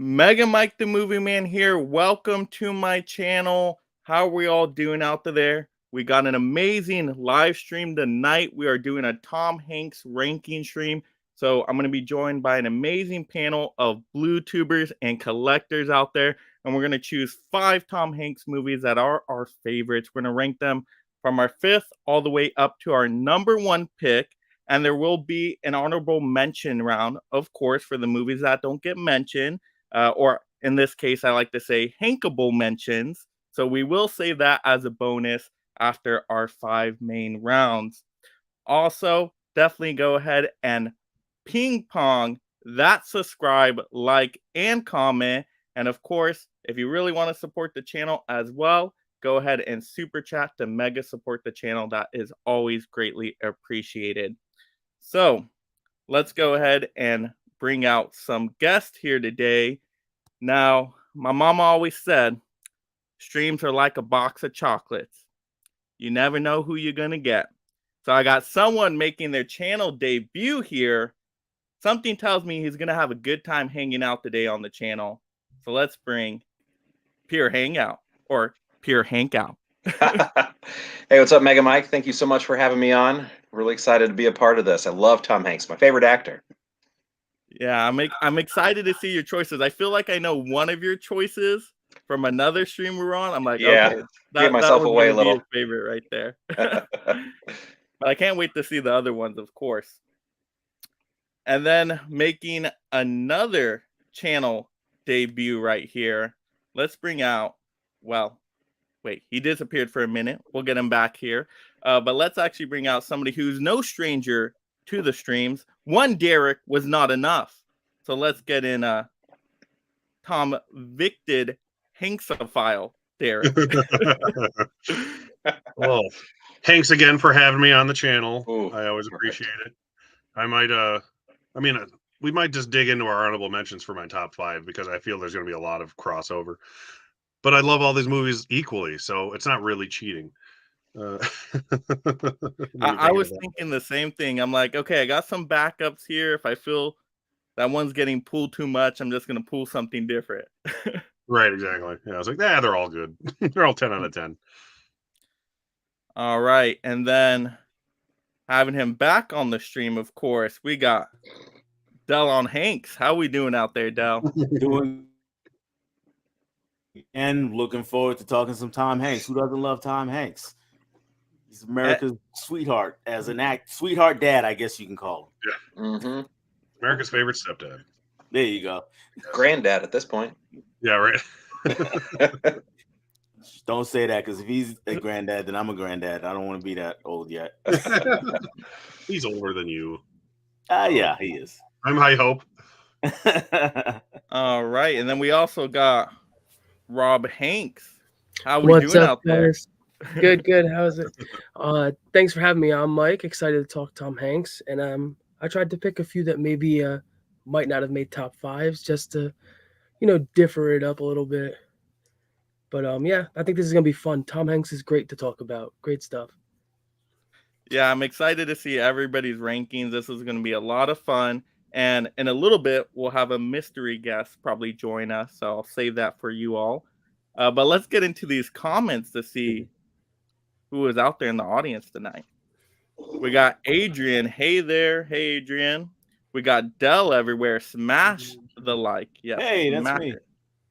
Mega Mike the Movie Man here. Welcome to my channel. How are we all doing out there? We got an amazing live stream tonight. We are doing a Tom Hanks ranking stream. So I'm going to be joined by an amazing panel of blue tubers and collectors out there. And we're going to choose 5 Tom Hanks movies that are our favorites. We're going to rank them from our 5th all the way up to our number 1 pick. And there will be an honorable mention round, of course, for the movies that don't get mentioned. Or in this case, I like to say hankable mentions. So we will save that as a bonus after our 5 main rounds. Also, definitely go ahead and ping pong that subscribe, like, and comment. And of course, if you really want to support the channel as well, go ahead and super chat to mega support the channel. That is always greatly appreciated. So let's go ahead and bring out some guests here today. Now, my mama always said, streams are like a box of chocolates. You never know who you're going to get. So I got someone making their channel debut here. Something tells me he's going to have a good time hanging out today on the channel. So let's bring Pure Hangout or Pure Hankout. Hey, what's up, Mega Mike? Thank you so much for having me on. Really excited to be a part of this. I love Tom Hanks, my favorite actor. Yeah, I'm excited to see your choices. I feel like I know one of your choices from another stream we're on. I'm like, Yeah, okay, give myself away a little. His favorite right there. But I can't wait to see the other ones, of course. And then making another channel debut right here. Let's bring out, well, wait, he disappeared for a minute. We'll get him back here. But let's actually bring out somebody who's no stranger to the streams. One Derek was not enough. So let's get in Tom Victed Hanksophile Derek. Well, thanks again for having me on the channel. Ooh, I always appreciate it. I might, we might just dig into our honorable mentions for my top 5 because I feel there's going to be a lot of crossover. But I love all these movies equally, so it's not really cheating. I was thinking the same thing. I'm like, okay, I got some backups here. If I feel that one's getting pulled too much, I'm just going to pull something different. Right, exactly. Yeah, I was like, they're all good. They're all 10 out of 10. All right. And then having him back on the stream, of course, we got Dell on Hanks. How we doing out there, Dell? Doing and looking forward to talking some Tom Hanks. Who doesn't love Tom Hanks? He's America's sweetheart, as an sweetheart dad, I guess you can call him. Yeah. America's favorite stepdad. There you go. Granddad at this point. Yeah, right. Don't say that, because if he's a granddad, then I'm a granddad. I don't want to be that old yet. He's older than you. Yeah, he is. I'm high hope. All right. And then we also got Rob Hanks. How we doing out there? Good. How's it? Thanks for having me on, Mike. Excited to talk Tom Hanks. And I tried to pick a few that maybe might not have made top 5s, just to, differ it up a little bit. But yeah, I think this is gonna be fun. Tom Hanks is great to talk about. Great stuff. Yeah, I'm excited to see everybody's rankings. This is gonna be a lot of fun. And in a little bit, we'll have a mystery guest probably join us. So I'll save that for you all. But let's get into these comments to see who is out there in the audience tonight. We got Adrian. Hey there. Hey, Adrian. We got Dell everywhere. Smash the like. Yeah. Hey, that's me.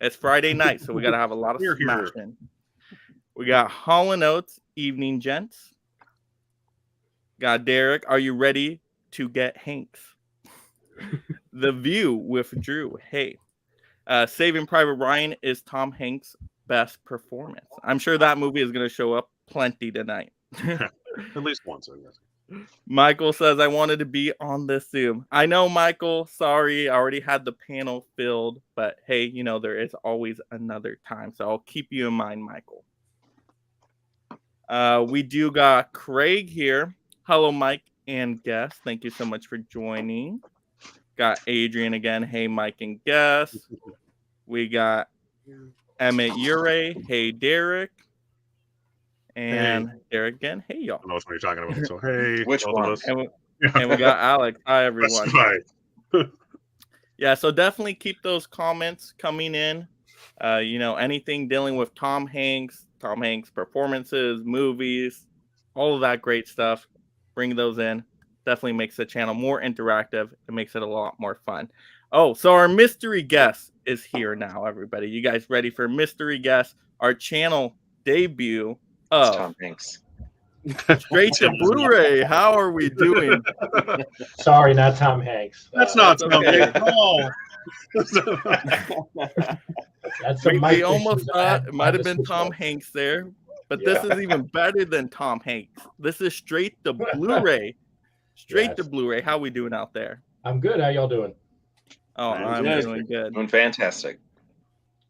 It's Friday night, so we got to have a lot of smashing. We got Holland Oates. Evening, gents. Got Derek. Are you ready to get Hanks? The View with Drew. Hey. Saving Private Ryan is Tom Hanks' best performance. I'm sure that movie is going to show up plenty tonight. At least once, I guess. Michael says, I wanted to be on this Zoom. I know, Michael. Sorry, I already had the panel filled. But hey, there is always another time. So I'll keep you in mind, Michael. We do got Craig here. Hello, Mike and guest. Thank you so much for joining. Got Adrian again. Hey, Mike and guest. We got Emmett Ure. Hey, Derek. And hey. Derek again. Hey, y'all. I know what you're talking about. So, hey. Which one? And we got Alex. Hi, everyone. Yeah, so definitely keep those comments coming in. Anything dealing with Tom Hanks performances, movies, all of that great stuff. Bring those in. Definitely makes the channel more interactive. It makes it a lot more fun. Oh, so our mystery guest is here now, everybody. You guys ready for mystery guest? Our channel debut It's of Tom Hanks. Straight to Blu-ray. How are we doing? Sorry, not Tom Hanks. That's not That's Tom okay. Hanks. No. That's some We mic almost issues. thought it might have been switch Tom up. Hanks there, but this Yeah. is even better than Tom Hanks. This is straight to Blu-ray. Straight to Yes. Blu-ray. How we doing out there? I'm good. How y'all doing? Oh, I'm Fantastic. doing good. Doing fantastic.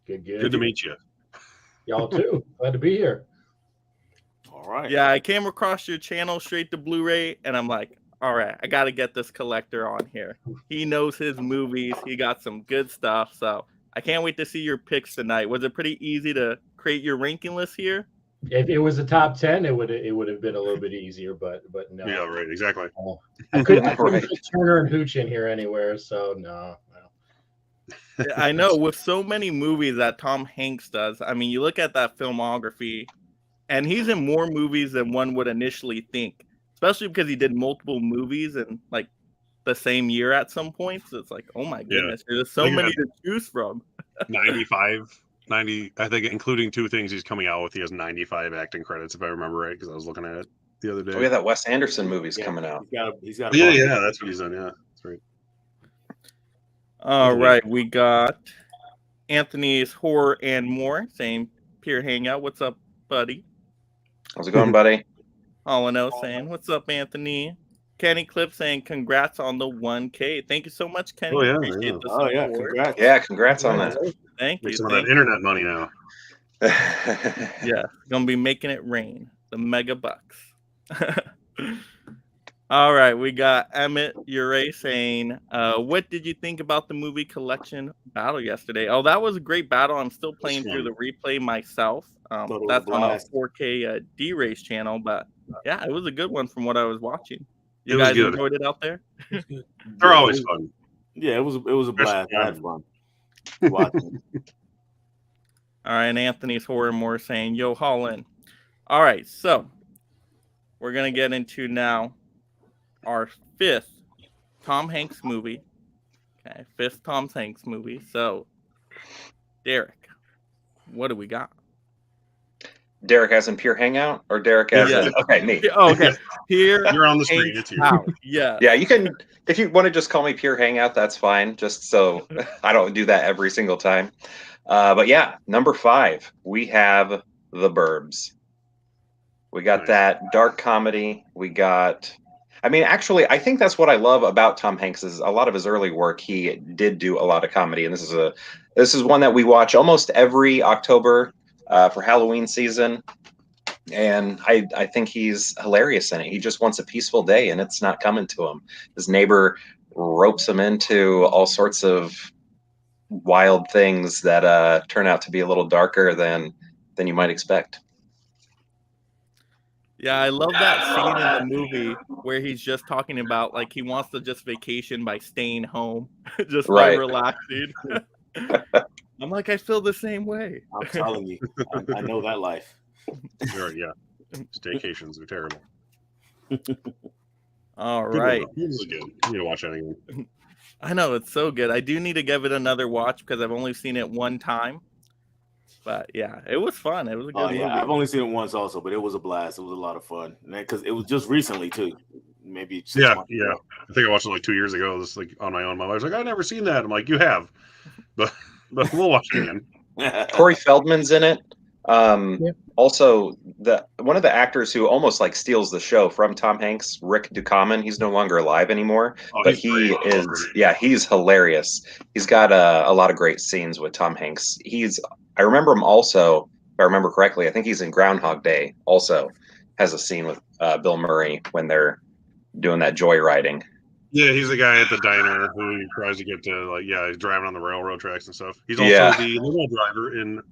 Good. Good to meet you. Y'all too. Glad to be here. All right. Yeah, I came across your channel, Straight to Blu-ray, and I'm like, all right, I got to get this collector on here. He knows his movies. He got some good stuff. So I can't wait to see your picks tonight. Was it pretty easy to create your ranking list here? If it was a top 10, it would have been a little bit easier, but no. Yeah, right. Exactly. I couldn't Right. fit Turner and Hooch in here anywhere, so no. I know with so many movies that Tom Hanks does. I mean, you look at that filmography, and he's in more movies than one would initially think, especially because he did multiple movies in like the same year at some points. It's like, oh my goodness, there's so Look at many that. to choose from. 95, 90. I think, including two things he's coming out with, he has 95 acting credits, if I remember right, because I was looking at it the other day. We have that Wes Anderson movie's Yeah, coming out. He's got a Yeah, bunch. yeah, that's what he's done. Yeah, that's right. All right, we got Anthony's Horror and More saying, Peer Hangout, what's up, buddy? How's it going, buddy? All saying, what's up, Anthony? Kenny Clip saying, congrats on the 1K. Thank you so much, Kenny. Oh, yeah, Appreciate yeah. the Oh yeah, support. congrats. Yeah, congrats on that. Thank you. Make some of Thank that internet money now. Yeah, gonna be making it rain. The mega bucks. All right, we got Emmett Ure saying, what did you think about the movie collection battle yesterday? Oh, that was a great battle. I'm still playing through the replay myself. Thought it was That's a on a blast. 4K D-Race channel, but yeah, it was a good one from what I was watching. It You was guys good. enjoyed it out there? They're always fun. Yeah, it was a blast. I had fun watching. All right, and Anthony's Horror More saying, yo, Holland. All right, so we're going to get into now our fifth Tom Hanks movie. Okay, fifth Tom Hanks movie. So, Derek, what do we got? Derek as in Pure Hangout or Derek as Yeah. in okay, me. Oh, okay. Here, You're on the screen. Hanks It's you. out. Yeah. Yeah, you can if you want to just call me Pure Hangout, that's fine. Just so I don't do that every single time. But yeah, number 5, we have The Burbs. We got Nice. that dark comedy. We got I mean, actually, I think that's what I love about Tom Hanks is a lot of his early work. He did do a lot of comedy, and this is one that we watch almost every October for Halloween season. And I think he's hilarious in it. He just wants a peaceful day, and it's not coming to him. His neighbor ropes him into all sorts of wild things that turn out to be a little darker than you might expect. Yeah, I love that scene in the movie where he's just talking about like he wants to just vacation by staying home, just by Right. relaxing. I'm like, I feel the same way. I'm telling you, I know that life. Sure, yeah. Staycations are terrible. All Good one, right. though. It was good. You need to watch that again. I know it's so good. I do need to give it another watch because I've only seen it one time. But yeah, it was fun. It was a good Oh yeah, movie. I've only seen it once also, but it was a blast. It was a lot of fun, because it was just recently too. Maybe 6 Yeah, months yeah. ago. I think I watched it like 2 years ago. This like on my own. My wife's like, I've never seen that. I'm like, you have, but we'll watch it again. Corey Feldman's in it. Yeah. Also, one of the actors who almost like steals the show from Tom Hanks, Rick Ducommun. He's no longer alive anymore, Oh, but he's he great. is. Yeah, he's hilarious. He's got a lot of great scenes with Tom Hanks. I remember him also. If I remember correctly, I think he's in Groundhog Day. Also, has a scene with Bill Murray when they're doing that joyriding. Yeah, he's the guy at the diner who tries to get to he's driving on the railroad tracks and stuff. He's also Yeah. the limo driver in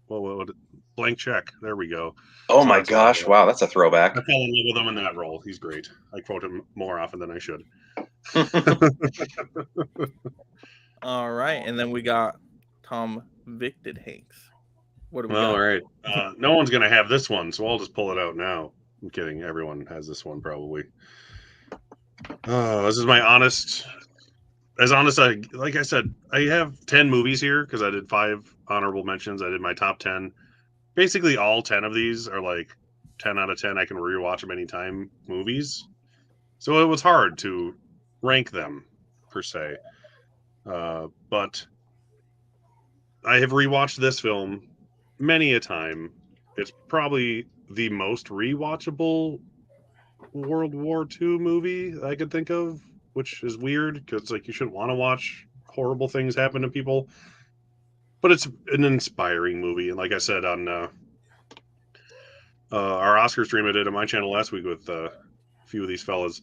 what Blank Check. There we go. Oh So my that's gosh! all. Wow, that's a throwback. I fell in love with him in that role. He's great. I quote him more often than I should. All right, and then we got Tom Victed Hanks. What do we All got? right. No one's gonna have this one, so I'll just pull it out now. I'm kidding. Everyone has this one probably. Oh, this is my honest. Like I said, I have 10 movies here because I did 5 honorable mentions. I did my top 10. Basically, all 10 of these are like 10 out of 10. I can rewatch them anytime movies. So it was hard to rank them per se. But I have rewatched this film many a time. It's probably the most rewatchable World War II movie I could think of, which is weird because like you shouldn't want to watch horrible things happen to people. But it's an inspiring movie, and like I said on our Oscar stream I did on my channel last week with a few of these fellas,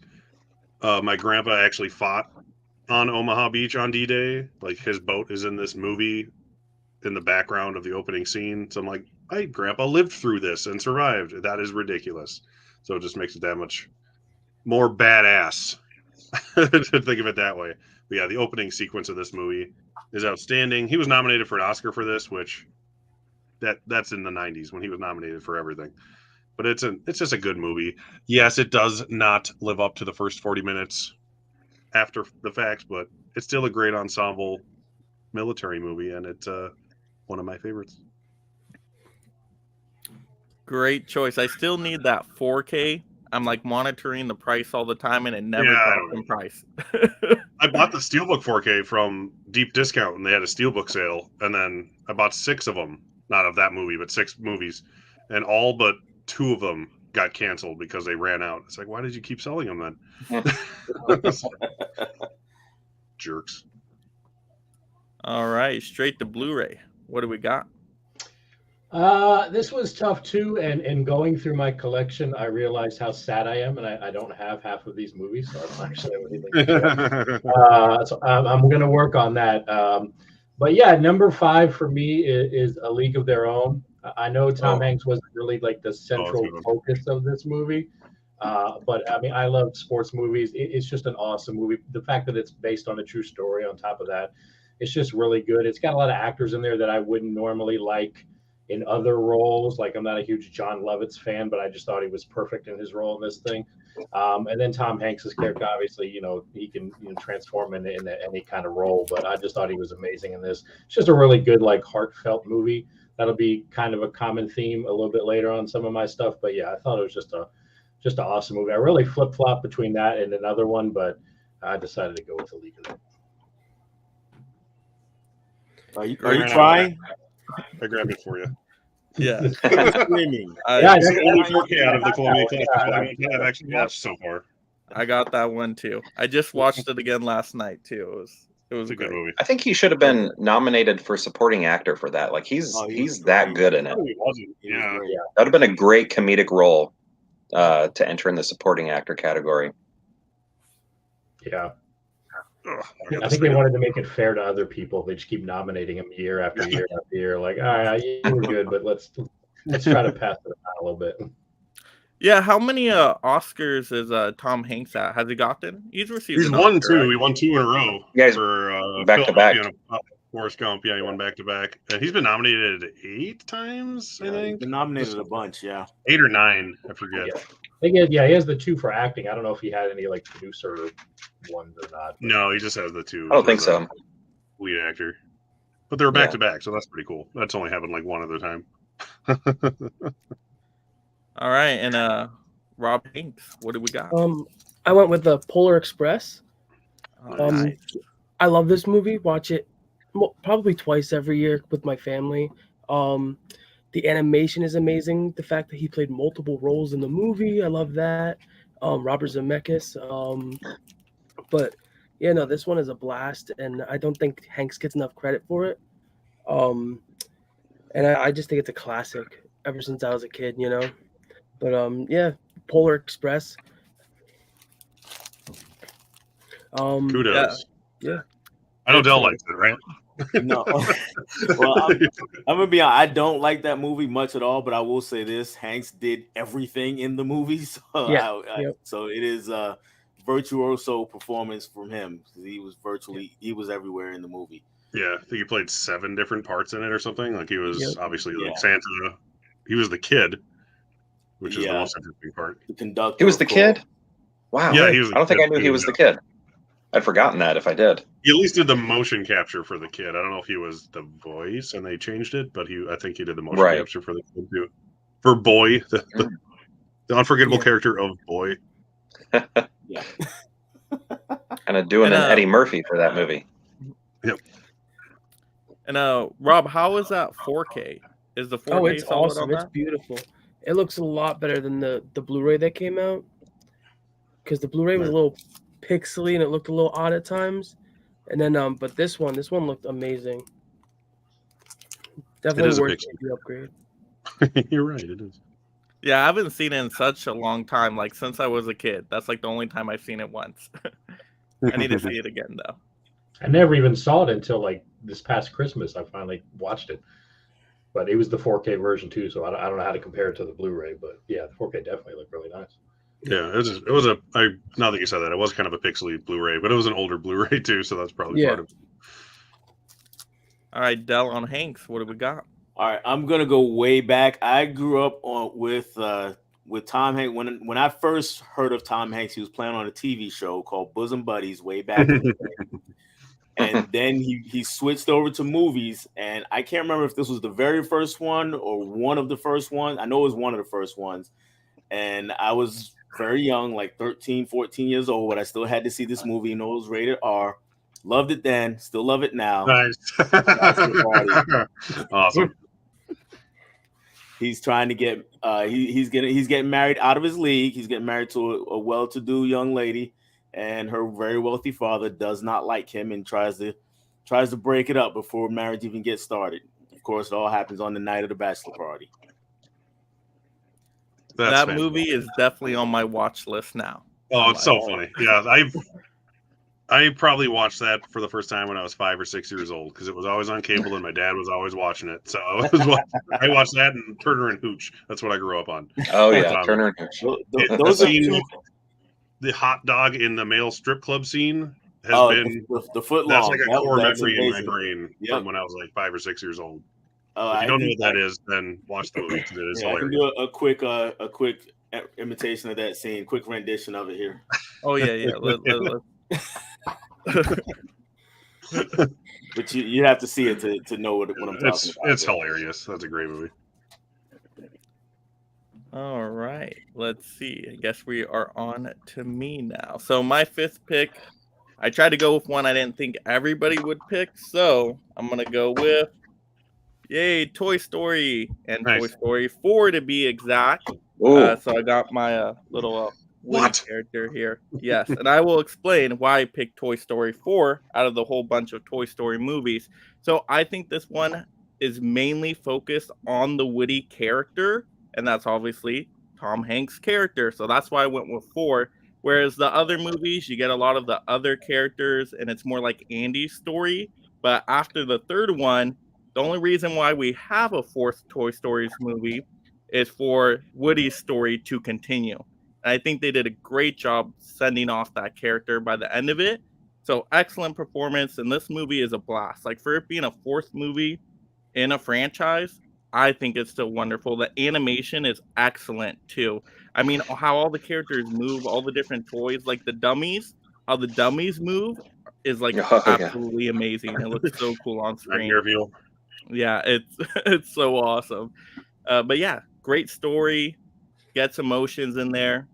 my grandpa actually fought on Omaha Beach on D-Day. Like his boat is in this movie in the background of the opening scene. So I'm like, my grandpa lived through this and survived. That is ridiculous. So it just makes it that much more badass to think of it that way. But yeah, the opening sequence of this movie is outstanding. He was nominated for an Oscar for this, which that's in the 90s when he was nominated for everything. But it's just a good movie. Yes, it does not live up to the first 40 minutes after the fact, but it's still a great ensemble military movie, and it's one of my favorites. Great choice. I still need that 4K. I'm like monitoring the price all the time, and it never Yeah, I drops in price. I bought the Steelbook 4K from Deep Discount, and they had a Steelbook sale, and then I bought 6 of them, not of that movie, but 6 movies, and all but 2 of them got canceled because they ran out. It's like, why did you keep selling them then? Jerks. All right, straight to Blu-ray. What do we got? This was tough too, and going through my collection, I realized how sad I am, and I don't have half of these movies, so I don't actually have anything to share. So I'm going to work on that. But yeah, number 5 for me is A League of Their Own. I know Tom Hanks wasn't really like the central focus of this movie, but I mean, I love sports movies. It's just an awesome movie. The fact that it's based on a true story on top of that, it's just really good. It's got a lot of actors in there that I wouldn't normally like in other roles. Like I'm not a huge John Lovitz fan, but I just thought he was perfect in his role in this thing. And then Tom Hanks's character, obviously, he can transform into any kind of role, but I just thought he was amazing in this. It's just a really good, like heartfelt movie. That'll be kind of a common theme a little bit later on some of my stuff. But yeah, I thought it was just an awesome movie. I really flip-flop between that and another one, but I decided to go with The League of Their Own. Are you trying? I grabbed it for you. Yeah. Screaming. It's the only 4K out of the Columbia Classics I've actually watched so far. I got that one too. I just watched it again last night too. It was It's a good movie. I think he should have been nominated for supporting actor for that. Like he's that good in it. No, he wasn't. Yeah. That would have been a great comedic role to enter in the supporting actor category. Yeah. Ugh, I think they wanted to make it fair to other people. They just keep nominating him year after year after year. Like, all right, you were good, but let's try to pass it around a little bit. Yeah, how many Oscars is Tom Hanks at? Has he gotten? He's received. He's an won Oscar, 2. right? He won 2 in a row. Yeah, he's for back to back. Forrest Gump. Yeah, he won back to back. And he's been nominated 8 times, I He's think. been nominated a bunch, yeah. 8 or 9, I forget. Yeah. He has the 2 for acting. I don't know if he had any like producer ones or not. No, he just has the 2. I don't think so. Lead actor. But they were back to back, so that's pretty cool. That's only happened like one other time. All right, and Rob Hanks, what do we got? I went with the Polar Express. Nice. I love this movie. Watch it probably twice every year with my family. The animation is amazing. The fact that he played multiple roles in the movie, I love that. Robert Zemeckis. But yeah, no, this one is a blast, and I don't think Hanks gets enough credit for it. And I just think it's a classic ever since I was a kid, But yeah, Polar Express. Kudos. Yeah. I know Dell likes it, right? No. Well, I'm gonna be honest. I don't like that movie much at all, but I will say this: Hanks did everything in the movie, so Yeah. so it is virtuoso performance from him. He was everywhere in the movie. Yeah, I think he played 7 different parts in it or something. Like he was obviously like Yeah. Santa. He was the kid, which is the Yeah. most interesting part. The conductor. He was the of course. kid. Wow. Yeah, he was. I don't think I knew he was the kid. I'd forgotten that if I did. He at least did the motion capture for the kid. I don't know if he was the voice and they changed it, but I think he did the motion Right. capture for the kid too. For Boy, the unforgettable Yeah. character of Boy. Yeah. Kind of doing And, an Eddie Murphy for that movie. And Rob, how is that 4K? Is the 4K Oh, it's solid awesome. on It's that? beautiful. It looks a lot better than the Blu-ray that came out. Because the Blu-ray was a little pixely and it looked a little odd at times. And then but this one looked amazing. is Definitely a worth pixel. the upgrade. You're right, it is. Yeah, I haven't seen it in such a long time, like since I was a kid. That's like the only time I've seen it once. I need to see it again though. I never even saw it until like this past Christmas. I finally watched it, but it was the 4K version too. So I don't know how to compare it to the Blu-ray, but yeah, the 4K definitely looked really nice. Yeah, it was now that you said that, it was kind of a pixely Blu-ray, but it was an older Blu-ray too, so that's probably Yeah. part of it. All right, Dell on Hanks, what do we got? All right, I'm gonna go way back. I grew up with Tom Hanks. When I first heard of Tom Hanks, he was playing on a TV show called Bosom Buddies way back in the day. And then he switched over to movies, and I can't remember if this was the very first one or one of the first ones. I know it was one of the first ones, and I was very young, like 13, 14 years old, but I still had to see this movie, and it was rated R. Loved it then, still love it now. Nice. Awesome. He's trying to get he's getting married out of his league. He's getting married to a well-to-do young lady, and her very wealthy father does not like him and tries to break it up before marriage even gets started. Of course, it all happens on the night of the bachelor party. That's that fantastic. movie is definitely on my watch list now. Oh, it's so funny. Yeah, I probably watched that for the first time when I was 5 or 6 years old because it was always on cable and my dad was always watching it. So I watched that and Turner and Hooch. That's what I grew up on. Oh yeah, Um, Turner and Hooch. Those are scene, the hot dog in the male strip club scene has been the foot long. that's like a That- core that's memory in my amazing. brain Yep. from when I was like 5 or 6 years old. If I you don't know think what that is, then watch the movie. 'Cause it is I can hilarious. do a quick imitation of that scene, quick rendition of it here. Oh yeah. But you have to see it to know what I'm talking about. It's hilarious. That's a great movie. All right, let's see. I guess we are on to me now. So my 5th pick, I tried to go with one I didn't think everybody would pick, so I'm gonna go with Toy Story and Nice. Toy Story 4 to be exact. Ooh, So I got my little Woody What? character here. Yes, and I will explain why I picked Toy Story 4 out of the whole bunch of Toy Story movies. So I think this one is mainly focused on the Woody character, and that's obviously Tom Hanks' character. So that's why I went with 4. Whereas the other movies, you get a lot of the other characters, and it's more like Andy's story. But after the 3rd one, the only reason why we have a 4th Toy Stories movie is for Woody's story to continue. And I think they did a great job sending off that character by the end of it. So excellent performance, and this movie is a blast. Like for it being a 4th movie in a franchise, I think it's still wonderful. The animation is excellent too. I mean, how all the characters move, all the different toys, like the dummies, how the dummies move is like Oh, yeah. absolutely amazing. It looks so cool on screen. Nightmare Fuel. Yeah, it's so awesome. But yeah, great story, gets emotions in there,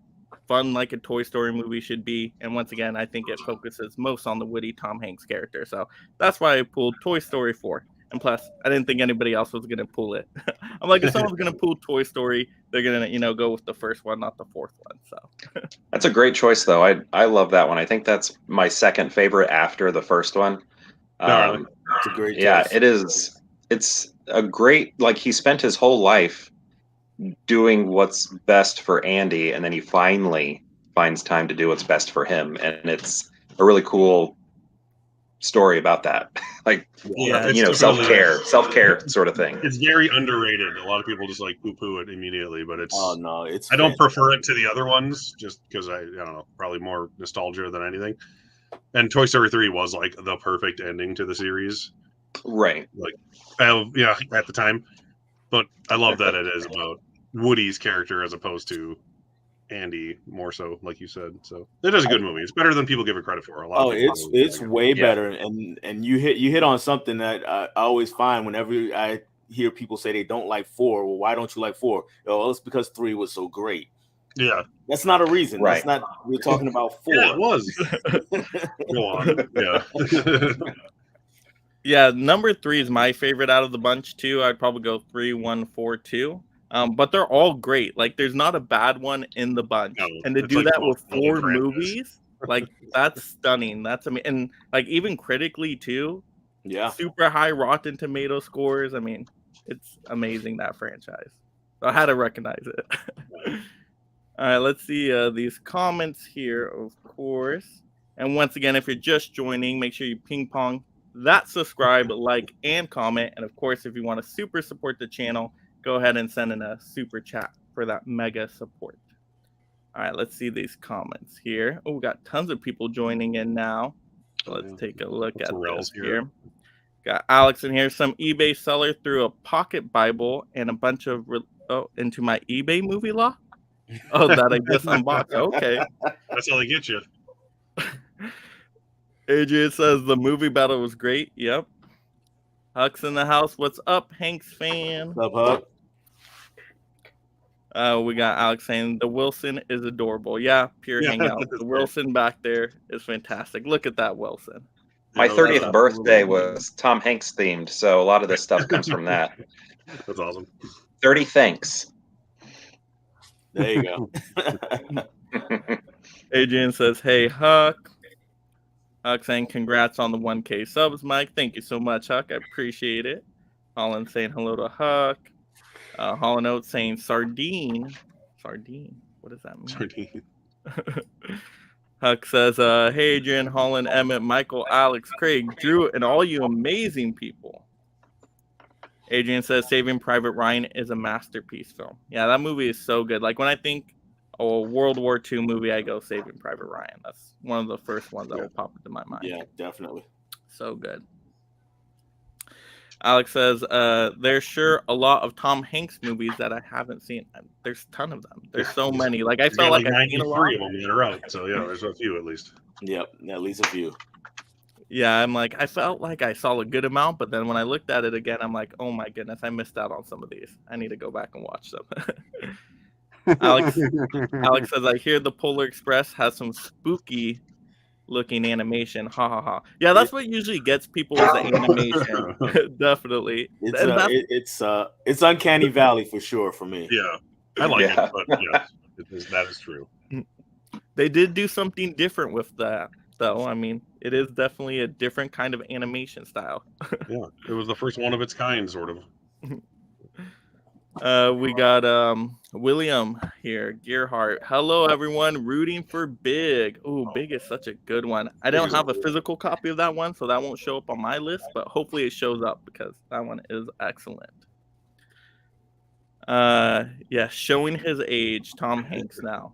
fun like a Toy Story movie should be. And once again, I think it focuses most on the Woody Tom Hanks character. So that's why I pulled Toy Story 4. And plus, I didn't think anybody else was gonna pull it. I'm like, if someone's gonna pull Toy Story, they're gonna, go with the first one, not the 4th one. So that's a great choice though. I love that one. I think that's my 2nd favorite after the first one. Really? It's a great Yeah, choice. it is. It's a great, like he spent his whole life doing what's best for Andy, and then he finally finds time to do what's best for him, and it's a really cool story about that. Like, Yeah, it's you know, definitely- self care sort of thing. It's very underrated. A lot of people just like poo-poo it immediately, but it's. Oh no, it's. I don't prefer it to the other ones just because I don't know, probably more nostalgia than anything. And Toy Story 3 was like the perfect ending to the series. Right. Yeah, at the time. But I love that it is about Woody's character as opposed to Andy more so, like you said. So it is a good movie. It's better than people give it credit for. A lot. Oh, of people it's way Yeah. better, and you hit on something that I always find whenever I hear people say they don't like 4. Well, why don't you like 4? Oh, it's because 3 was so great. Yeah. That's not a reason. Right. That's not. We're talking about 4. Yeah, it was. Go on. Yeah. Yeah, number 3 is my favorite out of the bunch too. I'd probably go 3, 1, 4, 2. But they're all great. Like, there's not a bad one in the bunch. No, And to it's do like that the with Nolan 4 franchise. movies, like, that's stunning. That's amazing. And like, even critically too, Yeah. super high Rotten Tomato scores. I mean, it's amazing, that franchise. So I had to recognize it. All right, let's see these comments here, of course. And once again, if you're just joining, make sure you ping pong that subscribe, like, and comment. And of course, if you want to super support the channel, go ahead and send in a super chat for that mega support. All right, let's see these comments here. Oh, we got tons of people joining in now. So let's take a look Lots at of this rels here. here. Got Alex in here. Some eBay seller threw a pocket Bible and a bunch of into my eBay movie law. Oh, that I just unboxed. Okay. That's how they get you. Adrian says the movie battle was great. Yep. Huck's in the house. What's up, Hanks fan? What's up, Huck? We got Alex saying the Wilson is adorable. Yeah, pure Yeah, hangout. that's The great. Wilson back there is fantastic. Look at that Wilson. My Yeah, 30th that's birthday was Tom Hanks themed, so a lot of this stuff comes from that. That's awesome. 30 thanks. There you go. Adrian says, hey, Huck. Huck saying congrats on the 1K subs, Mike. Thank you so much, Huck. I appreciate it. Holland saying hello to Huck. Holland Oates saying sardine. Sardine. What does that mean? Huck says, hey, Adrian, Holland, Emmett, Michael, Alex, Craig, Drew, and all you amazing people. Adrian says Saving Private Ryan is a masterpiece film. Yeah, that movie is so good. Like, when I think a World War II movie, I go Saving Private Ryan. That's one of the first ones that will pop into my mind. Yeah, definitely. So good. Alex says, there's sure a lot of Tom Hanks movies that I haven't seen. There's a ton of them. There's so many. Like, I There's felt got like I've seen a lot. 93 of them that are out. So yeah, there's a few at least. Yep, at least a few. Yeah, I'm like, I felt like I saw a good amount, but then when I looked at it again, I'm like, oh my goodness, I missed out on some of these. I need to go back and watch them. Alex says, I hear the Polar Express has some spooky looking animation. Ha ha ha. Yeah, that's what usually gets people with the animation. Definitely. It's Uncanny Valley for sure for me. Yeah, I like it, but yeah, that is true. They did do something different with that, though. I mean, it is definitely a different kind of animation style. Yeah, it was the first one of its kind, sort of. We got William here, Gearhart. Hello, everyone. Rooting for Big. Oh, Big is such a good one. I don't have a physical copy of that one, so that won't show up on my list, but hopefully it shows up because that one is excellent. Yeah, showing his age, Tom Hanks now.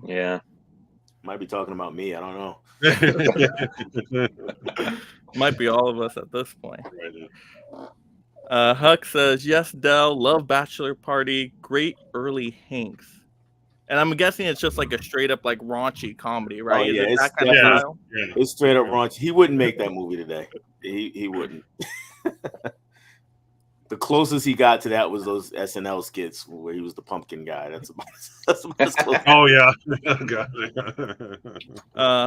Yeah. Might be talking about me. I don't know. Might be all of us at this point. Huck says, yes, Dell, love Bachelor Party, great early Hanks. And I'm guessing it's just like a straight up like raunchy comedy, right? Oh, yeah, Is it that kind of style? Yeah. It's straight up raunchy. He wouldn't make that movie today. He wouldn't. The closest he got to that was those SNL skits where he was the pumpkin guy. That's about as close. Oh yeah. God.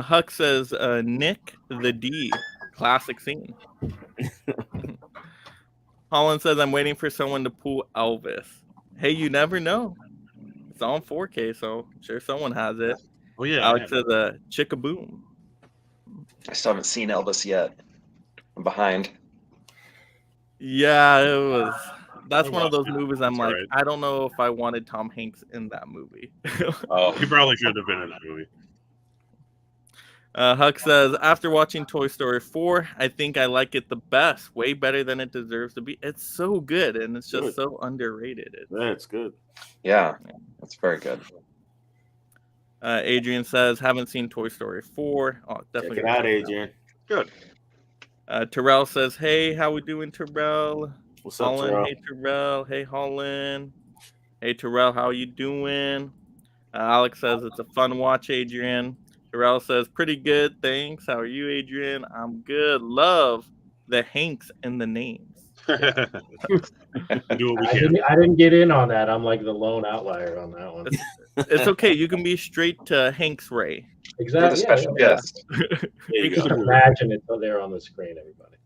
Huck says, Nick the D, classic scene. Holland says, I'm waiting for someone to pull Elvis. Hey, you never know. It's on 4K, so I'm sure someone has it. Oh yeah. Alex says, Chickaboom. I still haven't seen Elvis yet. I'm behind. Yeah, it was. That's Oh, one of those wow. movies I'm That's like, right. I don't know if I wanted Tom Hanks in that movie. Oh, He probably should have been in that movie. Huck says, after watching Toy Story 4, I think I like it the best. Way better than it deserves to be. It's so good, and it's just Good. so underrated. Yeah, it's good. Yeah, that's very good. Adrian says, haven't seen Toy Story 4. Oh, definitely. Check it out, Adrian. Good. Terrell says, hey, how we doing, Terrell? What's up, Holland, Terrell? hey, Terrell. Hey, Holland. Hey, Terrell, how you doing? Alex says, it's a fun watch, Adrian. Terrell says, pretty good, thanks. How are you, Adrian? I'm good. Love the Hanks in the names. Do what we I can. didn't get in on that. I'm like the lone outlier on that one. It's okay. You can be straight to Hanks Ray. You're Exactly. the special yeah. guest. There you Just go. imagine it there on the screen, everybody.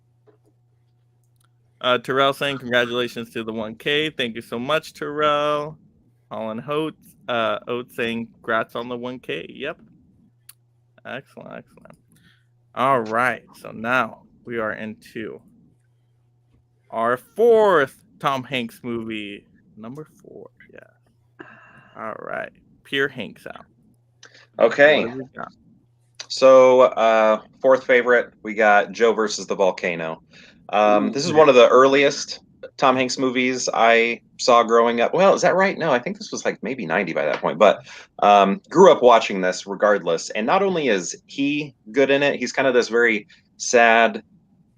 Terrell saying, congratulations to the 1K. Thank you so much, Terrell. Holland Oates saying, congrats on the 1K. Yep. Excellent. All right. So now we are into our fourth Tom Hanks movie. Number 4. Yeah. All right. Pure Hanks out. Okay. What do we got? So, fourth favorite, we got Joe versus the Volcano. This is one of the earliest Tom Hanks movies I saw growing up. Well, is that right? No, I think this was like maybe 90 by that point, but grew up watching this regardless. And not only is he good in it, he's kind of this very sad,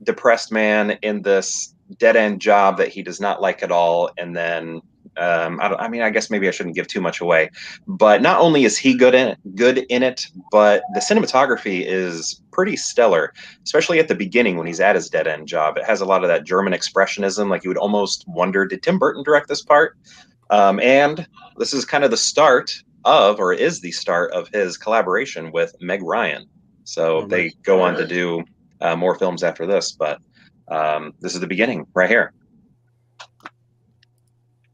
depressed man in this dead-end job that he does not like at all. And then I guess maybe I shouldn't give too much away, but not only is he good in it, but the cinematography is pretty stellar, especially at the beginning when he's at his dead end job. It has a lot of that German expressionism. Like you would almost wonder, did Tim Burton direct this part? And this is kind of the start of, or is the start of his collaboration with Meg Ryan. So they go on to do more films after this, but this is the beginning right here.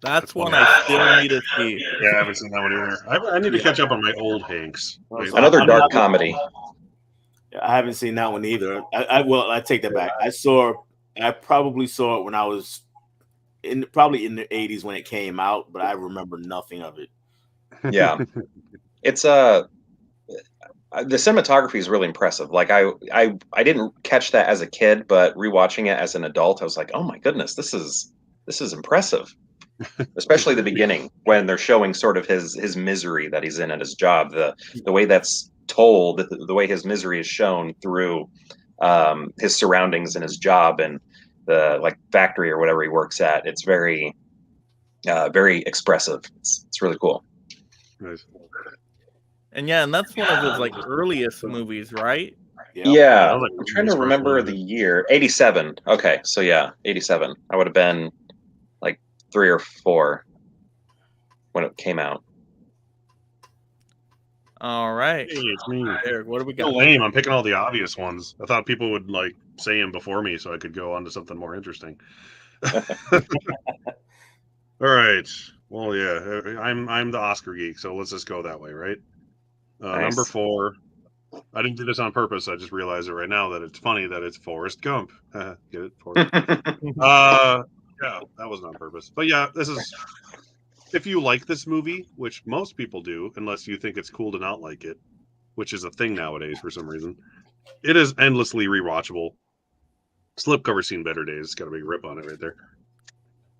That's one I still need to see. Yeah, I haven't seen that one either. I need to catch up on my old Hanks. Another dark comedy. I haven't seen that one either. I take that back. I probably saw it when I was probably in the 80s when it came out, but I remember nothing of it. Yeah. It's the cinematography is really impressive. Like I didn't catch that as a kid, but rewatching it as an adult, I was like, oh my goodness, this is impressive. Especially the beginning when they're showing sort of his misery that he's in at his job, the way that's told, the way his misery is shown through his surroundings and his job and the like factory or whatever he works at. It's very very expressive. It's really cool. Nice. And yeah, and that's one of his like earliest movies, right? Yeah. like I'm trying to remember the year. 87. Okay, so yeah, 87. I would have been like 3 or 4 when it came out. All right. Hey, it's me. Eric, what do we So got? lame. I'm picking all the obvious ones. I thought people would like say him before me so I could go on to something more interesting. All right. Well, yeah, I'm the Oscar geek, so let's just go that way, right? Nice. Number 4. I didn't do this on purpose. I just realized it right now that it's funny that it's Forrest Gump. Get it? Forrest. Yeah, that wasn't on purpose. But yeah, this is. If you like this movie, which most people do, unless you think it's cool to not like it, which is a thing nowadays for some reason, it is endlessly rewatchable. Slipcover's seen better days. It's got a big rip on it right there.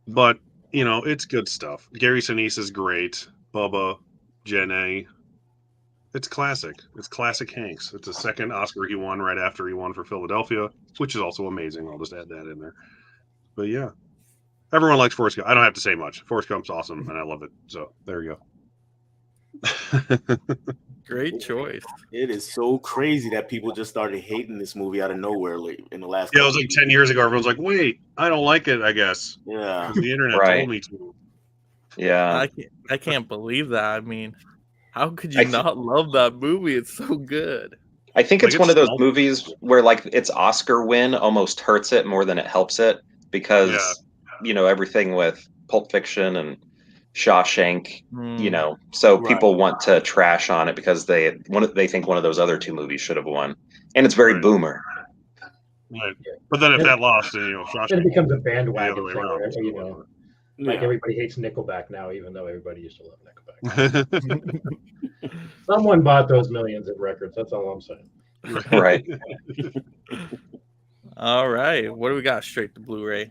But, you know, it's good stuff. Gary Sinise is great. Bubba, Jenny. It's classic. It's classic Hanks. It's a second Oscar he won right after he won for Philadelphia, which is also amazing. I'll just add that in there. But yeah. Everyone likes Forrest Gump. I don't have to say much. Forrest Gump's awesome, and I love it. So there you go. Great choice. It is so crazy that people just started hating this movie out of nowhere in the last. Yeah, it was like 10 years ago. Everyone's like, "Wait, I don't like it." I guess. Yeah, The internet Right. told me to. Yeah. I can't believe that. I mean, how could you not love that movie? It's so good. I think Like, it's it's one of those small. movies where like its Oscar win almost hurts it more than it helps it because you know everything with Pulp Fiction and Shawshank, you know, so Right. people want to trash on it because they think one of those other 2 movies should have won, and it's very Right. boomer. Right. But then if that lost, then, you know, Then Shawshank it becomes a the other bandwagon way thing, around. you know. Like Yeah. everybody hates Nickelback now, even though everybody used to love Nickelback. Someone bought those millions of records. That's all I'm saying. Right. All right. What do we got straight to Blu-ray?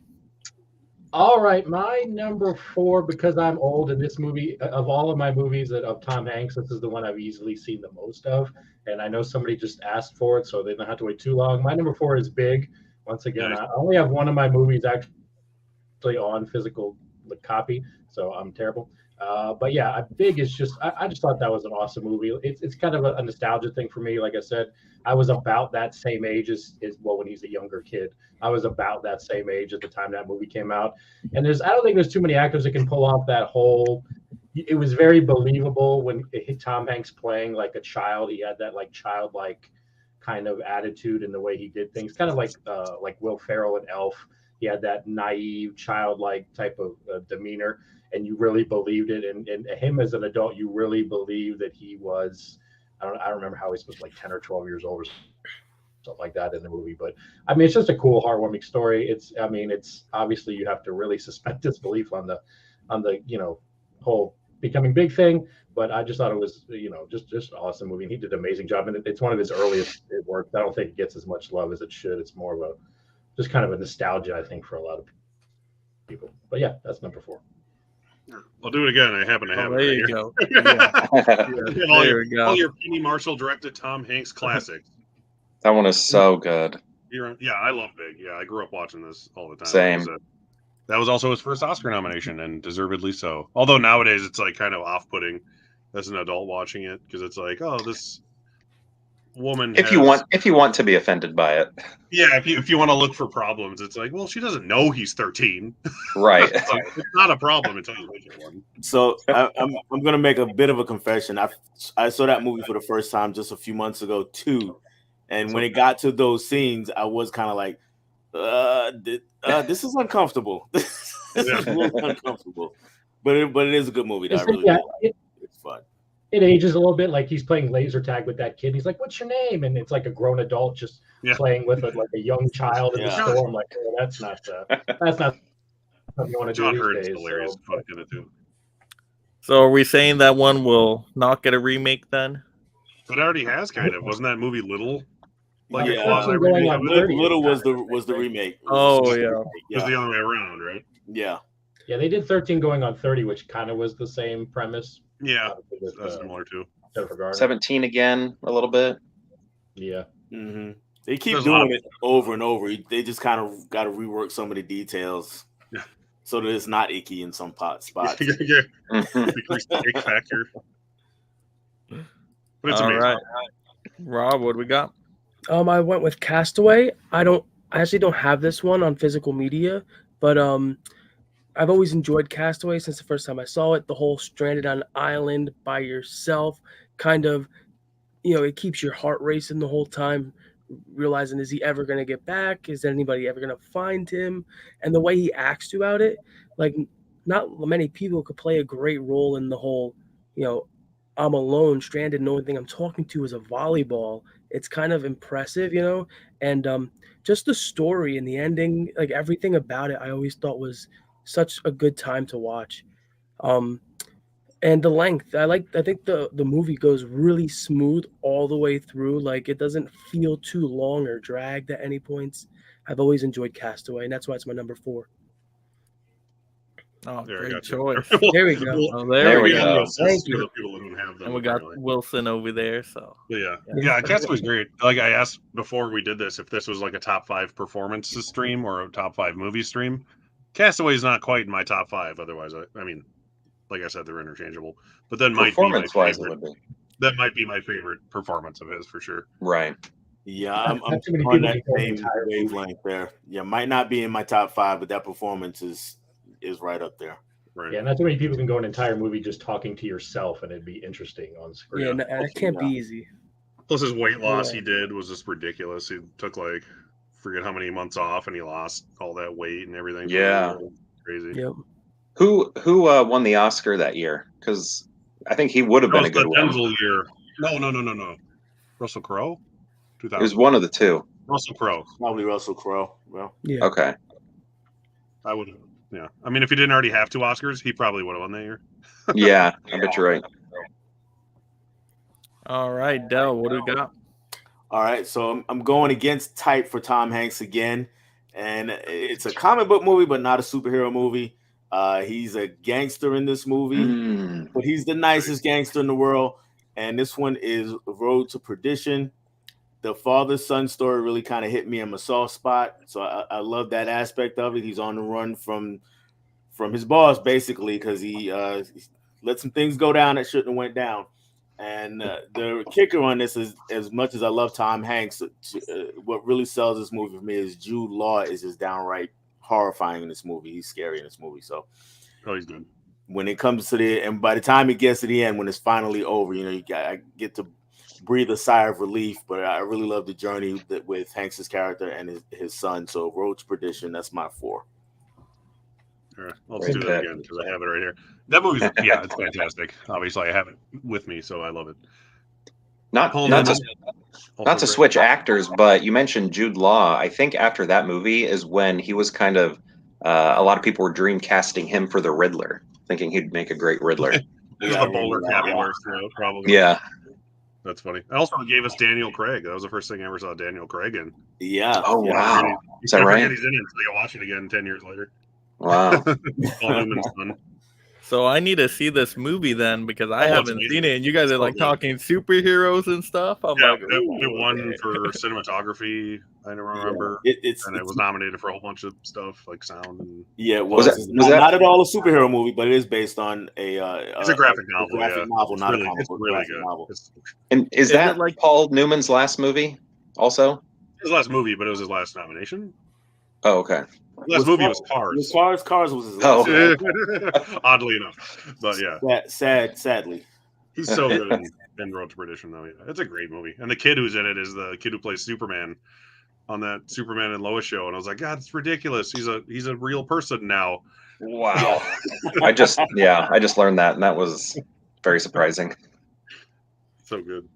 All right, my number 4, because I'm old, and this movie, of all of my movies of Tom Hanks, this is the one I've easily seen the most of. And I know somebody just asked for it, so they don't have to wait too long. My number 4 is Big. Once again, Nice. I only have one of my movies actually on physical copy, so I'm terrible. But yeah, Big is just, I just thought that was an awesome movie. It's kind of a nostalgia thing for me. Like I said, I was about that same age as well, when he's a younger kid. I was about that same age at the time that movie came out. And I don't think there's too many actors that can pull off that whole, it was very believable when it hit Tom Hanks playing like a child. He had that like childlike kind of attitude in the way he did things, kind of like Will Ferrell in Elf. He had that naive, childlike type of demeanor, and you really believed it. And him as an adult, you really believed that he was, I don't remember how he's supposed to be like 10 or 12 years old or something like that in the movie. But I mean, it's just a cool, heartwarming story. It's obviously you have to really suspend disbelief on the whole becoming big thing. But I just thought it was, just an awesome movie. And he did an amazing job. And it's one of his earliest work. I don't think it gets as much love as it should. It's more of just kind of a nostalgia, I think, for a lot of people. But yeah, that's number 4. I'll do it again. I happen to have Oh, it there right you here. go. Yeah. all, There we go. all your Penny Marshall directed Tom Hanks classics. That one is so good. Yeah, I love Big. Yeah, I grew up watching this all the time. Same. That was also his first Oscar nomination, and deservedly so. Although nowadays it's like kind of off-putting as an adult watching it, because it's like, oh, this woman. If you want to be offended by it, yeah, if you want to look for problems, it's like, well, she doesn't know he's 13. right? It's not a problem until you look at one. So I'm gonna make a bit of a confession. I saw that movie for the first time just a few months ago too, and when it got to those scenes, I was kind of like, this is uncomfortable. This is really uncomfortable. But it is a good movie. That I really like. It's fun. It ages a little bit, like he's playing laser tag with that kid. He's like, "What's your name?" And it's like a grown adult just playing with like a young child in the store. I'm like, oh, that's not something you want to John do Hurt's these days. hilarious. Fucking it too. So are we saying that one will not get a remake then? But it already has kind of. Wasn't that movie Little? Like Yeah, a quasi going remake on of it? 30. Little was the remake. Oh, It yeah. was Yeah. the other way around, right? Yeah. Yeah, they did 13 going on 30, which kind of was the same premise. Yeah, With, that's similar too. Jennifer Garner. 17 again, a little bit. Yeah. Mm-hmm. They keep There's a lot doing it over and over. They just kind of got to rework some of the details, Yeah. so that it's not icky in some spots. Yeah. Decrease the ick factor. But it's All amazing. right. Rob, what do we got? I went with Castaway. I actually don't have this one on physical media, but I've always enjoyed Castaway since the first time I saw it. The whole stranded on an island by yourself, kind of, it keeps your heart racing the whole time, realizing, is he ever going to get back? Is anybody ever going to find him? And the way he acts throughout it, like, not many people could play a great role in the whole, I'm alone, stranded, and the only thing I'm talking to is a volleyball. It's kind of impressive, and just the story and the ending, like everything about it, I always thought was such a good time to watch. And the length, I think the movie goes really smooth all the way through. Like, it doesn't feel too long or dragged at any points. I've always enjoyed Castaway, and that's why it's my number 4. Oh, There, I great got you. choice. There we go. Oh, There we Maybe go. on the Thank list you. for the people who don't have them. And we got apparently. Wilson over there. So But yeah, Castaway's great. Like, I asked before we did this if this was like a top 5 performances stream or a top 5 movie stream. Castaway's not quite in my top 5. Otherwise, I mean, like I said, they're interchangeable. But then might be my Performance-wise, it favorite. would be. That might be my favorite performance of his for sure. Right. Yeah, I'm Not too many on people that can go same entire movie. wavelength there. Yeah, might not be in my top 5, but that performance is right up there. Right. Yeah, not too many people can go an entire movie just talking to yourself and it'd be interesting on screen. Yeah, that can't be easy. Plus, his weight loss Yeah. he did was just ridiculous. He took like forget how many months off, and he lost all that weight and everything. Yeah. Crazy. Yep. Who won the Oscar that year? Because I think he would have That been was a the good one. Denzel year. No. Russell Crowe. It 2000. was one of the two. Russell Crowe. Probably Russell Crowe. Well, Yeah. Okay. I would. Yeah. I mean, if he didn't already have 2 Oscars, he probably would have won that year. Yeah, I bet you're right. all right, Del, what do we got? All right, so I'm going against type for Tom Hanks again, and it's a comic book movie, but not a superhero movie. He's a gangster in this movie, but he's the nicest gangster in the world. And this one is Road to Perdition. The father-son story really kind of hit me in my soft spot, so I love that aspect of it. He's on the run from his boss, basically, because he let some things go down that shouldn't have went down. And the kicker on this is, as much as I love Tom Hanks, what really sells this movie for me is Jude Law is just downright horrifying in this movie. He's scary in this movie. So, he's good. When it comes to and by the time it gets to the end, when it's finally over, I get to breathe a sigh of relief. But I really love the journey with Hanks's character and his son. So, Road to Perdition, that's my 4. All right, I'll do that again because I have it right here. That movie's it's fantastic. Obviously, I have it with me, so I love it. Not to switch actors, but you mentioned Jude Law. I think after that movie is when he was kind of a lot of people were dream casting him for the Riddler, thinking he'd make a great Riddler. This is the bowler cap he wears throughout, probably. Yeah. That's funny. Also, it gave us Daniel Craig. That was the first thing I ever saw Daniel Craig in. Yeah. Oh, wow. Is that right? He's in it until you watch it again 10 years later. Wow. So I need to see this movie then, because I haven't seen it, and you guys are like talking superheroes and stuff. I'm like, it won for cinematography. I don't remember. It was nominated for a whole bunch of stuff like sound. And it was not at all a superhero movie, but it is based on it's a graphic novel. Not a comic book. Really good. And is that like Paul Newman's last movie? Also, his last movie, but it was his last nomination. Oh, okay. Last movie was Cars. Cars was his last. Oddly enough, but yeah. Sadly, he's so good in Road to Perdition, though. Yeah, it's a great movie, and the kid who's in it is the kid who plays Superman on that Superman and Lois show. And I was like, God, it's ridiculous. He's a real person now. Wow. I just learned that, and that was very surprising. So good.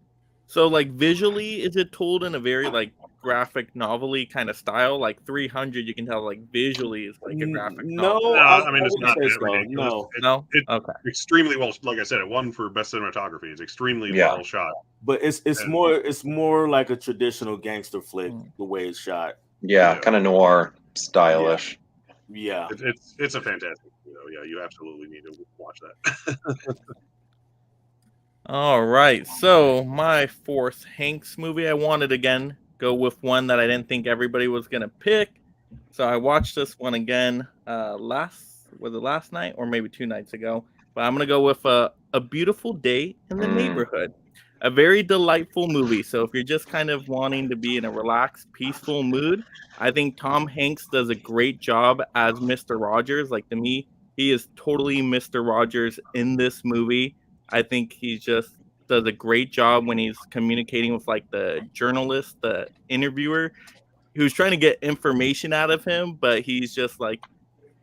So, like, visually, is it told in a very like graphic novel-y kind of style? Like 300, you can tell like visually is like a graphic novel. No, I mean it's not that No. Okay. Extremely well, like I said, it won for best cinematography. It's extremely well shot. But it's more like a traditional gangster flick the way it's shot. Yeah, kind of noir stylish. Yeah. It's a fantastic video. Yeah, you absolutely need to watch that. All right, so my 4th Hanks movie, I wanted again go with one that I didn't think everybody was gonna pick, so I watched this one again last night or maybe 2 nights ago. But I'm gonna go with A Beautiful Day in the Neighborhood, a very delightful movie. So if you're just kind of wanting to be in a relaxed, peaceful mood, I think Tom Hanks does a great job as Mr. Rogers. Like, to me, he is totally Mr. Rogers in this movie. I think he just does a great job when he's communicating with like the journalist, the interviewer, who's trying to get information out of him, but he's just like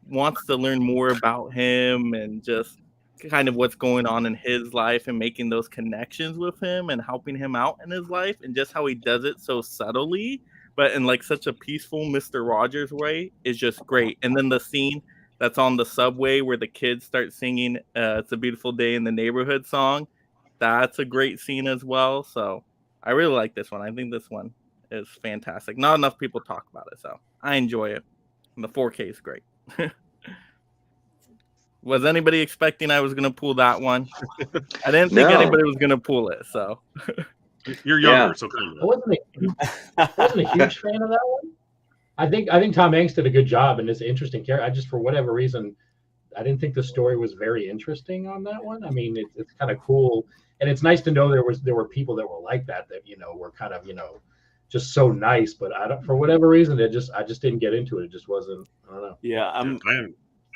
wants to learn more about him and just kind of what's going on in his life and making those connections with him and helping him out in his life, and just how he does it so subtly, but in like such a peaceful Mr. Rogers way is just great. And then the scene that's on the subway where the kids start singing It's a Beautiful Day in the Neighborhood song. That's a great scene as well. So I really like this one. I think this one is fantastic. Not enough people talk about it, so I enjoy it. And the 4K is great. Was anybody expecting I was going to pull that one? I didn't think anybody was going to pull it, so. You're younger, so kind of. I wasn't a huge fan of that one. I think Tom Hanks did a good job and is an interesting character. I just, for whatever reason, I didn't think the story was very interesting on that one. I mean, it's kind of cool, and it's nice to know there were people that were like that were kind of just so nice. But for whatever reason, I just didn't get into it. It just wasn't. I don't know. Yeah, I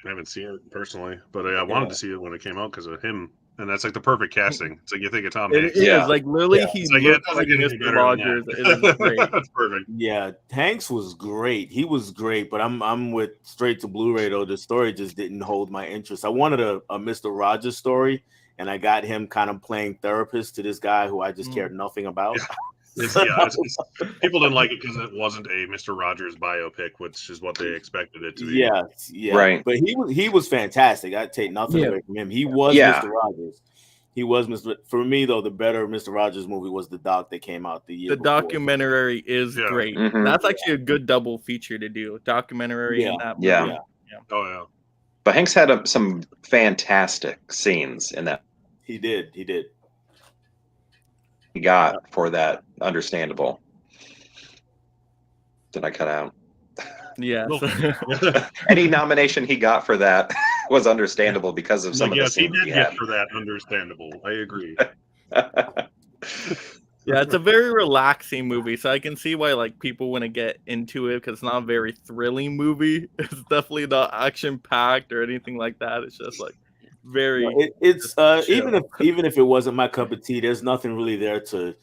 haven't seen it personally, but I wanted to see it when it came out because of him. And that's like the perfect casting. It's like you think of Tom Hanks. It is. Like, literally, he looks like Mr. Rogers. It is great. That's perfect. Yeah, Hanks was great. He was great, but I'm with straight to Blu-ray, though. The story just didn't hold my interest. I wanted a Mr. Rogers story, and I got him kind of playing therapist to this guy who I just cared nothing about. People didn't like it because it wasn't a Mr. Rogers biopic, which is what they expected it to be. Yeah, right. But he was fantastic. I take nothing away from him. He was Mr. Rogers. He was Mr. For me, though, the better Mr. Rogers movie was the doc that came out the year The before. documentary is Yeah. great. Mhm. That's actually a good double feature to do. Documentary and that movie. Yeah. Oh yeah. But Hanks had some fantastic scenes in that He did. he got for that. Understandable. Did I cut out? Yes. Any nomination he got for that was understandable because of some of the Yes, he scenes did he get had. for that. Understandable. I agree. Yeah, it's a very relaxing movie, so I can see why like people want to get into it because it's not a very thrilling movie. It's definitely not action packed or anything like that. It's just like very. It's chill. even if it wasn't my cup of tea, there's nothing really there to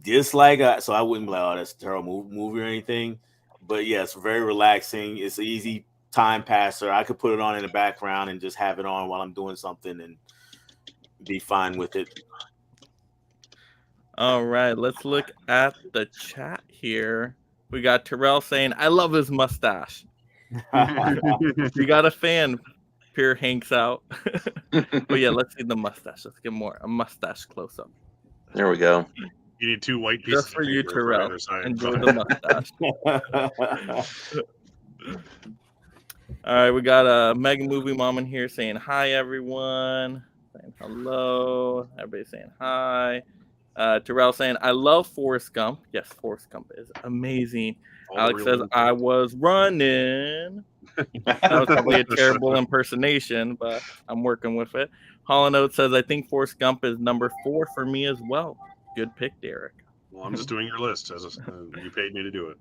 dislike. So I wouldn't be like, oh, that's a terrible movie or anything. But yeah, it's very relaxing. It's an easy time passer. I could put it on in the background and just have it on while I'm doing something and be fine with it. All right, let's look at the chat here. We got Terrell saying, "I love his mustache." You got a fan. Pure Hanks out. But yeah, let's see the mustache. Let's get a mustache close up. There we go. You need two white pieces Just for you, of paper Terrell. either side. Enjoy the mustache. All right, we got a Mega Movie Mom in here saying hi, everyone. Saying hello. Everybody saying hi. Terrell saying, I love Forrest Gump. Yes, Forrest Gump is amazing. Alex says, I was running. That was probably a terrible impersonation, but I'm working with it. Hollow Note says, I think Forrest Gump is number 4 for me as well. Good pick, Derek. Well, I'm just doing your list as you paid me to do it.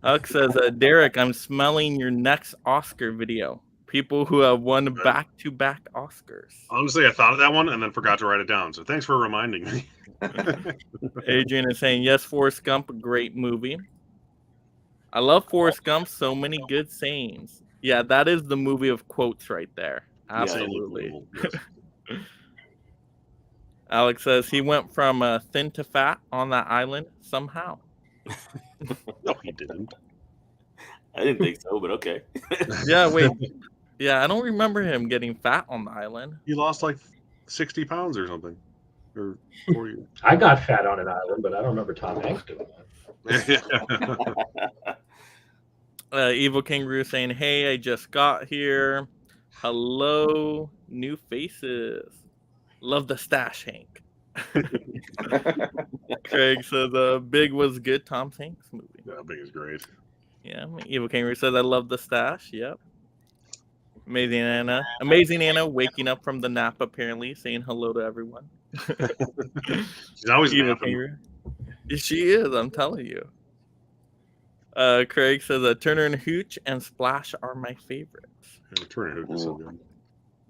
Alex says, Derek, I'm smelling your next Oscar video. People who have won back-to-back Oscars. Honestly, I thought of that one and then forgot to write it down. So thanks for reminding me. Adrian is saying, yes, Forrest Gump, a great movie. I love Forrest Gump. So many good sayings. Yeah, that is the movie of quotes right there. Absolutely. Yes. Alex says he went from thin to fat on that island somehow. No, he didn't. I didn't think so, but okay. Yeah, wait. Yeah, I don't remember him getting fat on the island. He lost like 60 pounds or something. Or 40. I got fat on an island, but I don't remember Tom Hanks doing that. Evil Kangaroo saying, hey, I just got here. Hello, new faces. Love the stash, Hank. Craig says, Big was good Tom Hanks movie. Yeah, Big is great. Yeah, Evil Kangaroo says, I love the stash. Yep. Amazing Anna waking up from the nap, apparently, saying hello to everyone. She's always Evil napping. Kangaroo. She is, I'm telling you. Craig says, Turner and Hooch and Splash are my favorites. Yeah, Turner Hook is so good.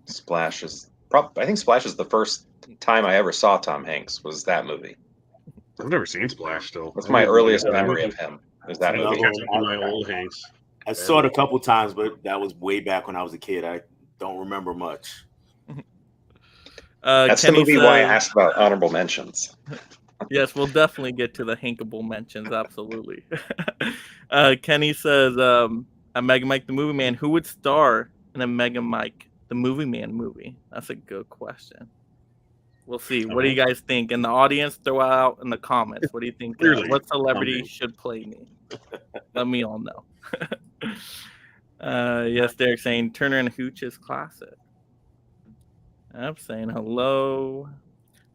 Splash is I think Splash is the first time I ever saw Tom Hanks was that movie. I've never seen Splash still. That's my earliest memory of him. Is that I don't movie? think I've seen my old Hanks. I saw it a couple times, but that was way back when I was a kid. I don't remember much. That's Kenny the movie why I says- asked about honorable mentions. Yes, we'll definitely get to the Hankable mentions. Absolutely. Kenny says, a Mega Mike the Movie Man, who would star in a Mega Mike the Movie Man movie? That's a good question. We'll see. What do you guys think? In the audience, throw out in the comments. What do you think? Clearly, What celebrity Tom should play me? Let me all know. Yes, Derek saying Turner and Hooch is classic. I'm saying hello.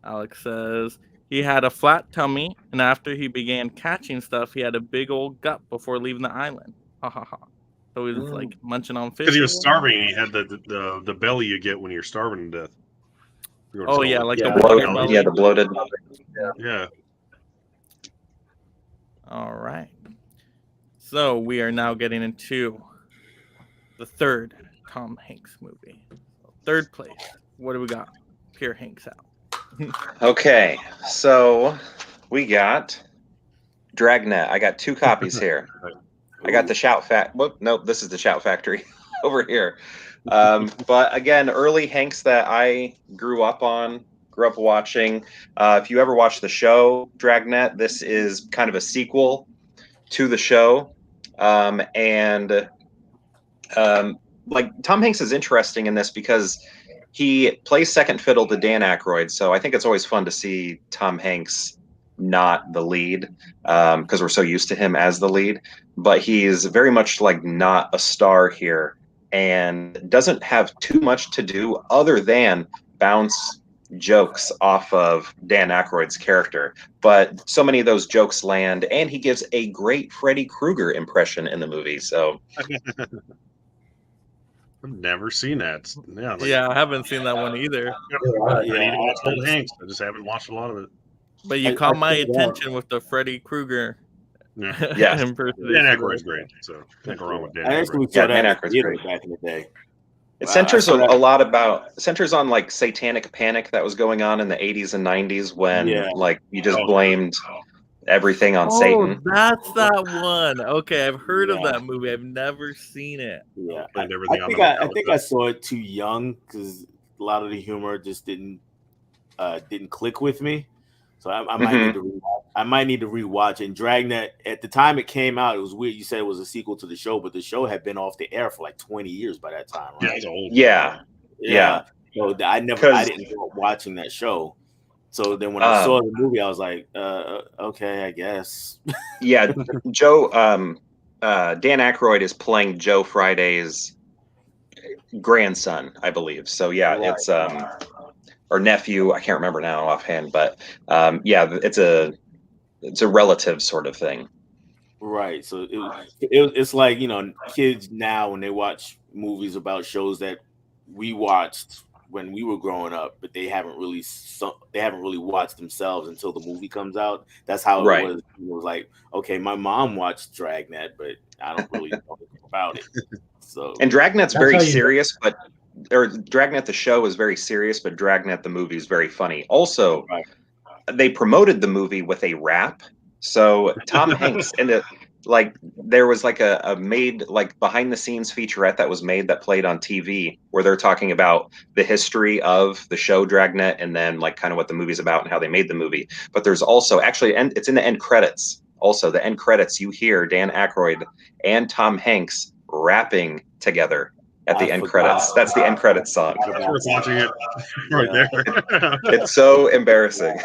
Alex says he had a flat tummy, and after he began catching stuff, he had a big old gut before leaving the island. Ha ha ha. So he was like munching on fish. Because he was starving and he had the belly you get when you're starving to death. Oh yeah, like Yeah. the bloated Bloated, belly. yeah, the bloated. Yeah. All right. So we are now getting into the third Tom Hanks movie. Third place. What do we got? Pure Hanks out. Okay, so we got Dragnet. I got 2 copies here. I got the Shout Nope, this is the Shout Factory over here. But again, early Hanks that I grew up watching. If you ever watched the show Dragnet, this is kind of a sequel to the show. Like Tom Hanks is interesting in this because he plays second fiddle to Dan Aykroyd, so I think it's always fun to see Tom Hanks not the lead, because we're so used to him as the lead. But he's very much like not a star here, and doesn't have too much to do other than bounce jokes off of Dan Aykroyd's character. But so many of those jokes land, and he gives a great Freddy Krueger impression in the movie. So I've never seen that. Yeah, like, Yeah, I haven't seen that one either. I Yeah, need to watch Old Hanks. I just haven't watched a lot of it. But you I caught my think that- attention with the Freddy Krueger Yeah. Yes. impersonation. Dan Aykroyd's great, so can't go wrong with Dan I actually Aykroyd. saw Yeah, that Dan in the Aykroyd's theater great. back in the day. it Wow, centers I saw that- a lot about centers on like satanic panic that was going on in the 80s and 90s when Yeah. like you just Oh. blamed everything on Oh, Satan. that's that one. Okay, I've heard of Yeah. that movie. I've never seen it. Yeah, Blamed everything on think the I Metallica. think I saw it too young because a lot of the humor just didn't click with me. So I might need to rewatch. I might need to rewatch. And Dragnet, at the time it came out, it was weird. You said it was a sequel to the show, but the show had been off the air for like 20 years by that time, Yeah, right? it's old. Yeah. So I Because- didn't grow up watching that show. So then when I saw the movie, I was like, okay, I guess. Yeah, Joe Dan Aykroyd is playing Joe Friday's grandson, I believe. So yeah, Right. it's or nephew, I can't remember now offhand, but yeah, it's a relative sort of thing. Right. So it's like, you know, kids now when they watch movies about shows that we watched when we were growing up, but they haven't really watched themselves until the movie comes out. That's how it Right. was. It was like, okay, my mom watched Dragnet, but I don't really know anything about it. So And Dragnet's That's very how you- serious, or Dragnet the show is very serious, but Dragnet the movie is very funny. Also, Right. they promoted the movie with a rap. So Tom Hanks there was like a made like behind the scenes featurette that was made that played on TV where they're talking about the history of the show Dragnet and then like kind of what the movie's about and how they made the movie. But there's also it's in the end credits. Also, the end credits, you hear Dan Aykroyd and Tom Hanks rapping together at the I end forgot. credits. That's the end credits song. It's worth watching it right there. It's so embarrassing.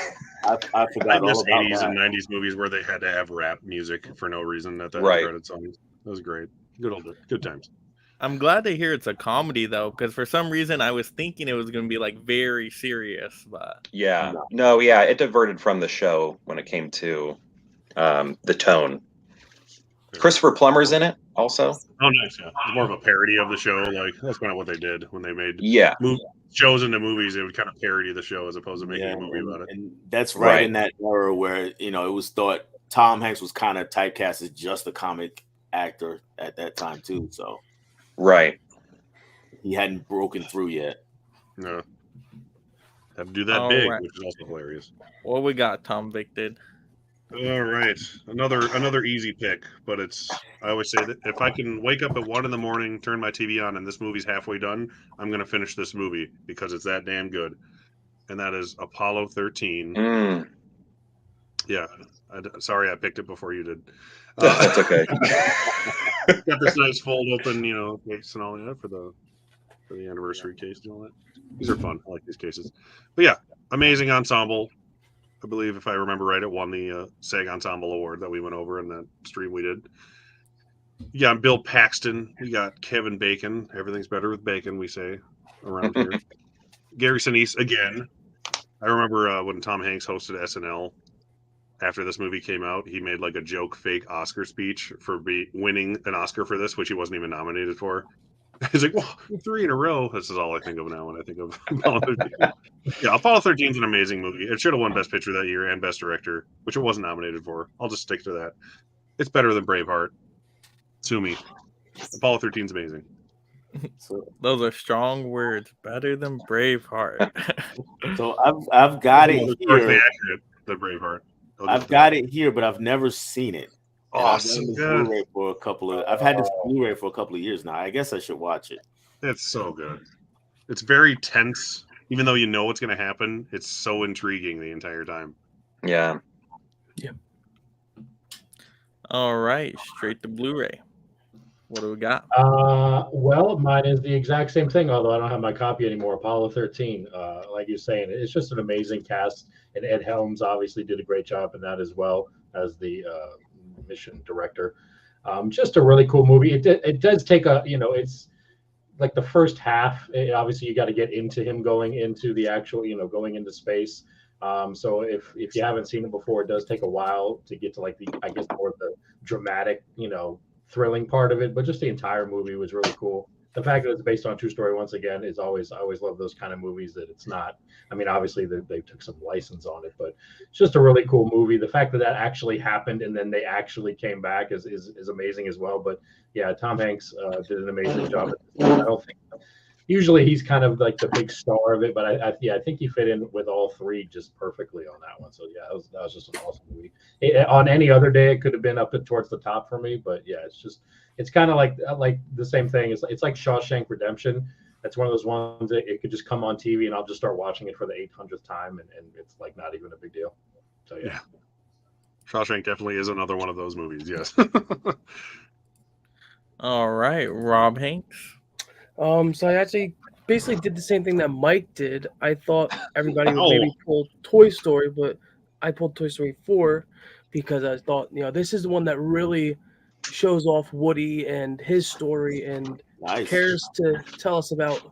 I I forgot miss all about 80s that. and 90s movies where they had to have rap music for no reason at the Right. end credits songs. That was great. Good times. I'm glad to hear it's a comedy though, because for some reason I was thinking it was going to be like very serious, but Yeah. No, yeah, it diverted from the show when it came to the tone. Christopher Plummer's in it also. Oh, nice. Yeah, it's more of a parody of the show. Like that's kind of what they did when they made Yeah. shows into movies. They would kind of parody the show as opposed to making a movie about it. And that's right, Right. in that era where, you know, it was thought Tom Hanks was kind of typecast as just a comic actor at that time too. So Right. he hadn't broken through yet. No, have to do that All big, right. which is also hilarious. what we got, Tom Vic did. All right, another easy pick, but I always say that if I can wake up at 1 a.m, turn my TV on, and this movie's halfway done, I'm gonna finish this movie because it's that damn good, and that is Apollo 13. Mm. Yeah, sorry I picked it before you did. That's okay. Got this nice fold open, case and all that for the anniversary case and all that. These are fun. I like these cases. But yeah, amazing ensemble. I believe if I remember right, it won the SAG Ensemble Award that we went over in that stream we did. Yeah, Bill Paxton. We got Kevin Bacon. Everything's better with bacon, we say around here. Gary Sinise again. I remember when Tom Hanks hosted SNL after this movie came out, he made like a joke fake Oscar speech for winning an Oscar for this, which he wasn't even nominated for. He's like, well, 3 in a row. This is all I think of now when I think of Apollo 13. Yeah, Apollo 13 is an amazing movie. It should have won Best Picture that year and Best Director, which it wasn't nominated for. I'll just stick to that. It's better than Braveheart. Sue me. Apollo 13 is amazing. So, Those are strong words. Better than Braveheart. so I've got it Historically here. accurate than Braveheart. I've got it here, but I've never seen it. And I've Awesome. had this Good. Blu-ray for a couple of. I've had this Blu-ray for a couple of years now. I guess I should watch it. It's so good. It's very tense. Even though you know what's going to happen, it's so intriguing the entire time. Yeah. All right, straight to Blu-ray. What do we got? Well, mine is the exact same thing, although I don't have my copy anymore. Apollo 13, like you're saying, it's just an amazing cast, and Ed Helms obviously did a great job in that as well as the mission director. Just a really cool movie. It does take it's like the first half. Obviously, you got to get into him going into the actual, going into space. So if you haven't seen it before, it does take a while to get to like I guess more of the dramatic, thrilling part of it. But just the entire movie was really cool. The fact that it's based on a true story, once again, is I always love those kind of movies that it's not. I mean, obviously they took some license on it, but it's just a really cool movie. The fact that actually happened and then they actually came back is amazing as well. But yeah, Tom Hanks did an amazing job. I don't think usually he's kind of like the big star of it, but I think he fit in with all three just perfectly on that one. So yeah, that was just an awesome movie. On any other day, it could have been up towards the top for me, but yeah, it's kind of like the same thing. It's like Shawshank Redemption. That's one of those ones that it could just come on TV and I'll just start watching it for the 800th time, and it's like not even a big deal. So yeah. Shawshank definitely is another one of those movies. Yes. All right, Rob Hanks. So I actually basically did the same thing that Mike did. I thought everybody would maybe pull Toy Story, but I pulled Toy Story 4 because I thought, this is the one that really shows off Woody and his story and cares to tell us about,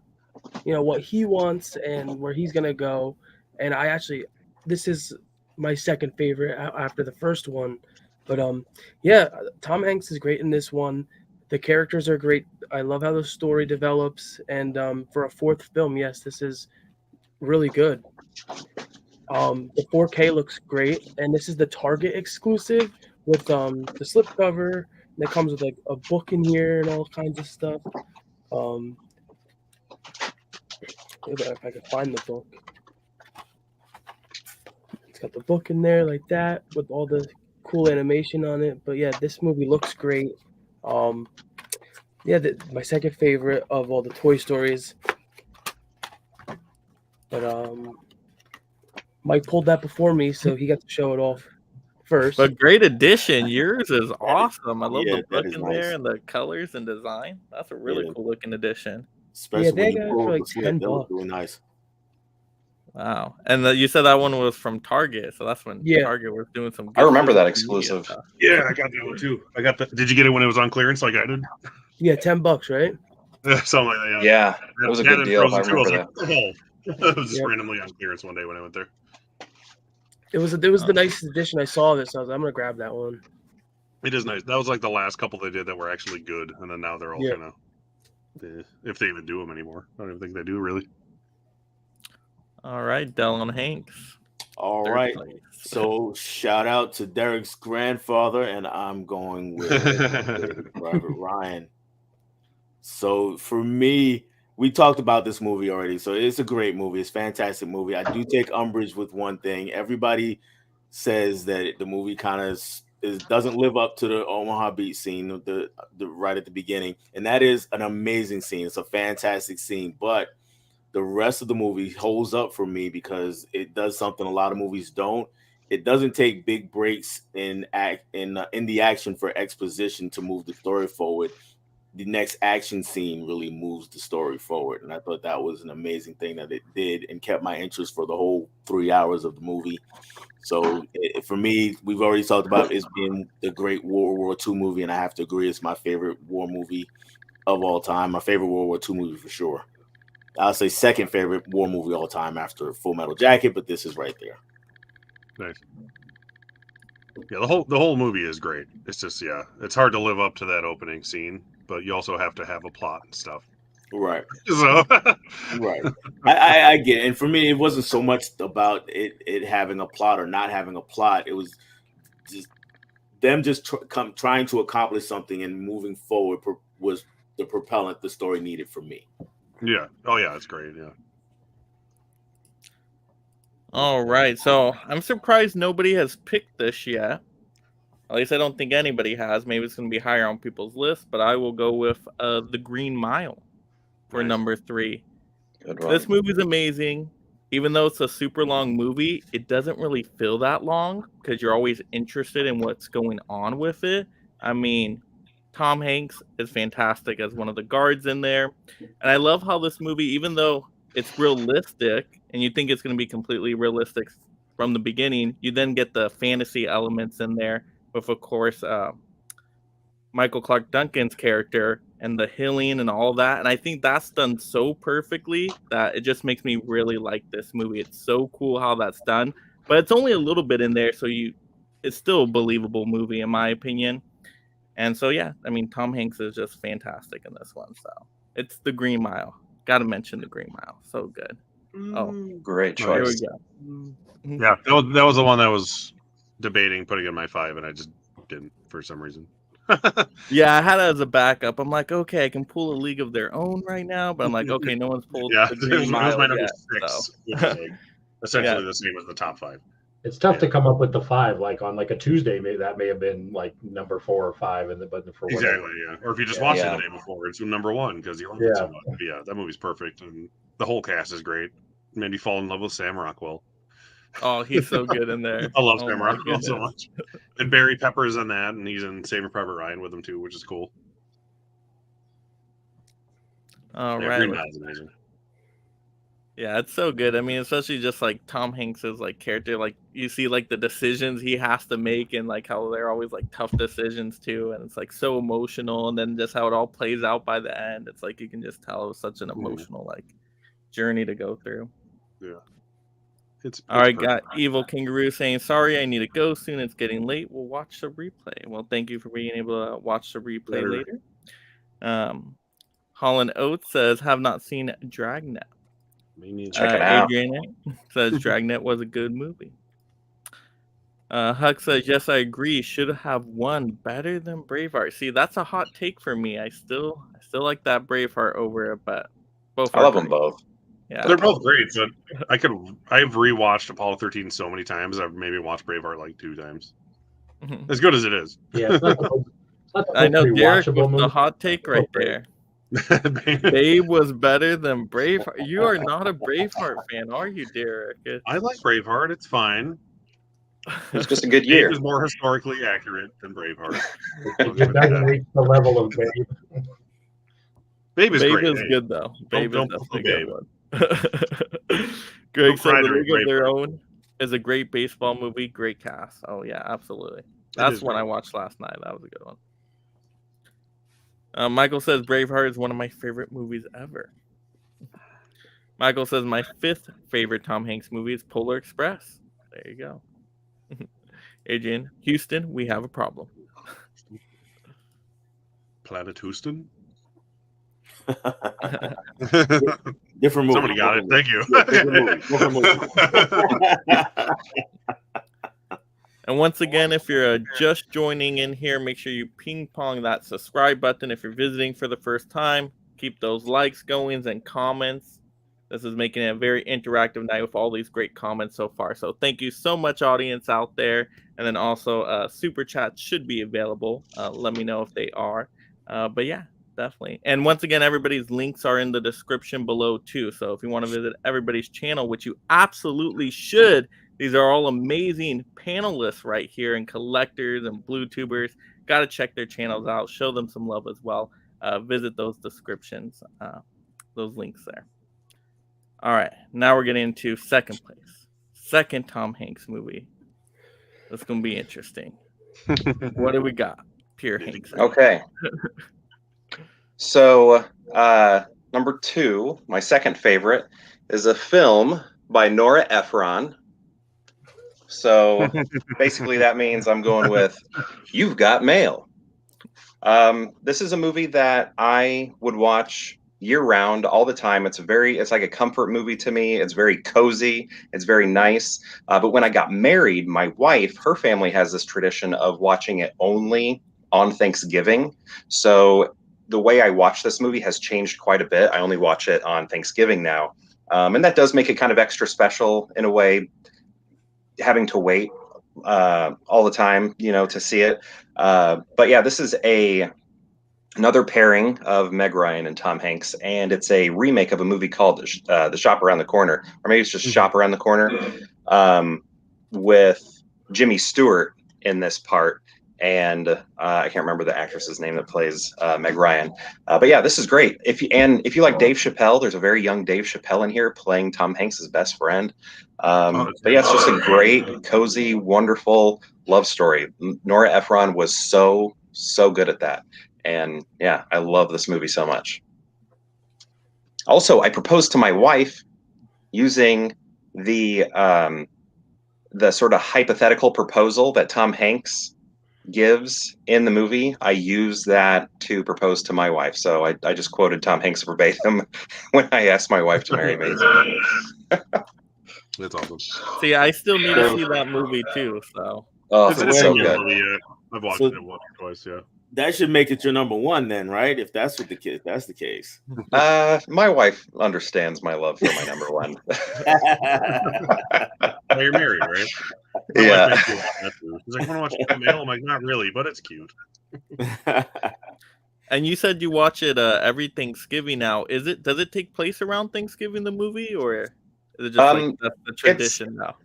what he wants and where he's gonna go. And this is my second favorite after the first one. But yeah, Tom Hanks is great in this one. The characters are great. I love how the story develops. And for a fourth film, yes, this is really good. The 4K looks great. And this is the Target exclusive with the slipcover. And it comes with like a book in here and all kinds of stuff. If I can find the book. It's got the book in there like that with all the cool animation on it. But yeah, this movie looks great. My second favorite of all the Toy Stories. But Mike pulled that before me, so he got to show it off first. But great addition. Yours is awesome. I love the that book is in nice. there and the colors and design. That's a really cool looking addition. Especially they when got you it pull for like the slip, that was $10. really nice. Wow. And you said that one was from Target, so that's when Target was doing some good I remember that media exclusive. stuff. Yeah, I got that one too. Did you get it when it was on clearance like I did? Yeah, $10, right? Something like that. Yeah, it was a good deal. I remember that. It was just randomly on clearance one day when I went there. It was the nicest edition I saw of this. I was like, I'm gonna grab that one. It is nice. That was like the last couple they did that were actually good, and then now they're all kind of, if they even do them anymore. I don't even think they do really. All right, Dylan Hanks. All Third right. place. So shout out to Derek's grandfather, and I'm going with Robert Ryan. So for me, we talked about this movie already. So it's a great movie. It's a fantastic movie. I do take umbrage with one thing. Everybody says that the movie kind of doesn't live up to the Omaha Beach scene, the right at the beginning, and that is an amazing scene. It's a fantastic scene, but the rest of the movie holds up for me because it does something a lot of movies don't. It doesn't take big breaks in the action for exposition to move the story forward. The next action scene really moves the story forward, and I thought that was an amazing thing that it did and kept my interest for the whole 3 hours of the movie. So for me, we've already talked about it being the great World War II movie, and I have to agree it's my favorite war movie of all time. My favorite World War II movie for sure. I'll say second favorite war movie all time after Full Metal Jacket, but this is right there. Nice. Yeah, the whole movie is great. It's just it's hard to live up to that opening scene, but you also have to have a plot and stuff. Right. So right. I get it. And for me, it wasn't so much about it having a plot or not having a plot. It was just them trying to accomplish something and moving forward was the propellant the story needed for me. Yeah. Oh yeah, it's great. Yeah. All right. So I'm surprised nobody has picked this yet. At least I don't think anybody has. Maybe it's going to be higher on people's list, but I will go with The Green Mile for number 3. Good one. This movie is amazing. Even though it's a super long movie, it doesn't really feel that long because you're always interested in what's going on with it. I mean, Tom Hanks is fantastic as one of the guards in there. And I love how this movie, even though it's realistic and you think it's going to be completely realistic from the beginning, you then get the fantasy elements in there with, of course, Michael Clark Duncan's character and the healing and all that. And I think that's done so perfectly that it just makes me really like this movie. It's so cool how that's done, but it's only a little bit in there. So it's still a believable movie in my opinion. And so, yeah, I mean, Tom Hanks is just fantastic in this one. So it's The Green Mile. Got to mention The Green Mile. So good. Oh, Great here we choice. go. Yeah, that was the one that was debating putting in my 5, and I just didn't for some reason. Yeah, I had it as a backup. I'm like, okay, I can pull a League of Their Own right now, but I'm like, okay, no one's pulled Yeah, The it Green was Mile my number yet, 6, so. which is like essentially Yeah. the same as the top 5. It's tough to come up with the 5. Like on like a Tuesday, that may have been like number 4 or 5, but for whatever. Exactly, yeah. Or if you just watched it Yeah. the day before, it's number 1 because you loved it so much. But yeah, that movie's perfect, and the whole cast is great. Made me fall in love with Sam Rockwell. Oh, he's so good in there. I love Oh Sam my Rockwell so goodness. much. And Barry Pepper's in that, and he's in Saving Private Ryan with him too, which is cool. All Yeah, right. Green Mile's amazing. Yeah, it's so good. I mean, especially just like Tom Hanks's like character, like you see like the decisions he has to make and like how they're always like tough decisions too, and it's like so emotional, and then just how it all plays out by the end. It's like you can just tell it was such an emotional like journey to go through. Yeah. It's All right, perfect. got Evil Kangaroo saying, sorry, I need to go soon. It's getting late. We'll watch the replay. Well, thank you for being able to watch the replay later. Holland Oates says, have not seen Dragnet. Check it out. Adrian says, Dragnet was a good movie. Huck says, yes, I agree. Should have won better than Braveheart. See, that's a hot take for me. I still like that Braveheart over it, but both I love them both. Yeah. They're both great, but I've rewatched Apollo 13 so many times. I've maybe watched Braveheart like 2 times. As good as it is. Yeah, it's not the I know Derek with rewatchable the movie. hot take right there. Babe was better than Braveheart. You are not a Braveheart fan, are you, Derek? I like Braveheart. It's fine. It's just a good Babe year. is more historically accurate than Braveheart. It doesn't reach the level of Babe. Babe is Babe great. is good though. Babe don't is poo-poo definitely a Babe. good one. Greg said cry The during League of Their Braveheart. Own is a great baseball movie, great cast. Oh yeah, absolutely. It That's is one great. I watched last night. That was a good one. Michael says Braveheart is one of my favorite movies ever. Michael says my 5th favorite Tom Hanks movie is Polar Express. There you go. Adrian, Houston, we have a problem. Planet Houston? Different movie. Somebody got it. Thank you. Yeah, different movie. And once again, if you're just joining in here, make sure you ping pong that subscribe button. If you're visiting for the first time, keep those likes going and comments. This is making it a very interactive night with all these great comments so far. So thank you so much, audience out there. And then also super chats should be available. Let me know if they are. But yeah, definitely. And once again, everybody's links are in the description below too. So if you want to visit everybody's channel, which you absolutely should, these are all amazing panelists right here and collectors and blue tubers. Got to check their channels out. Show them some love as well. Visit those descriptions, those links there. All right. Now we're getting into second place. Second Tom Hanks movie. That's going to be interesting. What do we got? Pure Hanks. Okay. So, number 2, my second favorite, is a film by Nora Ephron. So, basically, that means I'm going with You've Got Mail. This is a movie that I would watch year-round, all the time. It's like a comfort movie to me. It's very cozy. It's very nice. But when I got married, my wife, her family has this tradition of watching it only on Thanksgiving. So the way I watch this movie has changed quite a bit. I only watch it on Thanksgiving now. And that does make it kind of extra special in a way, having to wait all the time, to see it. But yeah, this is another pairing of Meg Ryan and Tom Hanks, and it's a remake of a movie called The Shop Around the Corner, or maybe it's just Shop Around the Corner, with Jimmy Stewart in this part. and I can't remember the actress's name that plays Meg Ryan. But yeah, this is great. If you like Dave Chappelle, there's a very young Dave Chappelle in here playing Tom Hanks' best friend. But yeah, it's just a great, cozy, wonderful love story. Nora Ephron was so good at that, and yeah, I love this movie so much. Also, I proposed to my wife using the sort of hypothetical proposal that Tom Hanks gives in the movie. I use that to propose to my wife. So I just quoted Tom Hanks verbatim when I asked my wife to marry me. That's awesome. See, I still need to see that movie too. So Oh, It's it's a so good good. movie, yeah. I've watched it once or twice, yeah. That should make it your number one, then, right? If that's what that's the case. My wife understands my love for my number one. Well, you're married, right? My Yeah. wife makes me watch that too. She's like, "Want to watch Cat Mail?" I'm like, "Not really, but it's cute." And you said you watch it every Thanksgiving now. Does it take place around Thanksgiving, the movie, or is it just like that's the tradition now?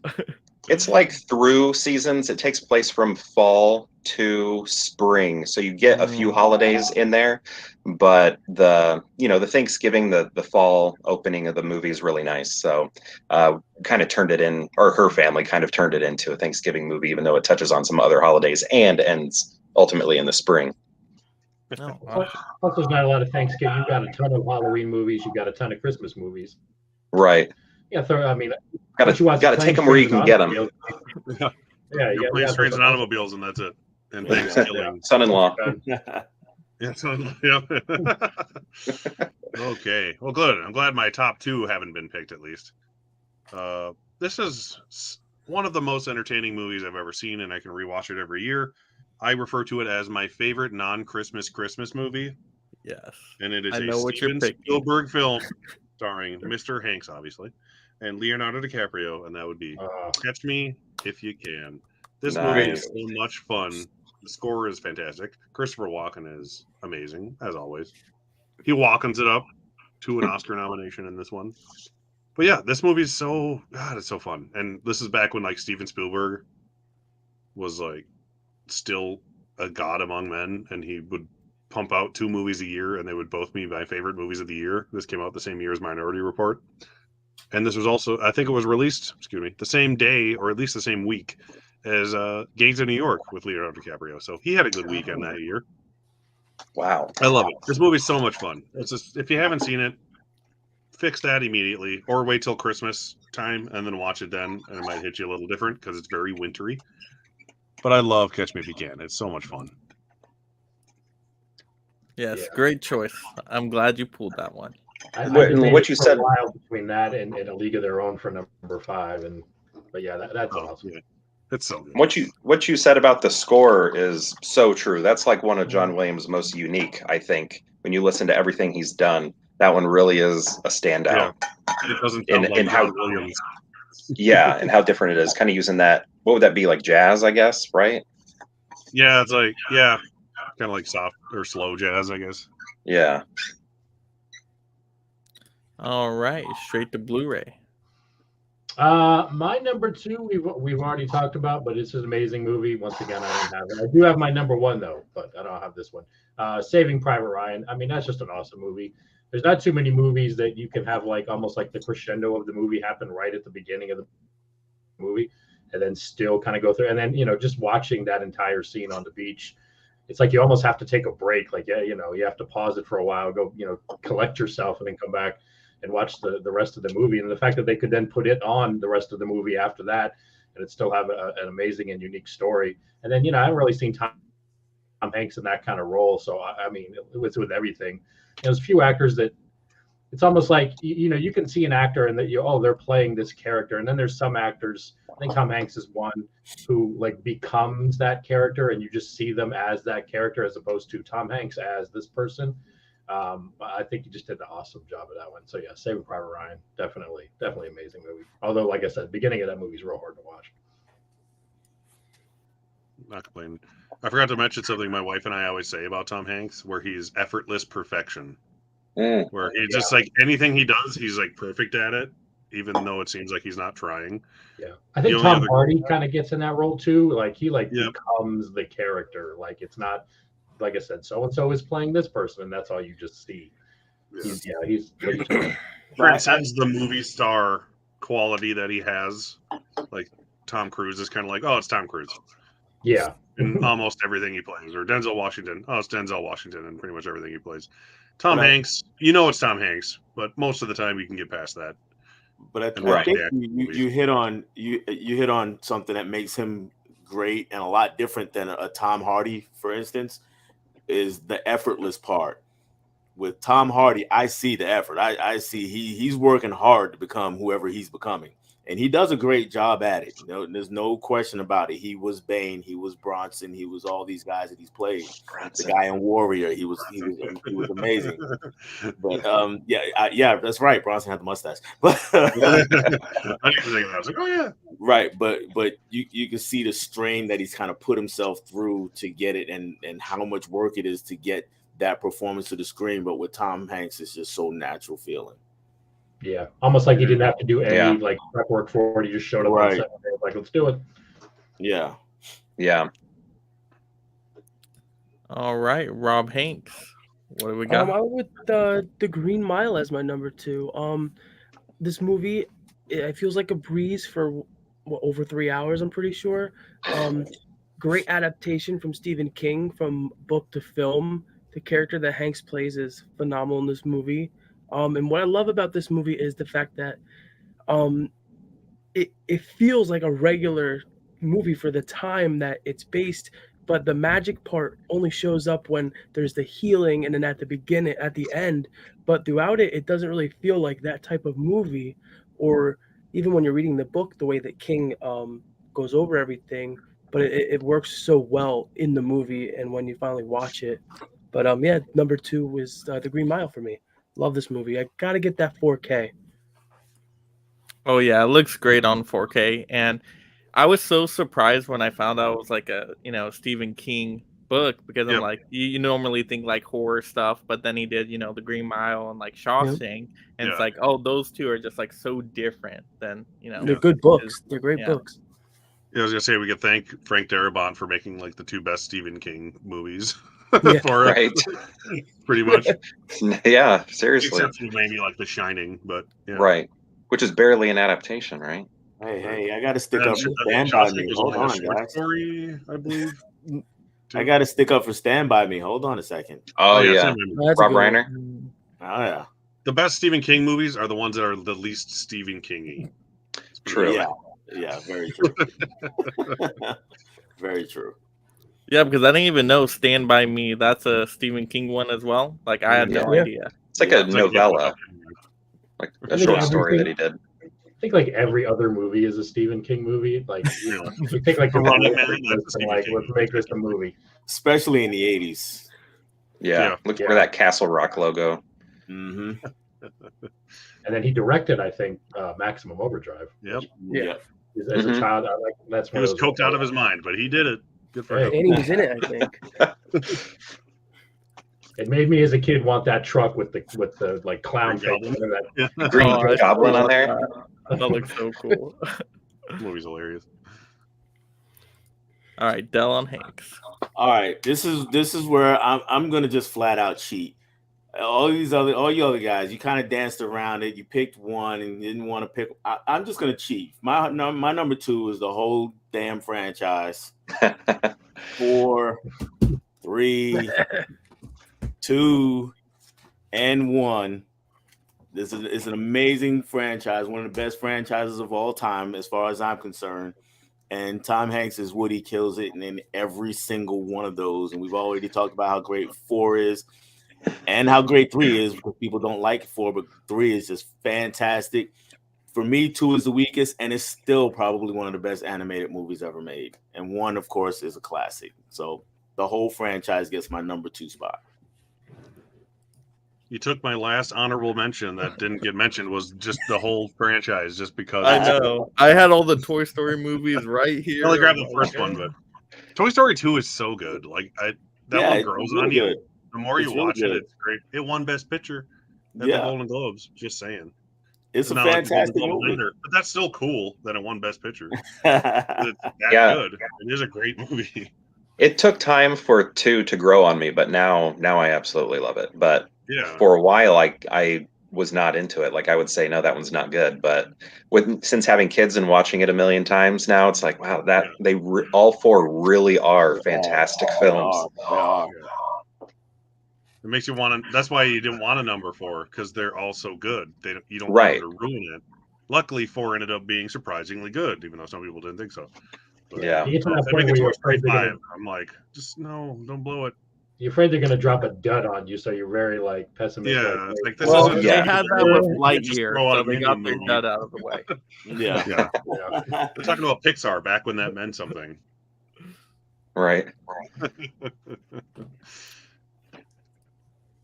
It's like through seasons. It takes place from fall to spring. So you get a few holidays in there, but the Thanksgiving, the fall opening of the movie is really nice. So kind of turned it in, or her family kind of turned it into a Thanksgiving movie, even though it touches on some other holidays and ends ultimately in the spring. No, Plus, there's not a lot of Thanksgiving. You've got a ton of Halloween movies. You've got a ton of Christmas movies. Right. Yeah, I mean, Got to take them where you can get them. Yeah, You play Trains and Automobiles, and that's it. And Thanksgiving. Son-in-law. Yeah, okay. Well, good. I'm glad my top two haven't been picked, at least. This is one of the most entertaining movies I've ever seen, and I can rewatch it every year. I refer to it as my favorite non-Christmas Christmas movie. yes. And it is I a know what you're Steven picking. Spielberg film starring Mr. Hanks, obviously, and Leonardo DiCaprio, and that would be Catch Me If You Can. This movie is Nice. so much fun. The score is fantastic. Christopher Walken is amazing, as always. He Walkens it up to an Oscar nomination in this one. But yeah, this movie is it's so fun. And this is back when like Steven Spielberg was like still a god among men, and he would pump out 2 movies a year, and they would both be my favorite movies of the year. This came out the same year as Minority Report. And this was also, I think it was released, the same day, or at least the same week, as Gangs of New York with Leonardo DiCaprio. So he had a good weekend that year. Wow. I love it. This movie's so much fun. It's just, if you haven't seen it, fix that immediately, or wait till Christmas time and then watch it then, and it might hit you a little different because it's very wintry. But I love Catch Me If You Can. It's so much fun. Yes, great choice. I'm glad you pulled that one. What you said a while between that and A League of Their Own for number 5, but yeah, that's awesome. Yeah. It's so good. What you said about the score is so true. That's like one of John Williams' most unique, I think. When you listen to everything he's done, that one really is a standout. Yeah. It doesn't sound like how John Williams. Yeah, and how different it is. Kind of using that. What would that be, like jazz? I guess, right? Yeah, it's like kind of like soft or slow jazz, I guess. Yeah. All right, straight to Blu-ray. My number 2 we've already talked about, but it's an amazing movie. Once again, I don't have it. I do have my number 1 though, but I don't have this one. Saving Private Ryan. I mean, that's just an awesome movie. There's not too many movies that you can have like almost like the crescendo of the movie happen right at the beginning of the movie, and then still kind of go through. And then just watching that entire scene on the beach, it's like you almost have to take a break. Like you have to pause it for a while, go collect yourself, and then come back and watch the rest of the movie. And the fact that they could then put it on the rest of the movie after that, and it still have an amazing and unique story. And then I haven't really seen Tom Hanks in that kind of role, so I mean, with everything, there's a few actors that it's almost like you can see an actor and that they're playing this character, and then there's some actors. I think Tom Hanks is one who like becomes that character, and you just see them as that character as opposed to Tom Hanks as this person. I think he just did an awesome job of that one. So yeah, Saving Private Ryan, definitely amazing movie. Although, like I said, the beginning of that movie is real hard to watch. Not complaining. I forgot to mention something my wife and I always say about Tom Hanks, where he's effortless perfection. Where he just like anything he does, he's like perfect at it. even though it seems like he's not trying. Yeah, I think The only Tom other- Hardy kind of gets in that role too. Like he Yep. becomes the character. Like it's not like I said, so and so is playing this person, and that's all you just see. He's transcends the movie star quality that he has. Like Tom Cruise is kind of like, oh, it's Tom Cruise yeah. in almost everything he plays. Or Denzel Washington, oh, it's Denzel Washington in pretty much everything he plays. Tom Right. Hanks, you know it's Tom Hanks, but most of the time you can get past that. But I Right. think Yeah. you hit on you hit on something that makes him great and a lot different than a Tom Hardy, for instance, is the effortless part. With Tom Hardy, I see the effort. I see he's working hard to become whoever he's becoming, and he does a great job at it. There's no question about it. He was Bane, he was Bronson, he was all these guys that he's played. The guy in Warrior, he was amazing. But yeah, that's right. Bronson had the mustache, but I didn't think of that. I was like, oh yeah. right. But you can see the strain that he's kind of put himself through to get it, and how much work it is to get that performance to the screen. But with Tom Hanks, it's just so natural feeling. Yeah, almost like he didn't have to do any like prep work for it. He just showed up on set and was like, let's do it. Yeah. Yeah. All right, Rob Hanks. What do we got? I went with the Green Mile as my number 2. This movie, it feels like a breeze for over 3 hours. I'm pretty sure. Great adaptation from Stephen King from book to film. The character that Hanks plays is phenomenal in this movie. And what I love about this movie is the fact that it feels like a regular movie for the time that it's based, but the magic part only shows up when there's the healing and then at the end. But throughout it, it doesn't really feel like that type of movie, or even when you're reading the book, the way that King goes over everything. But it works so well in the movie and when you finally watch it. But yeah, number 2 was The Green Mile for me. Love this movie. I gotta get that 4K. Oh yeah, it looks great on 4K, and I was so surprised when I found out it was like a Stephen King book, because I'm like, you normally think like horror stuff, but then he did The Green Mile and like Shawshank, and it's like, oh, those two are just like so different than They're good books. They're great books. Yeah, I was gonna say we could thank Frank Darabont for making like the 2 best Stephen King movies. Yeah. For it. Pretty much. Yeah, seriously. Except for maybe like The Shining, but yeah. Right. Which is barely an adaptation, right? Hey, I got to stick And up for I think Stand By Shawshank Me. was Hold only a on, short guys. story, I believe. I got to stick up for Stand By Me. Hold on a second. Oh, yeah. Stand By Me. That's a Rob good one. Reiner. Oh yeah. The best Stephen King movies are the ones that are the least Stephen King-y. True. Yeah, very true. Very true. Yeah, because I didn't even know Stand By Me. That's a Stephen King one as well. Like I had no Yeah. idea. It's like a novella, like a I think short story that everything- he did. I think like every other movie is a Stephen King movie. Like you take like The the Running Running Man, that's a Stephen like King let's make this a movie. Especially in the 80s. Yeah. Look for that Castle Rock logo. Mm-hmm. And then he directed, I think, Maximum Overdrive. Yep. Yeah. As a Mhm. child, I like that's He one was of those coked out of his mind, but he did it. Good for Hey. him. And he was in it, I think. It made me as a kid want that truck with the like clown Green face. Goblin. That Yeah. Green Oh, I Goblin love on there. That looks so cool. The movie's hilarious. All right, Dell Hanks. All right, this is where I'm gonna just flat out cheat. All you other guys, you kind of danced around it. You picked one and didn't want to pick. I'm just gonna cheat. My number 2 is the whole damn franchise. 4, 3, 2, and 1. This is an amazing franchise, one of the best franchises of all time, as far as I'm concerned. And Tom Hanks is Woody kills it in every single one of those. And we've already talked about how great 4 is and how great 3 is, because people don't like 4, but 3 is just fantastic. For me, 2 is the weakest, and it's still probably one of the best animated movies ever made. And 1, of course, is a classic. So the whole franchise gets my number 2 spot. You took my last honorable mention that didn't get mentioned, was just the whole franchise, just because. I know. I had all the Toy Story movies right I here. only grabbed the first one, but Toy Story 2 is so good. Like that one it's grows really on you. good. The more It's you really watch it, good. it's great. It won Best Picture at the Yeah. Golden Globes. Just saying. It's a not like the Golden fantastic Globe movie. winner, but that's still cool that it won Best Picture. Yeah. It's that Yeah. good. It is a great movie. It took time for 2 to grow on me, but now I absolutely love it. But Yeah. for a while, I was not into it. Like I would say, no, that one's not good. But since having kids and watching it a million times now, it's like, wow, that all 4 really are fantastic films. They are. It makes you want to. That's why you didn't want a number 4, because they're all so good. You don't Right. want them to ruin it. Luckily, 4 ended up being surprisingly good, even though some people didn't think so. But, Yeah. You get to that if they point make where it you're to a straight afraid they're 5, gonna, I'm like, just no, don't blow it. you're afraid they're gonna drop a dud on you, so you're very like pessimistic. Yeah, it's like this Well, isn't. they Yeah. had that You with can't just Lightyear, throw out so a they got Minion their movie. dud out of the way. Yeah. Yeah, Yeah. we're talking about Pixar back when that meant something. Right.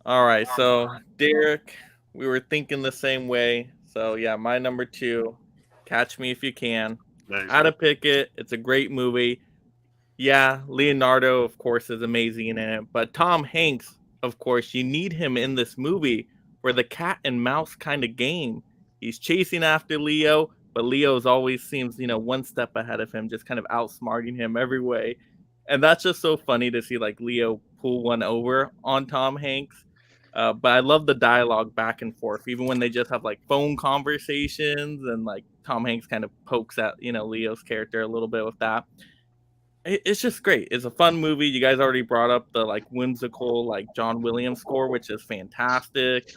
All right, so Derek, we were thinking the same way. So yeah, my number 2, Catch Me If You Can. Nice. How to pick it? It's a great movie. Yeah, Leonardo, of course, is amazing in it, but Tom Hanks, of course, you need him in this movie for the cat and mouse kind of game. He's chasing after Leo, but Leo's always seems, one step ahead of him, just kind of outsmarting him every way. And that's just so funny to see like Leo pull one over on Tom Hanks. But I love the dialogue back and forth, even when they just have like phone conversations and like Tom Hanks kind of pokes at, Leo's character a little bit with that. It's just great. It's a fun movie. You guys already brought up the like whimsical, like John Williams score, which is fantastic.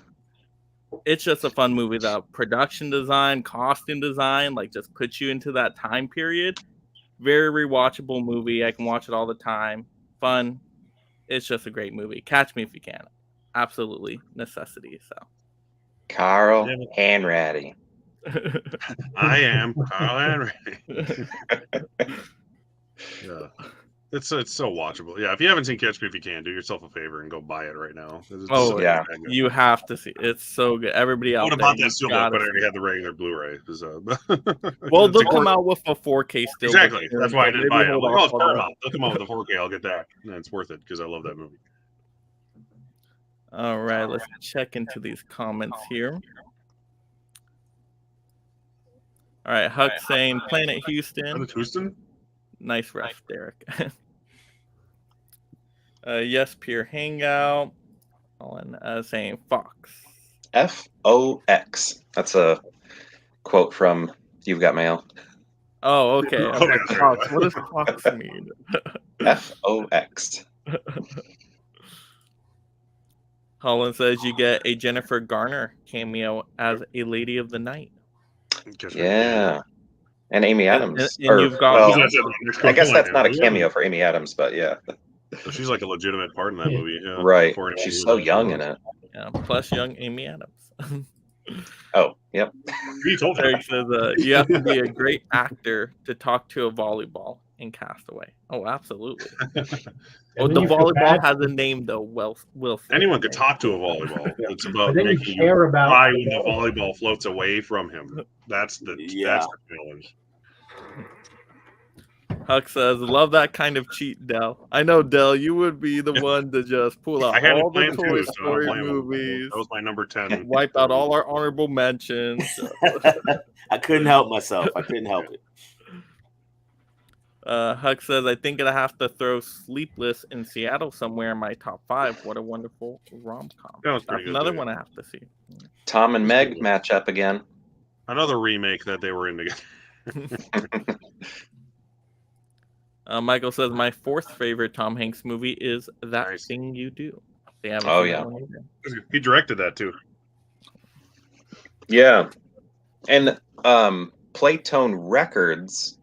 It's just a fun movie. The production design, costume design, like just puts you into that time period. Very rewatchable movie. I can watch it all the time. Fun. It's just a great movie. Catch Me If You Can. Absolutely necessity. So Carl Hanratty. I am Carl Henry. Yeah, it's so watchable. Yeah, if you haven't seen Catch Me If You Can, do yourself a favor and go buy it right now. Oh, yeah. You have to see it. It's so good. Everybody I out would have there, bought you that still, gotta but I see already it. had the regular Blu-ray. Well, It's they'll a come good- out with a 4K still. Exactly. but That's why I didn't maybe buy it. I'm hold like, off oh, it's on that. Paramount. They'll come out with the 4K. I'll get that. And it's worth it because I love that movie. All right, let's check into these comments here. All right, Huck saying Planet Houston. Planet Houston? Nice ref, Derek. Yes, Pure Hangout. Colin saying Fox. FOX. That's a quote from You've Got Mail. Oh, okay. I'm Oh, like, yeah, Fox. sorry. What does Fox mean? FOX. Colin says you get a Jennifer Garner cameo as a Lady of the Night. Catch Me If You Yeah. And Amy Adams. and you've got- I guess that's not a cameo for Amy Adams, but yeah. So she's like a legitimate part in that movie. Yeah, Right. before anyone She's knew so that. young in it. Yeah, plus young Amy Adams. Oh, yep. You told me. Eric says you have to be a great actor to talk to a volleyball in Castaway. Oh, absolutely. Oh, then the you feel volleyball bad- has a name though. Wilson. Anyone could talk to a volleyball. It's about But then you making care you about cry when the volleyball floats away from him. That's the challenge. Huck says, love that kind of cheat, Dell. I know, Dell, you would be the one to just pull out I had all it the planned Toy too, so I'm Story playing with it. movies, That was my number 10. wipe out all our honorable mentions. I couldn't help myself. I couldn't help it. Huck says, I think I have to throw Sleepless in Seattle somewhere in my top 5. What a wonderful rom-com. That was That's pretty good, another too. one I have to see. Tom and Meg match up again. Another remake that they were in together. Michael says, my 4th favorite Tom Hanks movie is That Nice. Thing You Do. They haven't Oh, seen yeah. that one either. He directed that too. Yeah. And Playtone Records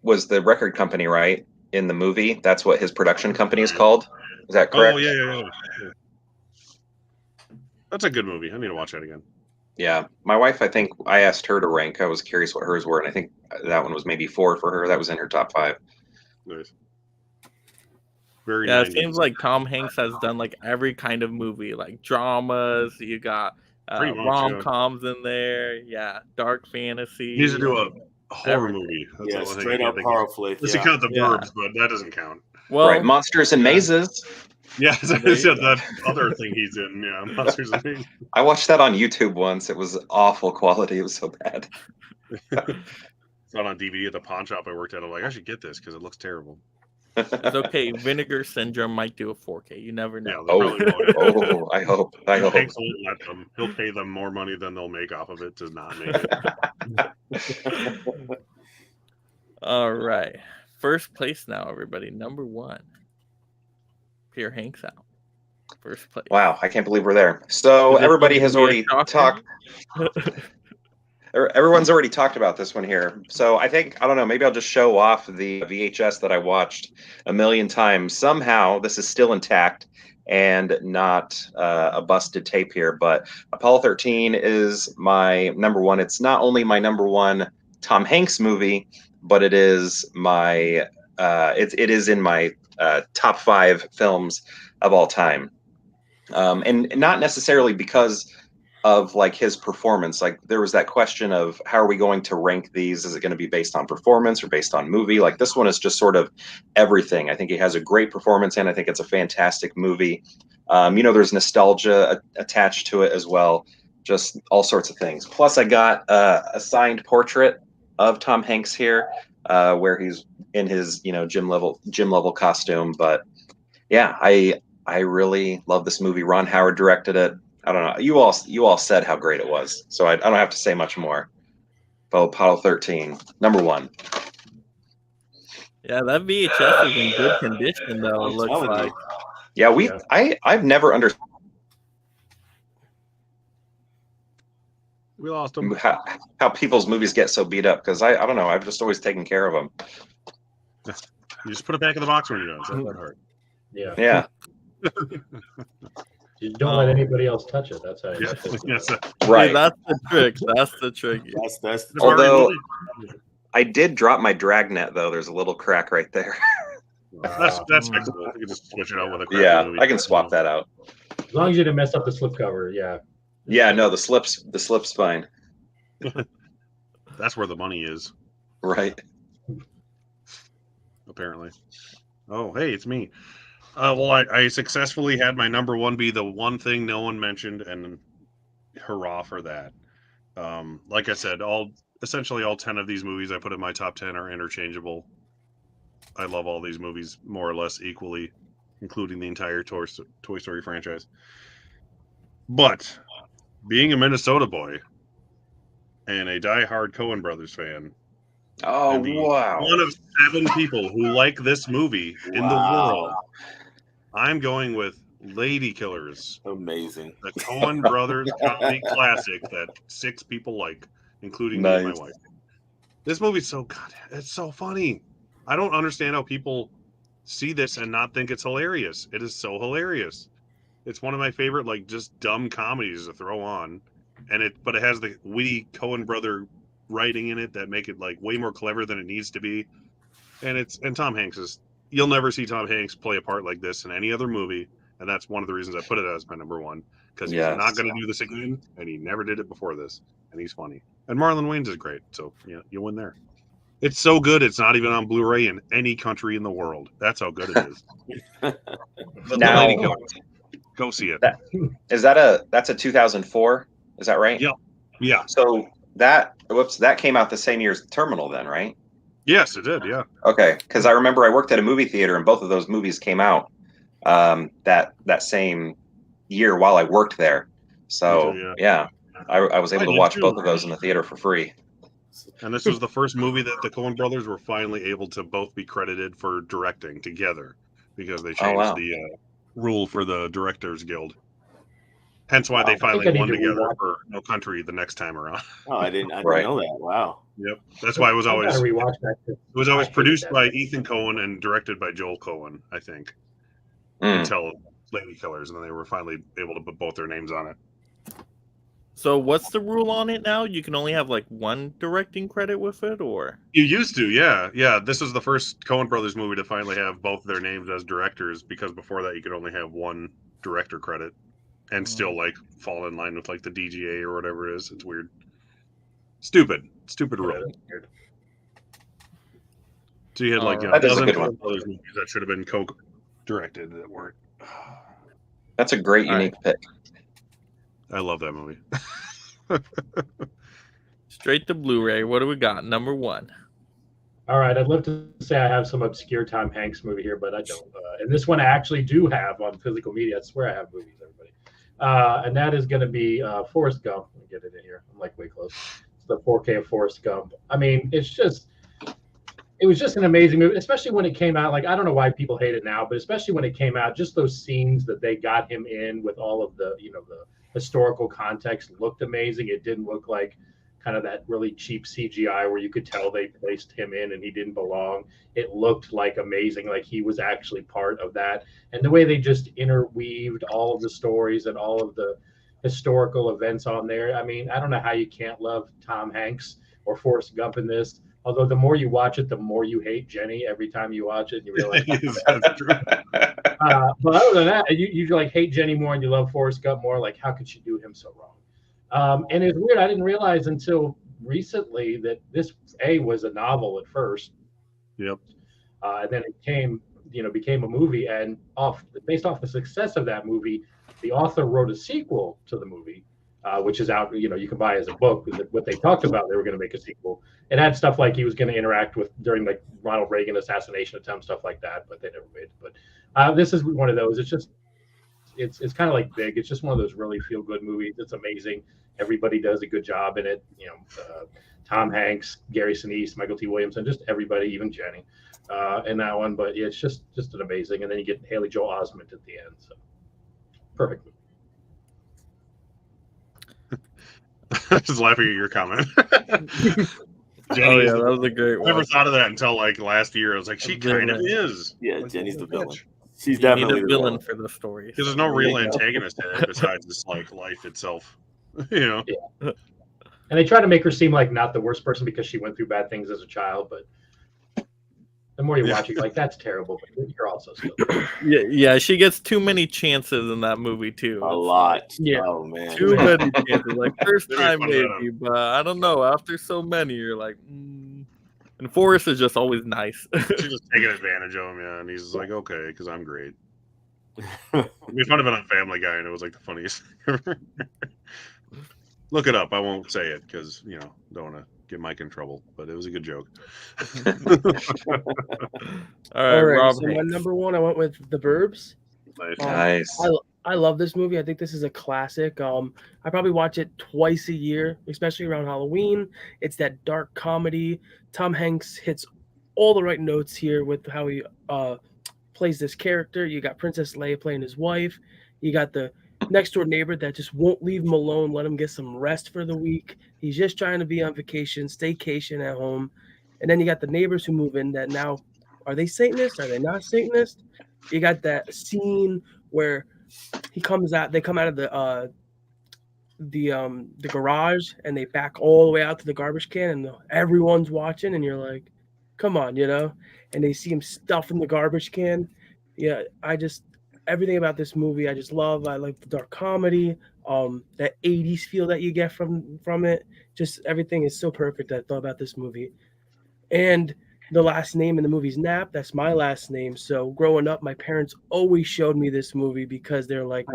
was the record company, right? In the movie. That's what his production company is called. Is that correct? Oh yeah. That's a good movie. I need to watch that again. Yeah. My wife, I think I asked her to rank. I was curious what hers were, and I think that one was maybe 4 for her. That was in her top 5. Nice. Very Yeah, it 90s. seems like Tom Hanks has done like every kind of movie, like dramas. You got Pretty much, rom-coms in there. Yeah, dark fantasy. He needs to do a horror movie. That's Yeah, the only thing straight I up can think of. horror flick. Unless you Yeah. count the Yeah. Burbs, but that doesn't count. Well, Right. Monsters and Mazes. Yeah, There you go. that other thing he's in. Yeah, Monsters Inc. I watched that on YouTube once. It was awful quality. It was so bad. It's not on DVD at the pawn shop I worked at. I'm like, I should get this because it looks terrible. It's okay. Vinegar Syndrome might do a 4K. You never Yeah, know. they Oh, probably won't. oh, I hope. I hope. Hanks won't let them. He'll pay them more money than they'll make off of it to not make it. All right. First place now, everybody. Number 1. Pierre Hanks out. First place. Wow, I can't believe we're there. So Is this everybody gonna has be a already shocker? talked. Everyone's already talked about this one here. So I think, I don't know, maybe I'll just show off the VHS that I watched a million times. Somehow this is still intact and not a busted tape here. But Apollo 13 is my number 1. It's not only my number 1 Tom Hanks movie, but it is my it is in my top 5 films of all time. And not necessarily because of like his performance. Like there was that question of how are we going to rank these? Is it going to be based on performance or based on movie? Like this one is just sort of everything. I think he has a great performance and I think it's a fantastic movie. There's nostalgia attached to it as well. Just all sorts of things. Plus I got a signed portrait of Tom Hanks here where he's in his, gym level costume. But yeah, I really love this movie. Ron Howard directed it. I don't know. You all said how great it was, so I don't have to say much more. But Apollo 13, number 1. Yeah, that VHS is in good condition, though. It I'm looks telling like. you. Yeah, I've never understood We lost him. how people's movies get so beat up because I don't know. I've just always taken care of them. You just put it back in the box when you're done. It's not that hard. Yeah. Yeah, You don't let anybody else touch it. That's how. Yeah, yes, right. See, that's the trick. That's the trick. That's that's Although- already- I did drop my Dragnet though. There's a little crack right there. that's fixable. You can just switch it out with a crappy Yeah, movie. I can swap that out. As long as you didn't mess up the slipcover, yeah. Yeah, no, the slip's fine. That's where the money is, Right. apparently. Oh, hey, it's me. Well, I successfully had my number 1 be the one thing no one mentioned, and hurrah for that. Like I said, essentially all 10 of these movies I put in my top 10 are interchangeable. I love all these movies more or less equally, including the entire Toy Story franchise. But being a Minnesota boy and a diehard Coen Brothers fan, Oh and the wow. one of 7 people who like this movie in the world, I'm going with Lady Killers, Amazing. the Coen Brothers comedy classic that 6 people like, including me and my Nice. wife. This movie's it's so funny. I don't understand how people see this and not think it's hilarious. It is so hilarious. It's one of my favorite, like, just dumb comedies to throw on, but it has the witty Coen brother writing in it that make it like way more clever than it needs to be. And Tom Hanks is. You'll never see Tom Hanks play a part like this in any other movie, and that's one of the reasons I put it as my number 1, because he's Yes. not going to do this again, and he never did it before this, and he's funny. And Marlon Wayans is great, so yeah, you win there. It's so good, it's not even on Blu-ray in any country in the world. That's how good it is. But the Now- Lady Killers, go see it. That's a 2004? Is that right? Yeah. Yeah. So that came out the same year as Terminal then, right? Yes, it did. Yeah. Okay, because I remember I worked at a movie theater and both of those movies came out that same year while I worked there. So Me too, yeah, I was able I to did watch too. both of those in the theater for free. And this was the first movie that the Coen brothers were finally able to both be credited for directing together, because they changed wow. the rule for the Directors Guild. Hence why they I think I finally need won to together rewatch- for No Country the next time around. Oh, I didn't Right. know that. Wow. Yep. That's why it was I always gotta rewatch that. it was always I hate produced that by movie. Ethan Coen and directed by Joel Coen, I think, Mm. until Lady Killers, and then they were finally able to put both their names on it. So what's the rule on it now? You can only have like one directing credit with it, or You used to, yeah. This is the first Coen Brothers movie to finally have both their names as directors, because before that you could only have one director credit, and still like fall in line with like the DGA or whatever it is. It's weird, stupid rule. So you had like That is a dozen good one. Coen Brothers movies that should have been co-directed that weren't. That's a great, All right. unique pick. I love that movie. Straight to Blu-ray. What do we got? Number 1. All right, I'd love to say I have some obscure Tom Hanks movie here, but I don't. And this one I actually do have on physical media. I swear I have movies, everybody. And that is going to be Forrest Gump. Let me get it in here. I'm like way close. It's the 4K of Forrest Gump. I mean, it was just an amazing movie, especially when it came out. Like, I don't know why people hate it now, but especially when it came out, just those scenes that they got him in with all of the, the historical context looked amazing. It didn't look like kind of that really cheap CGI where you could tell they placed him in and he didn't belong. It looked like amazing, like he was actually part of that. And the way they just interweaved all of the stories and all of the historical events on there. I mean, I don't know how you can't love Tom Hanks or Forrest Gump in this. Although the more you watch it, the more you hate Jenny every time you watch it. And you realize, That's true. but other than that, you like hate Jenny more and you love Forrest Gump more. Like, how could she do him so wrong? And it's weird. I didn't realize until recently that this was a novel at first. Yep. And then it became a movie. And based off the success of that movie, the author wrote a sequel to the movie, which is out. You can buy as a book. What they talked about, they were going to make a sequel. It had stuff like he was going to interact with during like Ronald Reagan assassination attempt, stuff like that. But they never made it. But this is one of those. It's just. It's kind of like Big. It's just one of those really feel good movies. It's amazing. Everybody does a good job in it. Tom Hanks, Gary Sinise, Michael T. Williamson, just everybody, even Jenny, in that one. But it's just an amazing. And then you get Haley Joel Osment at the end. So perfect. Just laughing at your comment. Oh yeah, that was a great I one. never thought of that until like last year. I was like, she kind of is. Yeah, Like, Jenny's the villain. bitch. She's You need definitely a the villain for the story. Because there's no real antagonist in it besides just like life itself. And they try to make her seem like not the worst person because she went through bad things as a child, but the more you watch it, like, that's terrible, but you're also still Yeah, she gets too many chances in that movie too. A It's lot. Yeah. Oh man. Too many chances. Like first They make time fun of that. maybe, but I don't know. After so many, you're like, And Forrest is just always nice. She's just taking advantage of him, yeah. And he's like, okay, because I'm great. We made fun of it on Family Guy, and it was like the funniest thing ever. Look it up. I won't say it because, don't want to get Mike in trouble, but it was a good joke. All right, Rob. So my Hanks. number 1, I went with The Burbs. Nice. I love this movie. I think this is a classic. I probably watch it twice a year, especially around Halloween. It's that dark comedy. Tom Hanks hits all the right notes here with how he plays this character. You got Princess Leia playing his wife. You got the next door neighbor that just won't leave him alone, let him get some rest for the week. He's just trying to be on vacation, staycation at home. And then you got the neighbors who move in that now, are they Satanists? Are they not Satanists? You got that scene where they come out of the garage and they back all the way out to the garbage can and everyone's watching and you're like, come on, and they see him stuffing the garbage can. Yeah, everything about this movie I just love. I like the dark comedy, that 80s feel that you get from it. Just everything is so perfect I thought about this movie. And the last name in the movie's Knapp. That's my last name. So growing up, my parents always showed me this movie because they're like,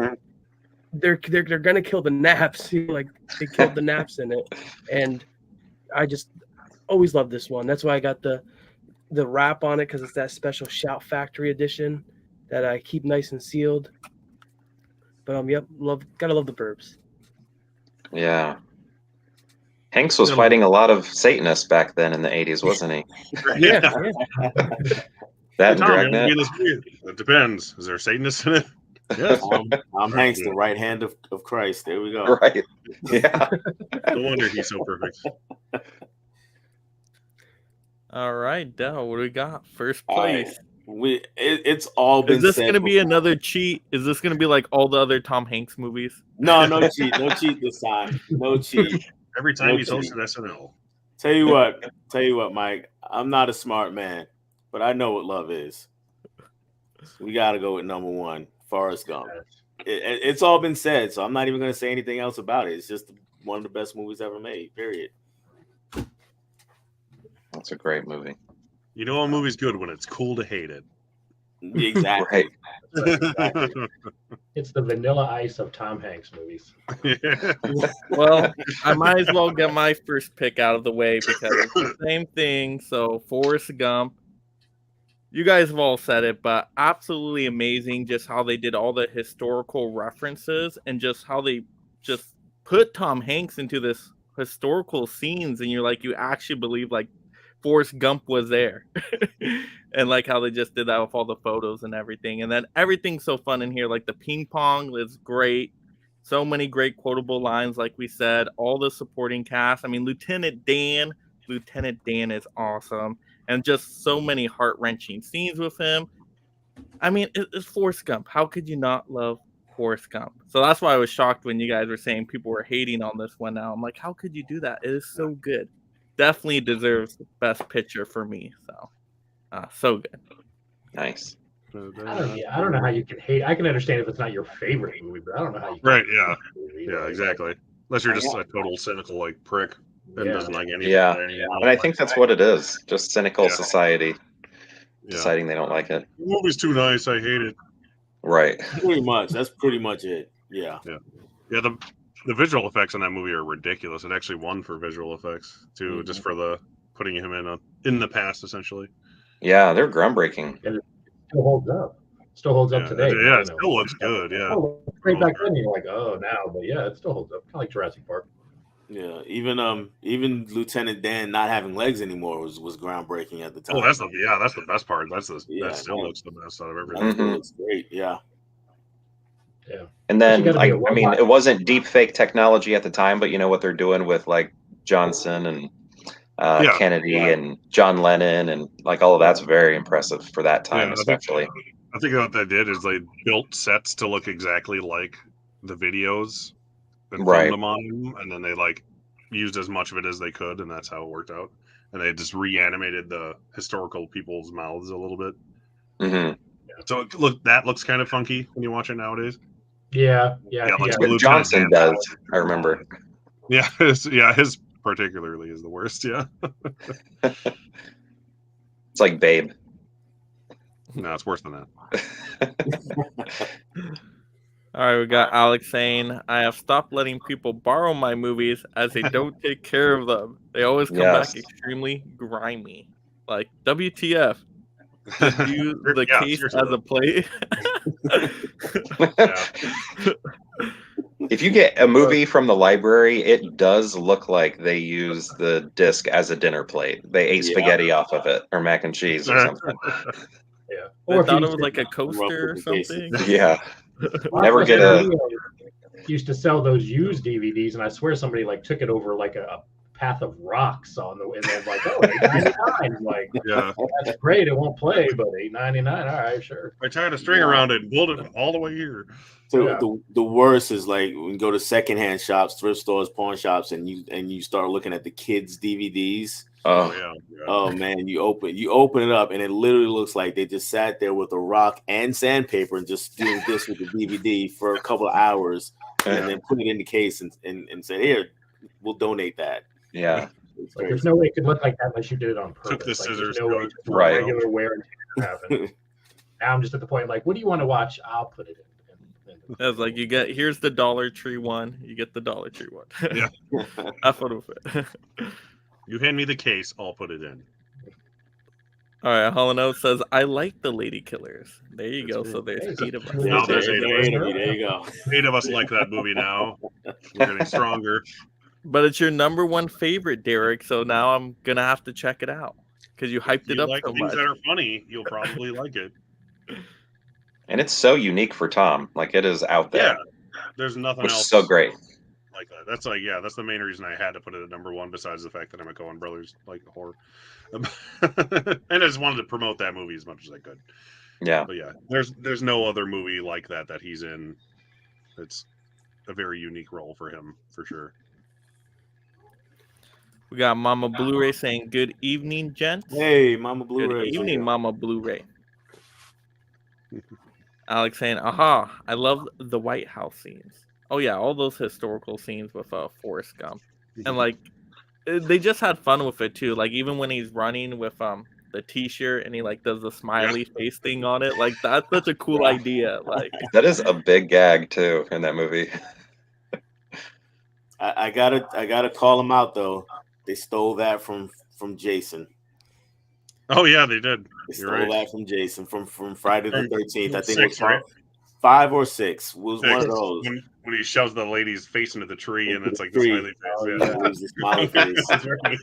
they're gonna kill the Knapps. Like they killed the Knapps in it, and I just always loved this one. That's why I got the wrap on it because it's that special Shout Factory edition that I keep nice and sealed. But gotta love The Burbs. Yeah. Hanks was fighting a lot of Satanists back then in the 80s, wasn't he? Yeah. That and Tom, Dragnet. it depends. Is there Satanists in it? Yes. Tom Hanks, the right hand of Christ. There we go. Right. Yeah. No wonder he's so perfect. All right, Dell, what do we got? First All place. right. It's all been Is this said going to be before. another cheat? Is this going to be like all the other Tom Hanks movies? No cheat. No cheat this time. No cheat. Every time No he's cheating. hosted SNL. Tell you what, Mike. I'm not a smart man, but I know what love is. We got to go with number 1, Forrest Gump. It's all been said, so I'm not even going to say anything else about it. It's just one of the best movies ever made, period. That's a great movie. You know a movie's good when it's cool to hate it. Exactly. Right. It's the Vanilla Ice of Tom Hanks movies. Well, I might as well get my first pick out of the way because it's the same thing. So, Forrest Gump. You guys have all said it, but absolutely amazing just how they did all the historical references and just how they just put Tom Hanks into this historical scenes, and you're like, you actually believe like Forrest Gump was there. And like how they just did that with all the photos and everything. And then everything's so fun in here. Like the ping pong is great. So many great quotable lines, like we said. All the supporting cast. I mean, Lieutenant Dan is awesome. And just so many heart-wrenching scenes with him. I mean, it's Forrest Gump. How could you not love Forrest Gump? So that's why I was shocked when you guys were saying people were hating on this one now. I'm like, how could you do that? It is so good. Definitely deserves best picture for me. So good. Nice. I don't know how you can hate. I can understand if it's not your favorite movie, but I don't know how you can Right, hate yeah. this movie. Yeah, exactly. Unless you're just a total cynical like prick and Yeah. doesn't like anything. Yeah. anymore. And I think that's what it is. Just cynical Yeah. society Yeah. deciding they don't like it. The movie's too nice. I hate it. Right. Pretty much. That's pretty much it. Yeah. Yeah, the visual effects in that movie are ridiculous. It actually won for visual effects too, just for the putting him in the past essentially. Yeah, they're groundbreaking. Still holds up. Still holds up today. Yeah, it still looks good. Yeah. Oh, great back then. You're like, oh, now, but yeah, it still holds up. Kind of like Jurassic Park. Yeah. Even Lieutenant Dan not having legs anymore was groundbreaking at the time. Oh, that's the best part. That still no. looks the best out of That everything. still looks great. Yeah. Yeah. And then, You gotta be a I mean, robot. it wasn't deep fake technology at the time, but you know what they're doing with like Johnson and Yeah. Kennedy and John Lennon and like all of that's very impressive for that time, Yeah, especially. I think what they did is they built sets to look exactly like the videos and Right. filmed them on them, and then they like used as much of it as they could, and that's how it worked out. And they just reanimated the historical people's mouths a little bit. hmm So that looks kind of funky when you watch it nowadays. Yeah. like What Johnson does, I remember. Yeah, his particularly is the worst. Yeah, It's like Babe. no, it's worse than that. All right, we got Alex saying, I have stopped letting people borrow my movies as they don't take care of them. They always come Yes. back extremely grimy. Like, WTF? Just use the Yeah, case seriously. as a plate. If you get a movie from the library, it does look like they use the disc as a dinner plate. They ate Yeah. spaghetti off of it or mac and cheese or something. Yeah. I if thought you it was like a coaster or with the cases. something. Yeah. Well, Never that's get what a- Video used to sell those used DVDs, and I swear somebody like took it over like a path of rocks on the, and then like, oh, $8.99. Like, Yeah, that's great. It won't play, but $8.99. All right, sure. I tied a string around it and pulled it all the way here. So Yeah. the worst is like when you go to secondhand shops, thrift stores, pawn shops, and you start looking at the kids' DVDs. Oh, yeah. Oh man, you open it up and it literally looks like they just sat there with a rock and sandpaper and just doing this with the DVD for a couple of hours and then put it in the case and said, here, we'll donate that. yeah. It's Like, crazy. there's no way it could look like that unless you did it on purpose. Took the Like, there's scissors no to way it. just Right. regular wear and tear happened. Now I'm just at the point like, what do you want to watch? I'll put it in. It's like here's the Dollar Tree one. You get the Dollar Tree one. Yeah. Have fun with it. You hand me the case, I'll put it in. All right, Hollow says, I like the Lady Killers. There you go. That's So good. there's Hey, 8 of us. so- Now there's There 8 of us. there you go. 8 of us like that movie now. We're getting stronger. But it's your number one favorite, Derek. So now I'm going to have to check it out because you hyped If it you up like so things much. that are funny, you'll probably like it. And it's so unique for Tom. Like it is out there, Yeah, there's nothing which else is so great. like that. That's the main reason I had to put it at number 1. Besides the fact that I'm a Coen Brothers like horror, and I just wanted to promote that movie as much as I could. Yeah. But yeah, there's no other movie like that he's in. It's a very unique role for him for sure. We got Mama Blu-ray saying, good evening, gents. Hey, Mama Good Blu-ray. evening, Mama Blu-ray. Alex saying, aha, I love the White House scenes. Oh yeah, all those historical scenes with Forrest Gump. And like they just had fun with it too. Like even when he's running with the the T-shirt and he like does the smiley face thing on it. Like that's such a cool idea. Like That is a big gag too in that movie. I gotta call them out though. They stole that from Jason. Oh yeah, they did. They You're stole right. that from Jason from Friday the 13th. I think it was 6, right? 5 or 6. Was one of 6, those. when he shoves the lady's face into the tree and it's like the Tree. smiley face. Oh, Yeah. yeah. It was the smiley face. That's right.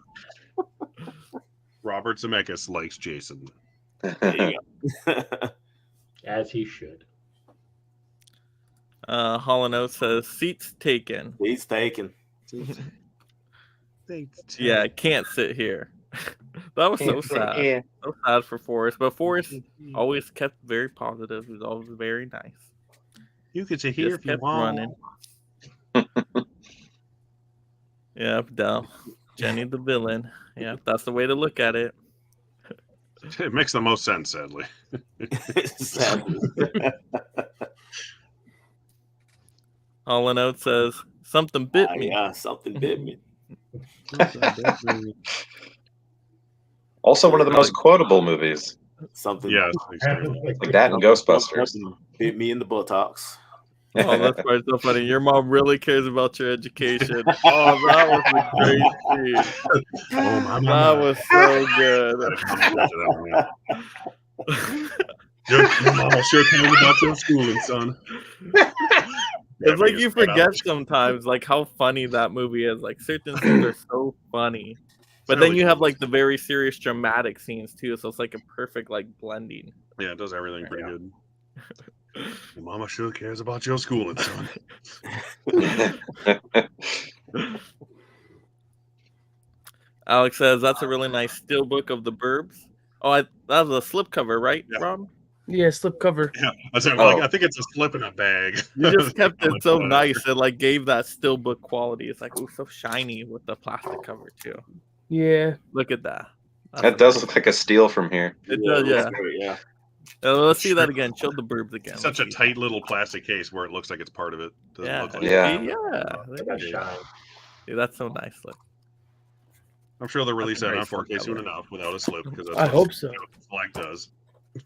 Robert Zemeckis likes Jason. There you go. As he should. Hall & Oates says seats taken. He's taken. Yeah, can't sit here. That was so sad. So sad for Forrest. But Forrest always kept very positive. He was always very nice. You could sit here Just if you kept want. running. Yep, Del. Jenny the villain. Yeah, that's the way to look at it. It makes the most sense, sadly. Sadly. Hall & Oates says something bit me. Yeah, something bit me. Also, one of the most quotable movies. Something. Yeah, extremely. Like that and Ghostbusters. Something bit me in the buttocks. Oh, that's why it's so funny. Your mom really cares about your education. Oh, that was a great scene. Oh, my That mama. was so good. Your mama sure cares about your schooling, son. It's like you forget sometimes like how funny that movie is. Like certain scenes are so funny. But then really you have cool. like the very serious dramatic scenes too. So it's like a perfect like blending. Yeah, it does everything pretty good. Your mama sure cares about your schooling, son. Alex says that's a really nice steelbook of the Burbs. Oh, that was a slipcover, right, Yeah. Rob? Yeah, slipcover. Yeah, I said, Oh. I think it's a slip in a bag. You just kept it so nice. It like gave that steelbook quality. It's like, oh, so shiny with the plastic cover too. Yeah. Look at that. That does look like a steal from here. It does, yeah. Yeah. Let's see that again. Show the Burbs again. Such a tight little plastic case where it looks like it's part of it. Doesn't Yeah, look like Yeah. yeah. That shine. Yeah, that's so nice. Look. I'm sure they'll release That's a that on great 4K soon cover. enough without a slip because that's I hope so. what the flag does.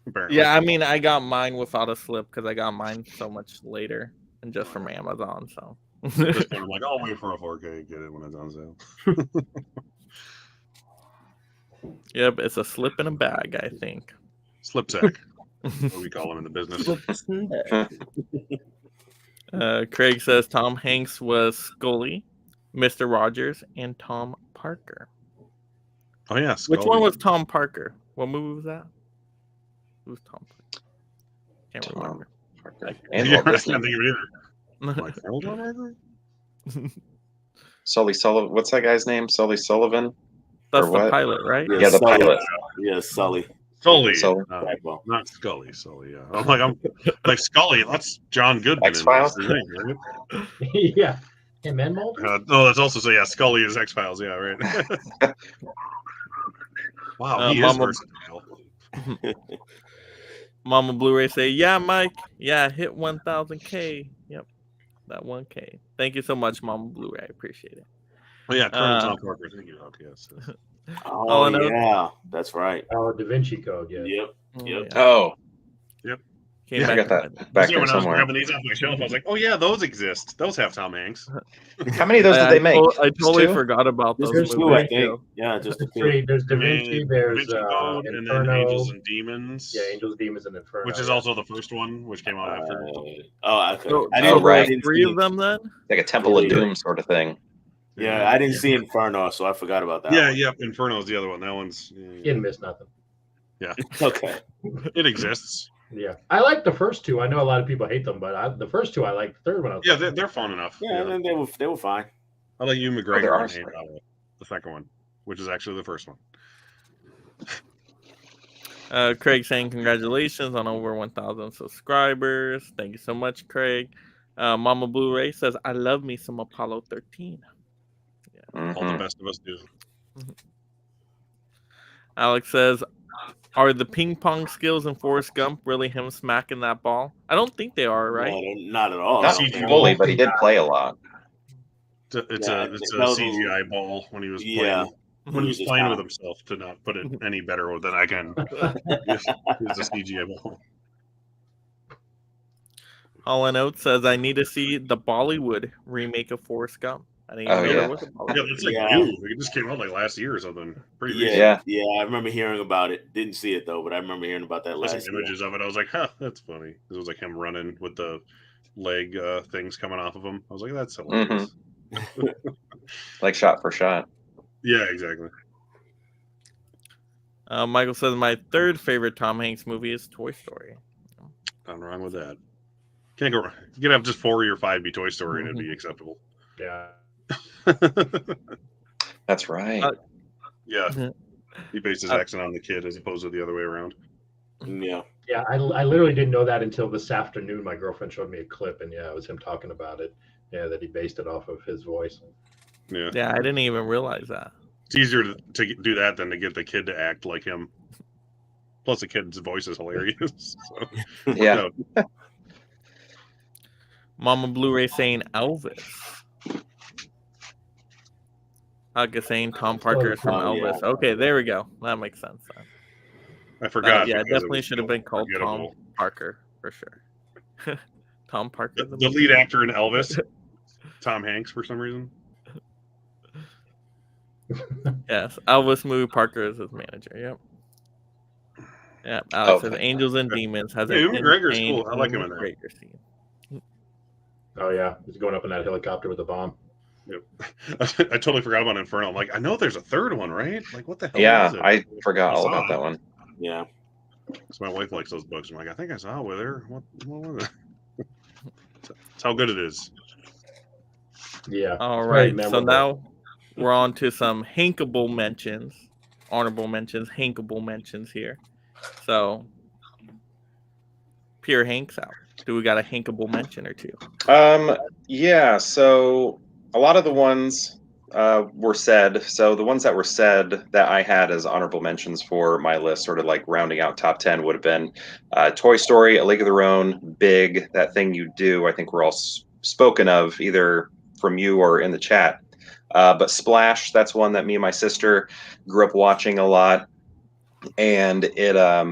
Apparently. Yeah, I mean, I got mine without a slip because I got mine so much later and just from Amazon. So Just kind of like, I'll wait for a 4K and get it when it's on sale. Yep, it's a slip in a bag, I think. Slip sack. What we call them in the business. Craig says Tom Hanks was Scully, Mr. Rogers, and Tom Parker. Oh yeah. Which Scully. one was Tom Parker? What movie was that? Who was Tom Parker? Can't Tom remember. And Yeah, Walt I Disney. can't think of it either. Like, Harold John Parker? Sully Sullivan. What's that guy's name? Sully Sullivan? That's Or the what? pilot, right? Yeah, the Sully. pilot. Yeah, Sully. Sully. Sully. Typo. Not Scully. Sully. Yeah. I'm like Scully. That's John Goodman. in X-Files? Mr. Ring, right? Yeah. Hey, Menmold? No, that's also so. Yeah, Scully is X Files. Yeah, right. Wow, he is Mama- versatile. Mama Blu-ray say, yeah, Mike. Yeah, hit 1,000K. Yep, that 1K. Thank you so much, Mama Blu-ray. I appreciate it. Oh yeah, Colonel Tom Uh, Parker. Thank you. Okay, yes. Oh, I know. yeah. That's right. Oh, Da Vinci Code, yeah. Yep. Oh, Yep. yeah. Oh, Came I back got to that back Yeah, there when I was somewhere. grabbing these off my shelf, I was like, "Oh yeah, those exist. Those have Tom Hanks." How many of those did they make? I Just totally two? forgot about those There's movies. two, I movies, think. Yeah, just a There's three. two. There's Da I mean, Vinci, there's Vinci Code, and then Inferno. Angels and Demons. Yeah, Angels, Demons, and Inferno. which is yeah. also the first one, which came out after. Okay. So, I oh, didn't, right. I didn't three see of them then? Like a Temple of Yeah. Doom sort of thing. Yeah, I didn't see Inferno, so I forgot about that. Yeah, one. yep. Inferno is the other one. That one's. You didn't miss nothing. Okay. It exists. Yeah, I like the first two. I know a lot of people hate them, but the first two I like. The third one, I was Yeah, like, they're fun enough. Yeah, and then they were fine. I like you, there McGregor, are and hate, the second one, which is actually the first one. Craig saying congratulations on over 1,000 subscribers. Thank you so much, Craig. Mama Blu-ray says, I love me some Apollo 13. All the Mhm. best of us do. Alex says, are the ping pong skills in Forrest Gump really him smacking that ball? I don't think they are, right? No, not at all. Not CG fully, but he did play a lot. It's Yeah, a that was a- CGI ball when he was Yeah. playing. when he's Just playing how- with himself to not put it any better than I can. Here's the CGI. Hall & Oates says, I need to see the Bollywood remake of Forrest Gump. I didn't even Oh, know yeah. there was a Yeah, Bollywood. that's like Yeah. new. It just came out like last year or something. Pretty recent. Yeah. Yeah, I remember hearing about it. Didn't see it though, but I remember hearing about that There's last some year. images of it. I was like, huh, that's funny. It was like him running with the leg things coming off of him. I was like, that's hilarious. Like shot for shot. Yeah, exactly. Michael says, my third favorite Tom Hanks movie is Toy Story. Nothing wrong with that. Can't go wrong. You could have just 4 or 5 be Toy Story and it'd be acceptable. Yeah. That's right. Yeah. Mhm. He based his accent on the kid as opposed to the other way around. Yeah. Yeah, I literally didn't know that until this afternoon. My girlfriend showed me a clip, and yeah, it was him talking about it. Yeah, that he based it off of his voice. Yeah. Yeah, I didn't even realize that. It's easier to do that than to get the kid to act like him. Plus, the kid's voice is hilarious. So, Yeah. no. Mama Blu-ray saying Elvis. Hugga saying Tom Parker is from Oh, yeah. Elvis. Okay, there we go. That makes sense then. I forgot. Yeah, it because definitely was should have been called Tom forgettable. Parker for sure. Tom Parker. The lead actor in Elvis, Tom Hanks, for some reason. Yes, Elvis movie Parker is his manager. Yep. Yeah, Alex says Okay. Angels and Demons has Hey, an Ewan McGregor's insane cool. I like him in that. McGregor scene. Oh yeah, he's going up in that helicopter with a bomb. Yep. I totally forgot about Inferno. I'm like, I know there's a third one, right? Like, what the hell Yeah, is it? I forgot I all saw about it. that one. Yeah. So my wife likes those books. I'm like, I think I saw it with her. What was it? That's how good it is. Yeah. All it's very right, so memorable. now we're on to some hankable mentions, honorable mentions, hankable mentions here. So, Pure Hanks out. Do we got a hankable mention or two? Yeah, so a lot of the ones were said. So the ones that were said that I had as honorable mentions for my list, sort of like rounding out top 10, would have been Toy Story, A League of Their Own, Big, That Thing You Do. I think we're all spoken of either from you or in the chat. But Splash, that's one that me and my sister grew up watching a lot. And it, I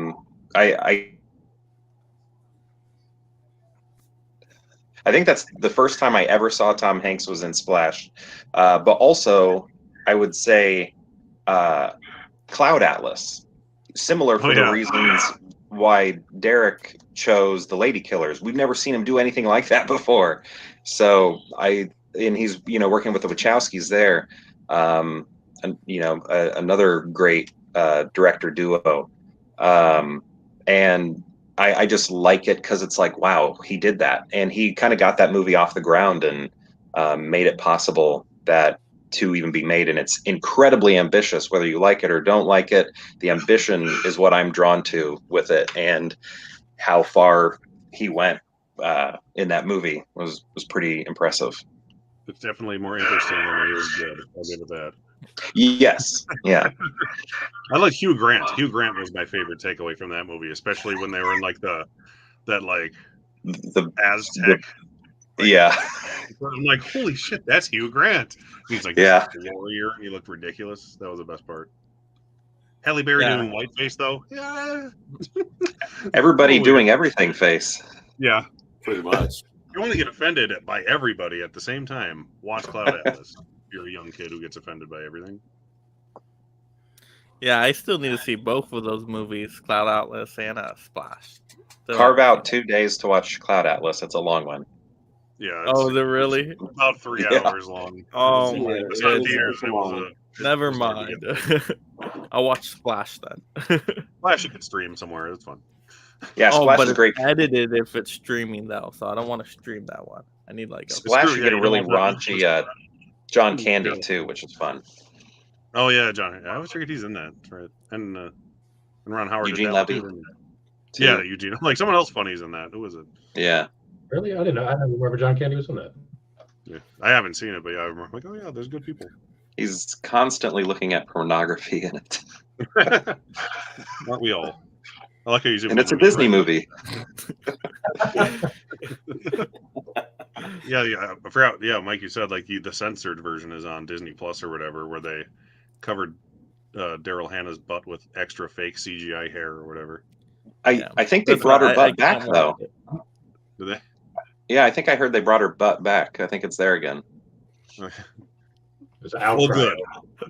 think that's the first time I ever saw Tom Hanks was in Splash. But also, I would say Cloud Atlas, similar for the reasons why Derek chose The Lady Killers. We've never seen him do anything like that before. So and he's working with the Wachowskis there, and another great director duo, and I just like it because it's like, wow, he did that, and he kind of got that movie off the ground and made it possible that to even be made, and it's incredibly ambitious. Whether you like it or don't like it, the ambition is what I'm drawn to with it, and how far he went in that movie was pretty impressive. It's definitely more interesting than it is good. I'll give it that. Yes, yeah. I like Hugh Grant. Hugh Grant was my favorite takeaway from that movie, especially when they were in like the Aztec. Yeah. I'm like, holy shit, that's Hugh Grant. He's like, yeah, warrior. He looked ridiculous. That was the best part. Halle Berry doing whiteface though. Yeah. Everybody doing everything face. Yeah, pretty much. You want to get offended by everybody at the same time. Watch Cloud Atlas. You're a young kid who gets offended by everything. Yeah, I still need to see both of those movies, Cloud Atlas and Splash. So, carve out 2 days to watch Cloud Atlas. It's a long one. Yeah. Oh, is it really? About 3 hours long. Oh, never mind. I'll watch Splash then. Splash you can stream somewhere. That's fun. Yeah, Splash is great. It's edited if it's streaming though, so I don't want to stream that one. I need like Splash. You get a really raunchy John Candy too, which is fun. Oh yeah, John. I always forget he's in that. Right, and Ron Howard. Eugene Levy. Yeah, Eugene. Like someone else funny's in that. Who was it? Yeah. Really, I didn't know. I didn't remember John Candy was in that. Yeah, I haven't seen it, but yeah, I remember. Like, oh yeah, there's good people. He's constantly looking at pornography in it. Aren't we all? I like how you zoom. And it's a Disney movie. Yeah, I forgot. Yeah, Mike, you said like the censored version is on Disney Plus or whatever, where they covered Daryl Hannah's butt with extra fake CGI hair or whatever. I think they brought her butt back though. Did they? Yeah, I think I heard they brought her butt back. I think it's there again. There's Well, good.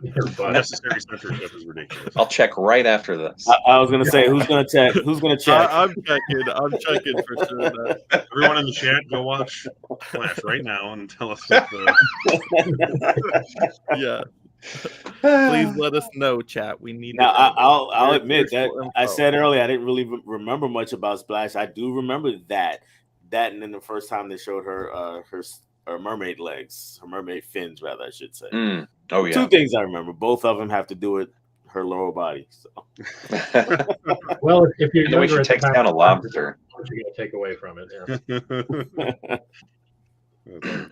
Your butt. Necessary censorship is ridiculous. I'll check right after this. I was gonna say, who's gonna check? Who's gonna check? I'm checking for sure. That. Everyone in the chat, go watch Flash right now and tell us if Yeah. Please let us know, chat. We need. Now, to I'll admit that info. I said earlier I didn't really remember much about Splash. I do remember that, and then the first time they showed her her mermaid legs, her mermaid fins, rather, I should say. Oh yeah. Two things I remember. Both of them have to do with her lower body. So. Well, if you're The way younger she at the takes time, down a lobster. what you're going to take away from it? Yeah.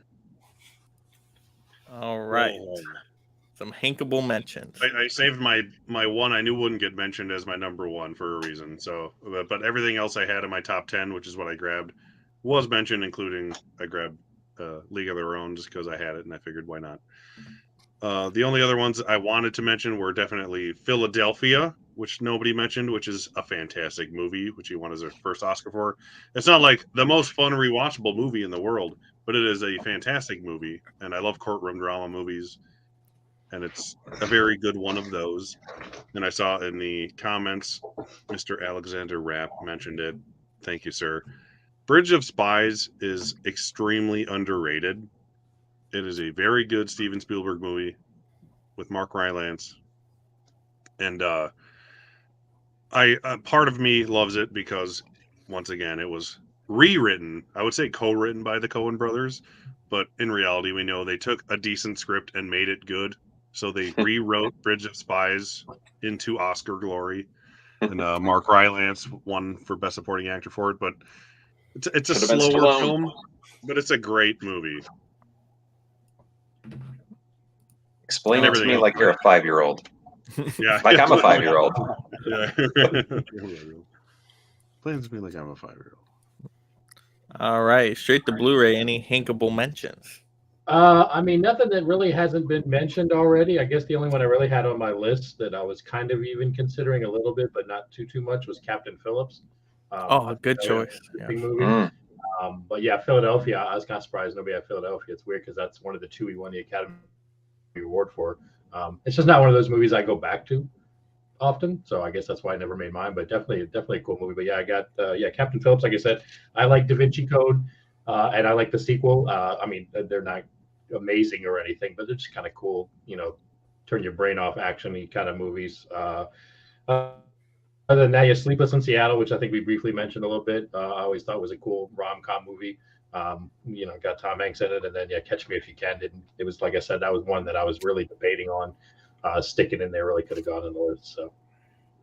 All right. Some hankable mentions. I saved my one I knew wouldn't get mentioned as my number one for a reason. So, but everything else I had in my top 10, which is what I grabbed, was mentioned, including I grabbed League of Their Own just because I had it and I figured why not. The only other ones I wanted to mention were definitely Philadelphia, which nobody mentioned, which is a fantastic movie, which he won his first Oscar for. It's not like the most fun rewatchable movie in the world, but it is a fantastic movie, and I love courtroom drama movies, and it's a very good one of those. And I saw in the comments, Mr. Alexander Rapp mentioned it. Thank you, sir. Bridge of Spies is extremely underrated. It is a very good Steven Spielberg movie with Mark Rylance. And part of me loves it because, once again, it was rewritten. I would say co-written by the Coen brothers, but in reality, we know they took a decent script and made it good. So they rewrote Bridge of Spies into Oscar glory. And Mark Rylance won for Best Supporting Actor for it, but it's a slower film, but it's a great movie. Explain it to me like you're a 5-year-old. Yeah, Like I'm a 5-year-old. Yeah. Explain it to me like I'm a 5-year-old. All right, straight to Blu-ray. Any hankable mentions? I mean, nothing that really hasn't been mentioned already. I guess the only one I really had on my list that I was kind of even considering a little bit, but not too much, was Captain Phillips. Good choice. Yeah. Movie. But yeah, Philadelphia. I was kind of surprised nobody had Philadelphia. It's weird because that's one of the two he won the Academy Award for. It's just not one of those movies I go back to often, so I guess that's why I never made mine. But definitely a cool movie. But yeah, I got Captain Phillips. Like I said, I like Da Vinci Code, and I like the sequel. I mean, they're not amazing or anything, but they're just kind of cool. You know, turn your brain off action-y kind of movies. Other than that, you have Sleepless in Seattle, which I think we briefly mentioned a little bit. I always thought was a cool rom-com movie. Got Tom Hanks in it, and then Catch Me If You Can. It was, like I said, that was one that I was really debating on sticking in there. Really could have gone in the list. So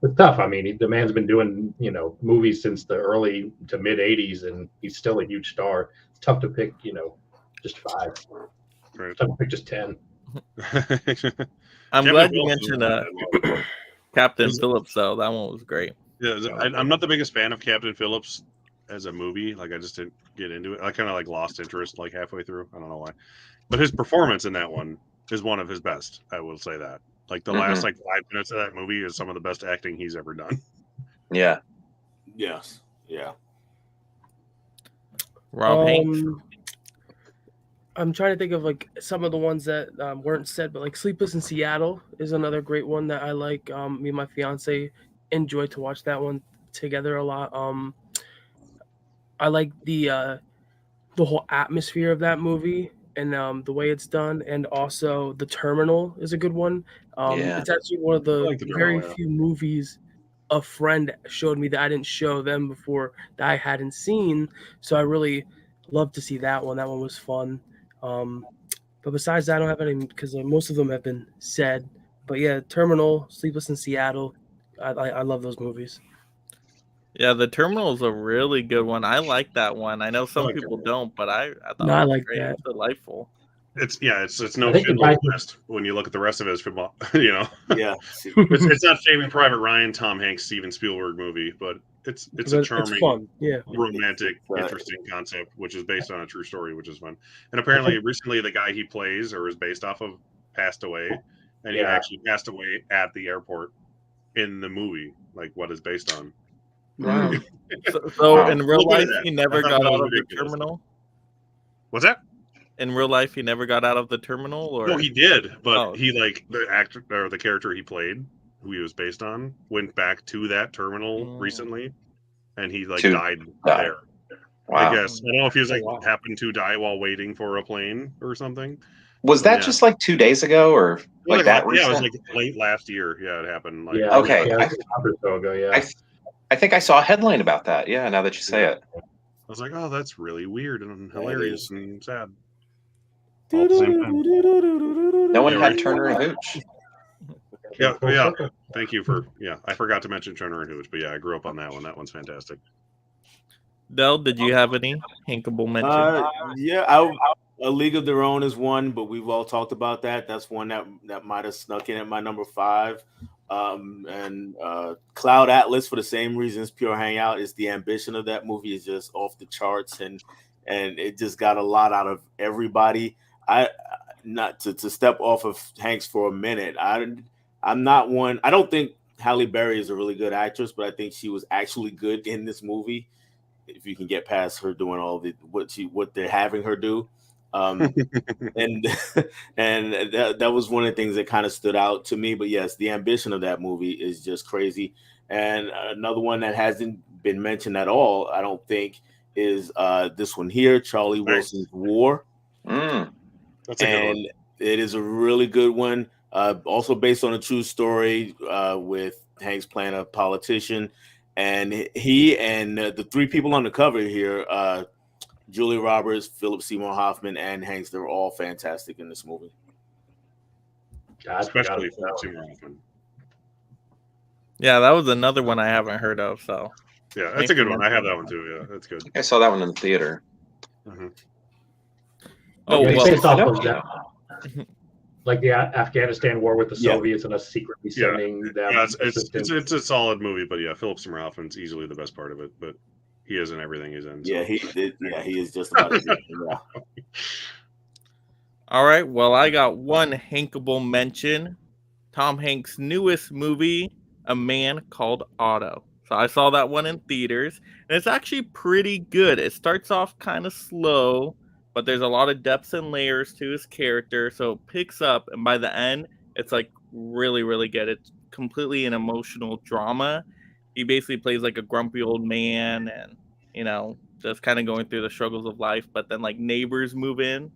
it's tough. I mean, the man's been doing movies since the early to mid '80s, and he's still a huge star. It's tough to pick, just 5. Right. It's tough to pick just 10. I'm Captain glad you Phillips mentioned Captain Phillips, though. That one was great. Yeah, I'm not the biggest fan of Captain Phillips as a movie. Like, I just didn't get into it. I kind of lost interest like halfway through. I don't know why, but his performance in that one is one of his best. I will say that. Like the last 5 minutes of that movie is some of the best acting he's ever done. Yeah. Yes. Yeah. Rob Hanks. I'm trying to think of some of the ones that weren't said, but Sleepless in Seattle is another great one that I like. Me and my fiance enjoy to watch that one together a lot. I like the whole atmosphere of that movie and the way it's done, and also The Terminal is a good one. It's actually one of the very few movies a friend showed me that I didn't show them before that I hadn't seen, so I really love to see that one. That one was fun. But besides that, I don't have any because most of them have been said. But yeah, Terminal, Sleepless in Seattle, I love those movies. Yeah, The Terminal is a really good one. I like that one. I know some people don't, but I thought I it was like great. that. It's delightful. It's no Schindler's List when you look at the rest of his football. Yeah. It's not Saving Private Ryan, Tom Hanks, Steven Spielberg movie, but it's a charming, fun. Yeah, romantic, interesting concept, which is based on a true story, which is fun. And apparently, recently, the guy he plays or is based off of passed away, and he actually passed away at the airport in the movie, like what is based on. Wow. So Wow. in real Look at life, that. he never I thought got that was out of the ridiculous. terminal. What's that? In real life, he never got out of the terminal, or No, he did, but Oh. he like the actor or the character he played, who he was based on, went back to that terminal Mm. recently, and he like To died die. there. Wow. I guess I don't know if he was like Wow. happened to die while waiting for a plane or something. Was that Yeah. just like 2 days ago, or It was like that yeah, it was recent? like late last year. Yeah, it happened. Like, Yeah. Okay. Yeah, it was a month or so ago. Yeah. I think I saw a headline about that. Yeah, now that you say it. I was like, oh, that's really weird and hilarious and sad. No one Yeah, had right. Turner and Hooch. Yeah, Full yeah. circle. Thank you for I forgot to mention Turner and Hooch, but yeah, I grew up on that one. That one's fantastic. Del, did you have any hankable mention? Yeah, A League of Their Own is one, but we've all talked about that. That's one that might have snuck in at my number 5. And Cloud Atlas, for the same reasons Pure Hangout, is the ambition of that movie is just off the charts, and it just got a lot out of everybody. Not to step off of Hanks for a minute. I'm not one. I don't think Halle Berry is a really good actress, but I think she was actually good in this movie. If you can get past her doing all what they're having her do, and that was one of the things that kind of stood out to me. But yes, the ambition of that movie is just crazy. And another one that hasn't been mentioned at all, I don't think, is this one here, Charlie Wilson's War. Mm. That's a good one. And it is a really good one. Also based on a true story with Hanks playing a politician. And he and the 3 people on the cover here, Julia Roberts, Philip Seymour Hoffman, and Hanks, they were all fantastic in this movie. God, Especially forgot for about Seymour Hoffman. Yeah, that was another one I haven't heard of. So Yeah, that's a good one. I have that one too. Yeah, that's good. I saw that one in the theater. Mhm. Oh, It's well, based off of that, like the Afghanistan war with the Yeah. Soviets and us secretly Yeah. sending them Yeah, it's assistance. a solid movie, but yeah, Philip Seymour Hoffman's easily the best part of it. But he is in everything he's in. So. Yeah, he is just about everything. Yeah. all right. Well, I got one hankable mention. Tom Hanks' newest movie, A Man Called Otto. So I saw that one in theaters, and it's actually pretty good. It starts off kind of slow, but there's a lot of depths and layers to his character, so it picks up, and by the end, it's like really, really good. It's completely an emotional drama. He basically plays like a grumpy old man, and just kind of going through the struggles of life. But then like neighbors move in,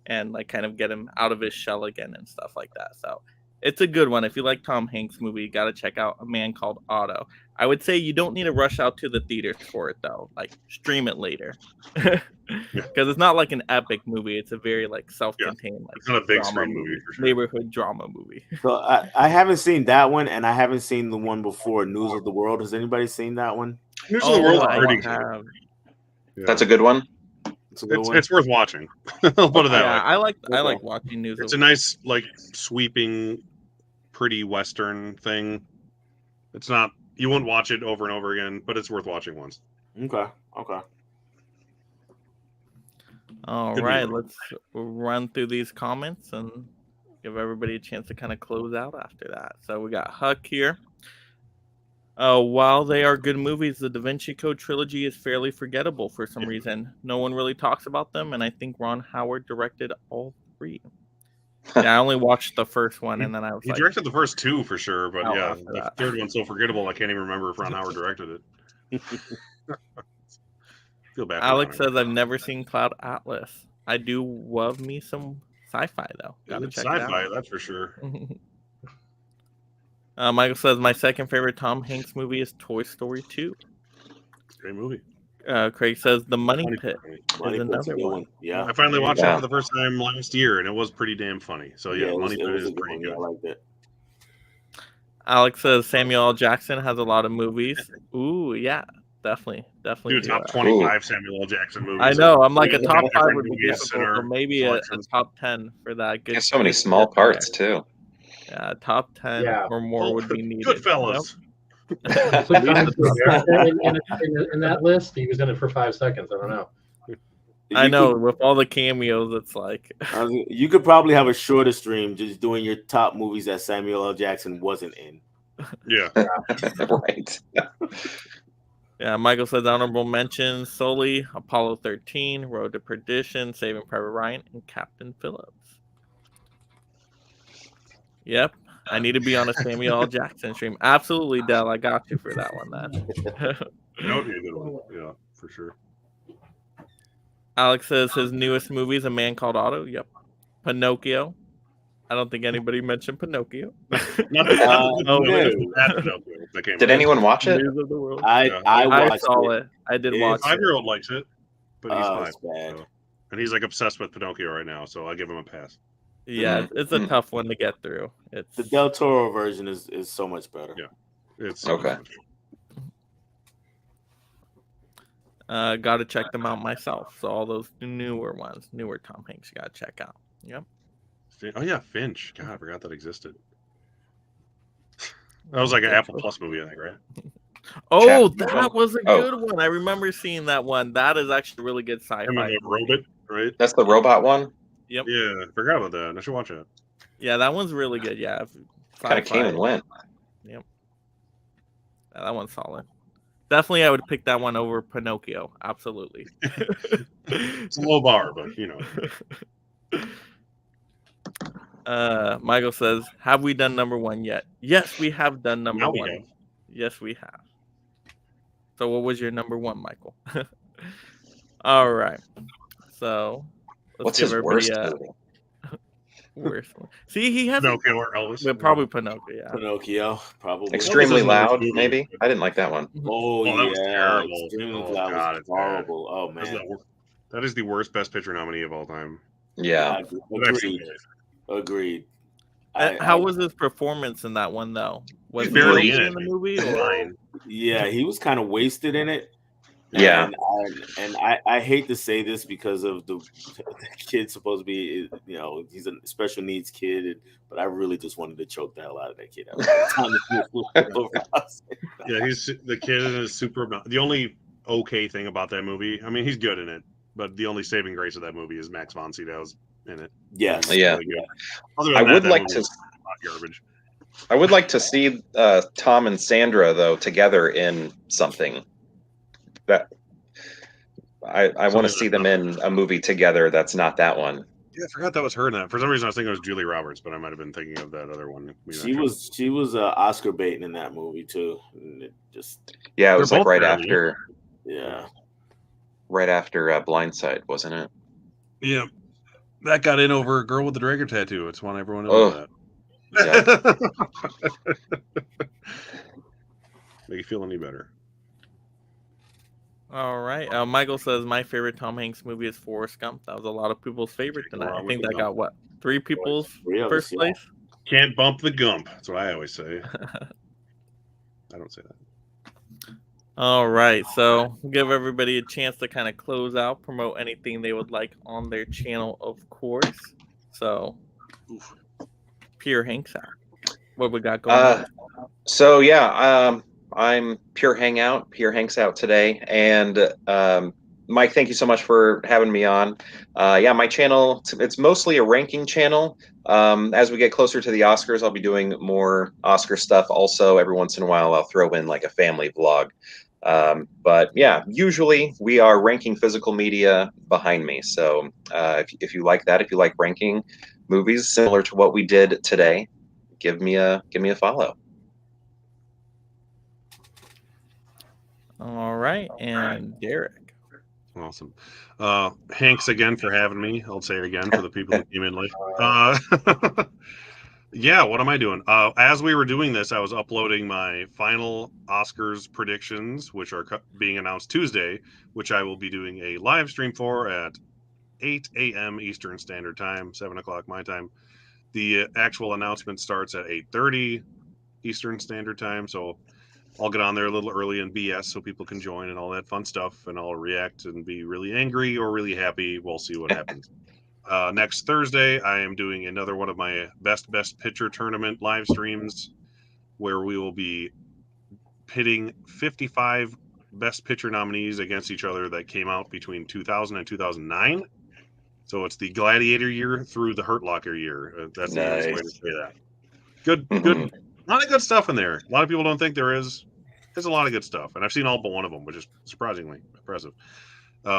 and like kind of get him out of his shell again and stuff like that. So it's a good one. If you like Tom Hanks movie, you got to check out A Man Called Otto. I would say you don't need to rush out to the theaters for it though. Like stream it later, because it's not like an epic movie. It's a very like self-contained, like It's not a big drama screen movie for sure. neighborhood drama movie. So I haven't seen that one, and I haven't seen the one before, News of the World. Has anybody seen that one? News of the World's I pretty good. have. Yeah. That's a good one. It's a good one. It's worth watching. I'll put it that Yeah, way. I like watching News. It's of a nice, like, sweeping, pretty Western thing. It's not, you won't watch it over and over again, but it's worth watching once. Okay. All Good right, movie. let's run through these comments and give everybody a chance to kind of close out after that. So we got Huck here. While they are good movies, the Da Vinci Code trilogy is fairly forgettable for some reason. No one really talks about them, and I think Ron Howard directed all 3. Yeah, I only watched the first one, and then I was He like, directed the first 2 for sure, but Oh, yeah, after the that. third one's so forgettable I can't even remember if Ron Howard directed it. Feel bad. for Alex Ron says, I've never seen Cloud Atlas. I do love me some sci-fi, though. Gotta It's check it sci-fi, out. that's for sure. Michael says, my second favorite Tom Hanks movie is Toy Story 2. Great movie. Craig says, The Money Pit Money is Pit's a another good one. Yeah. I finally watched Yeah. it for the first time last year, and it was pretty damn funny. So yeah, it was Money Pit a is good pretty one. good. Yeah, I liked it. Alex says, Samuel L. Jackson has a lot of movies. Ooh, yeah, definitely. Dude, do top that. 25 Samuel L. Jackson movies. I know. I'm like a Yeah, top 5 different would be movies difficult, in so our maybe a selections. top 10 for that. He has so many good small list there. parts too. Yeah, top 10 Yeah. or more would be needed. Goodfellas. Sometimes in that list, he was in it for 5 seconds. I don't know. I You know could- with all the cameos, it's like you could probably have a shorter stream just doing your top movies that Samuel L. Jackson wasn't in. Yeah. Right. yeah. Michael says honorable mentions: Sully, Apollo 13, Road to Perdition, Saving Private Ryan, and Captain Phillips. Yep, I need to be on a Samuel L. Jackson stream. Absolutely, Del. I got you for that one. Then. That would be a good one. Yeah, for sure. Alex says his newest movie is A Man Called Otto. Yep. Pinocchio. I don't think anybody mentioned Pinocchio. Not that, Oh, no, no. that came Did out. anyone watch it? News of the world. Yeah. I I watched saw it. it. I did It's watch it. 5-year-old likes it, but he's Oh, fine. it's bad. So- and he's like obsessed with Pinocchio right now, so I give him a pass. Yeah, it's a Mhm. tough one to get through. It's The Del Toro version is so much better. Yeah. It's Okay. Got to check them out myself. So all those newer ones, newer Tom Hanks, you got to check out. Yep. Oh yeah, Finch. God, I forgot that existed. That was like an Apple Plus movie, I think, right? Oh, Chapter- that was a oh. good one. I remember seeing that one. That is actually really good Him and sci-fi. the robot, right? That's the robot one. Yeah, I forgot about that. I should watch it. Yeah, that one's really good. Yeah, Kind of came and went. Yeah, that one's solid. Definitely, I would pick that one over Pinocchio. Absolutely. It's a low bar, but you know. Michael says, "Have we done number one yet?" Yes, we have done number Now we one. have. Yes, we have. So, what was your number one, Michael? All right. So, let's What's give his everybody worst a movie? worst one. See, he has Pinocchio or Elvis? but probably Pinocchio. Yeah. Pinocchio, probably. Extremely Elvis isn't the worst Loud, movie. maybe. I didn't like that one. Oh, Oh, that was yeah, terrible. Extremely Oh, Loud God, was it's bad. horrible. Oh That's man, that is the worst Best Picture nominee of all time. Yeah. But I've seen agreed. it. Agreed. How was his performance in that one though? Was He's he barely really in in the it. movie? It's Or? fine. Yeah, he was kind of wasted in it. Yeah. And I hate to say this because of the kid supposed to be, you know, he's a special needs kid, but I really just wanted to choke the hell out of that kid. Yeah, he's the kid is super. The only okay thing about that movie, I mean, he's good in it, but the only saving grace of that movie is Max von Sydow's in it. Yes. Yeah. Really good. Other I than would that like movie to. is hot garbage. I would like to see Tom and Sandra though together in something. That I want to Something see like them that. in a movie together. That's not that one. Yeah, I forgot that was her in that. For some reason, I was thinking it was Julie Roberts, but I might have been thinking of that other one. She was Oscar baiting in that movie too. And it just Yeah, it was They're like both right fairly after yeah. Blindside, wasn't it? Yeah, that got in over Girl with the Dragon Tattoo. It's one everyone Oh, knows that. Make you feel any better? All right. Michael says my favorite Tom Hanks movie is Forrest Gump. That was a lot of people's favorite tonight. I think that got what 3 people's Three of us, first yeah. place. Can't bump the gump. That's what I always say. I don't say that. All right. So we'll give everybody a chance to kind of close out, promote anything they would like on their channel, of course. So, Pure Hanks out. What we got going on? So yeah, I'm Pure Hanks out today, and Mike, thank you so much for having me on. Yeah, my channel, it's mostly a ranking channel. As we get closer to the Oscars, I'll be doing more Oscar stuff. Also, every once in a while, I'll throw in like a family vlog. But yeah, usually we are ranking physical media behind me. So if you like that, if you like ranking movies similar to what we did today, give me a follow. All right. And Derek. Awesome. Hanks again for having me. I'll say it again for the people who came in late. Yeah, what am I doing? As we were doing this, I was uploading my final Oscars predictions, which are being announced Tuesday, which I will be doing a live stream for at 8 a.m. Eastern Standard Time, 7 o'clock my time. The actual announcement starts at 8:30 Eastern Standard Time, so I'll get on there a little early and BS so people can join and all that fun stuff, and I'll react and be really angry or really happy. We'll see what happens. Next Thursday, I am doing another one of my best picture tournament live streams where we will be pitting 55 Best Picture nominees against each other that came out between 2000 and 2009. So it's the Gladiator year through the Hurt Locker year. That's the easiest way to Nice. say that. Good, Mhm. good. A lot of good stuff in there. A lot of people don't think there is. There's a lot of good stuff, and I've seen all but one of them, which is surprisingly impressive.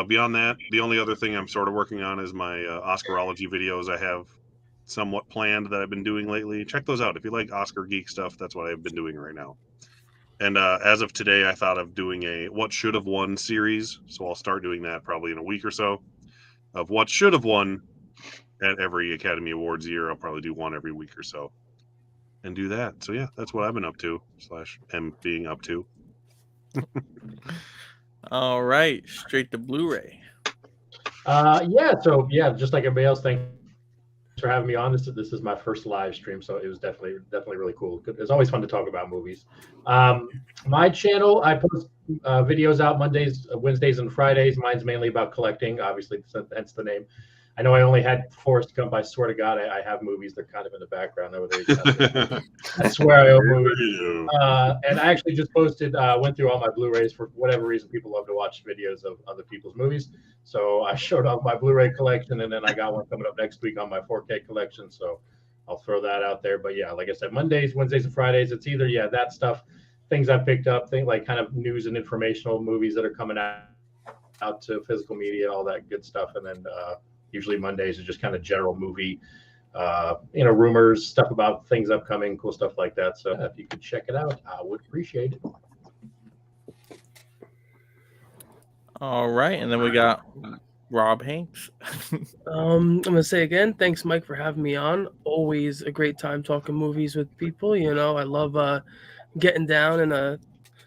Beyond that, the only other thing I'm sort of working on is my Oscarology videos I have somewhat planned that I've been doing lately. Check those out. If you like Oscar geek stuff, that's what I've been doing right now. And as of today, I thought of doing a What Should Have Won series. So I'll start doing that probably in a week or so of what should have won at every Academy Awards year. I'll probably do one every week or so and do that. So yeah, that's what I've been up to / am being up to. All right, straight to Blu-ray. So just like everybody else, thanks for having me on. This is my first live stream, so it was definitely really cool. It's always fun to talk about movies. My channel, I post videos out Mondays, Wednesdays, and Fridays. Mine's mainly about collecting, obviously, hence the name. I know I only had Forrest Gump. I swear to God, I have movies. They're kind of in the background over there. I swear I own movies. And I actually just posted, went through all my Blu-rays. For whatever reason, people love to watch videos of other people's movies. So I showed off my Blu-ray collection, and then I got one coming up next week on my 4K collection. So I'll throw that out there. But yeah, like I said, Mondays, Wednesdays, and Fridays, it's either, that stuff, things I picked up, things like kind of news and informational movies that are coming out to physical media, all that good stuff. And then usually Mondays is just kind of general movie, rumors, stuff about things upcoming, cool stuff like that. So if you could check it out, I would appreciate it. All right, and then we got Rob Hanks. I'm gonna say again, thanks, Mike, for having me on. Always a great time talking movies with people. I love getting down and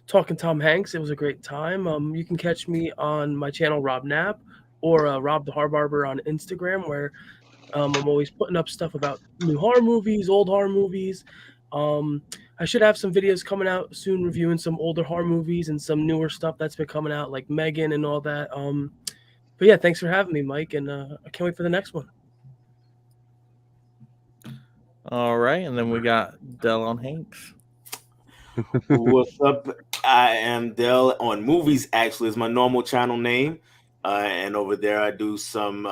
talking Tom Hanks. It was a great time. You can catch me on my channel, Rob Knapp, or Rob the Horror Barber on Instagram, where I'm always putting up stuff about new horror movies, old horror movies. I should have some videos coming out soon reviewing some older horror movies and some newer stuff that's been coming out, like Megan and all that. But yeah, thanks for having me, Mike, and I can't wait for the next one. All right, and then we got Delon Hanks. What's up? I am Del on Movies. Actually, is my normal channel name, and over there I do some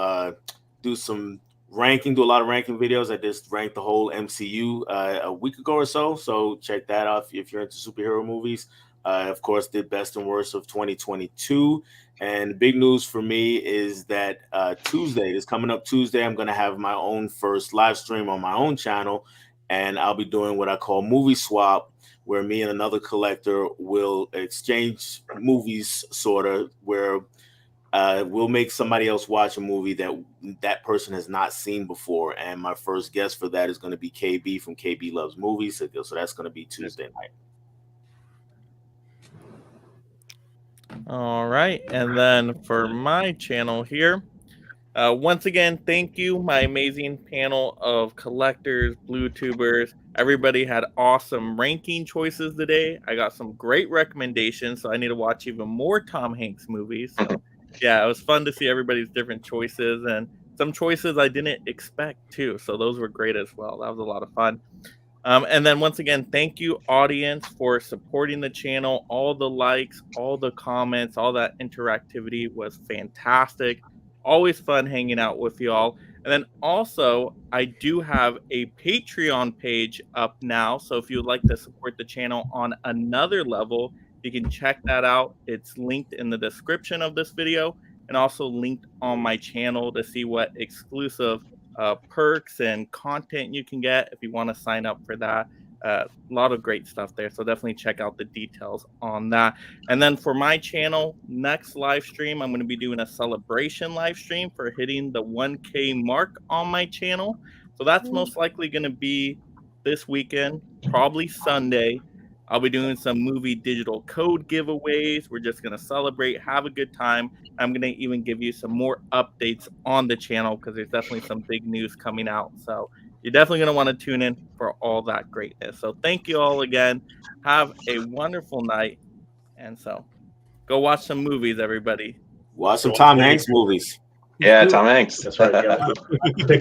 ranking. Do a lot of ranking videos. I just ranked the whole MCU a week ago or so. So check that out if you're into superhero movies. Of course, did best and worst of 2022. And the big news for me is that Tuesday is coming up. Tuesday, I'm going to have my own first live stream on my own channel, and I'll be doing what I call movie swap, where me and another collector will exchange movies, sort of, where we'll make somebody else watch a movie that person has not seen before. And my first guest for that is going to be KB from KB Loves Movies. So that's going to be Tuesday night. All right, and then for my channel here, once again, thank you, my amazing panel of collectors, blue tubers. Everybody had awesome ranking choices today. I got some great recommendations, so I need to watch even more Tom Hanks movies. So yeah, it was fun to see everybody's different choices and some choices I didn't expect too. So those were great as well. That was a lot of fun. And then once again, thank you, audience, for supporting the channel. All the likes, all the comments, all that interactivity was fantastic. Always fun hanging out with y'all. And then also, I do have a Patreon page up now. So if you would like to support the channel on another level, you can check that out. It's linked in the description of this video and also linked on my channel to see what exclusive perks and content you can get if you want to sign up for that. A lot of great stuff there, so definitely check out the details on that. And then for my channel, next live stream, I'm going to be doing a celebration live stream for hitting the 1K mark on my channel. So that's most likely going to be this weekend, probably Sunday. I'll be doing some movie digital code giveaways. We're just going to celebrate, have a good time. I'm going to even give you some more updates on the channel because there's definitely some big news coming out. So you're definitely going to want to tune in for all that greatness. So thank you all again. Have a wonderful night. And so go watch some movies, everybody. Watch some Tom Hanks movies. Yeah, Tom Hanks. That's right. Yeah.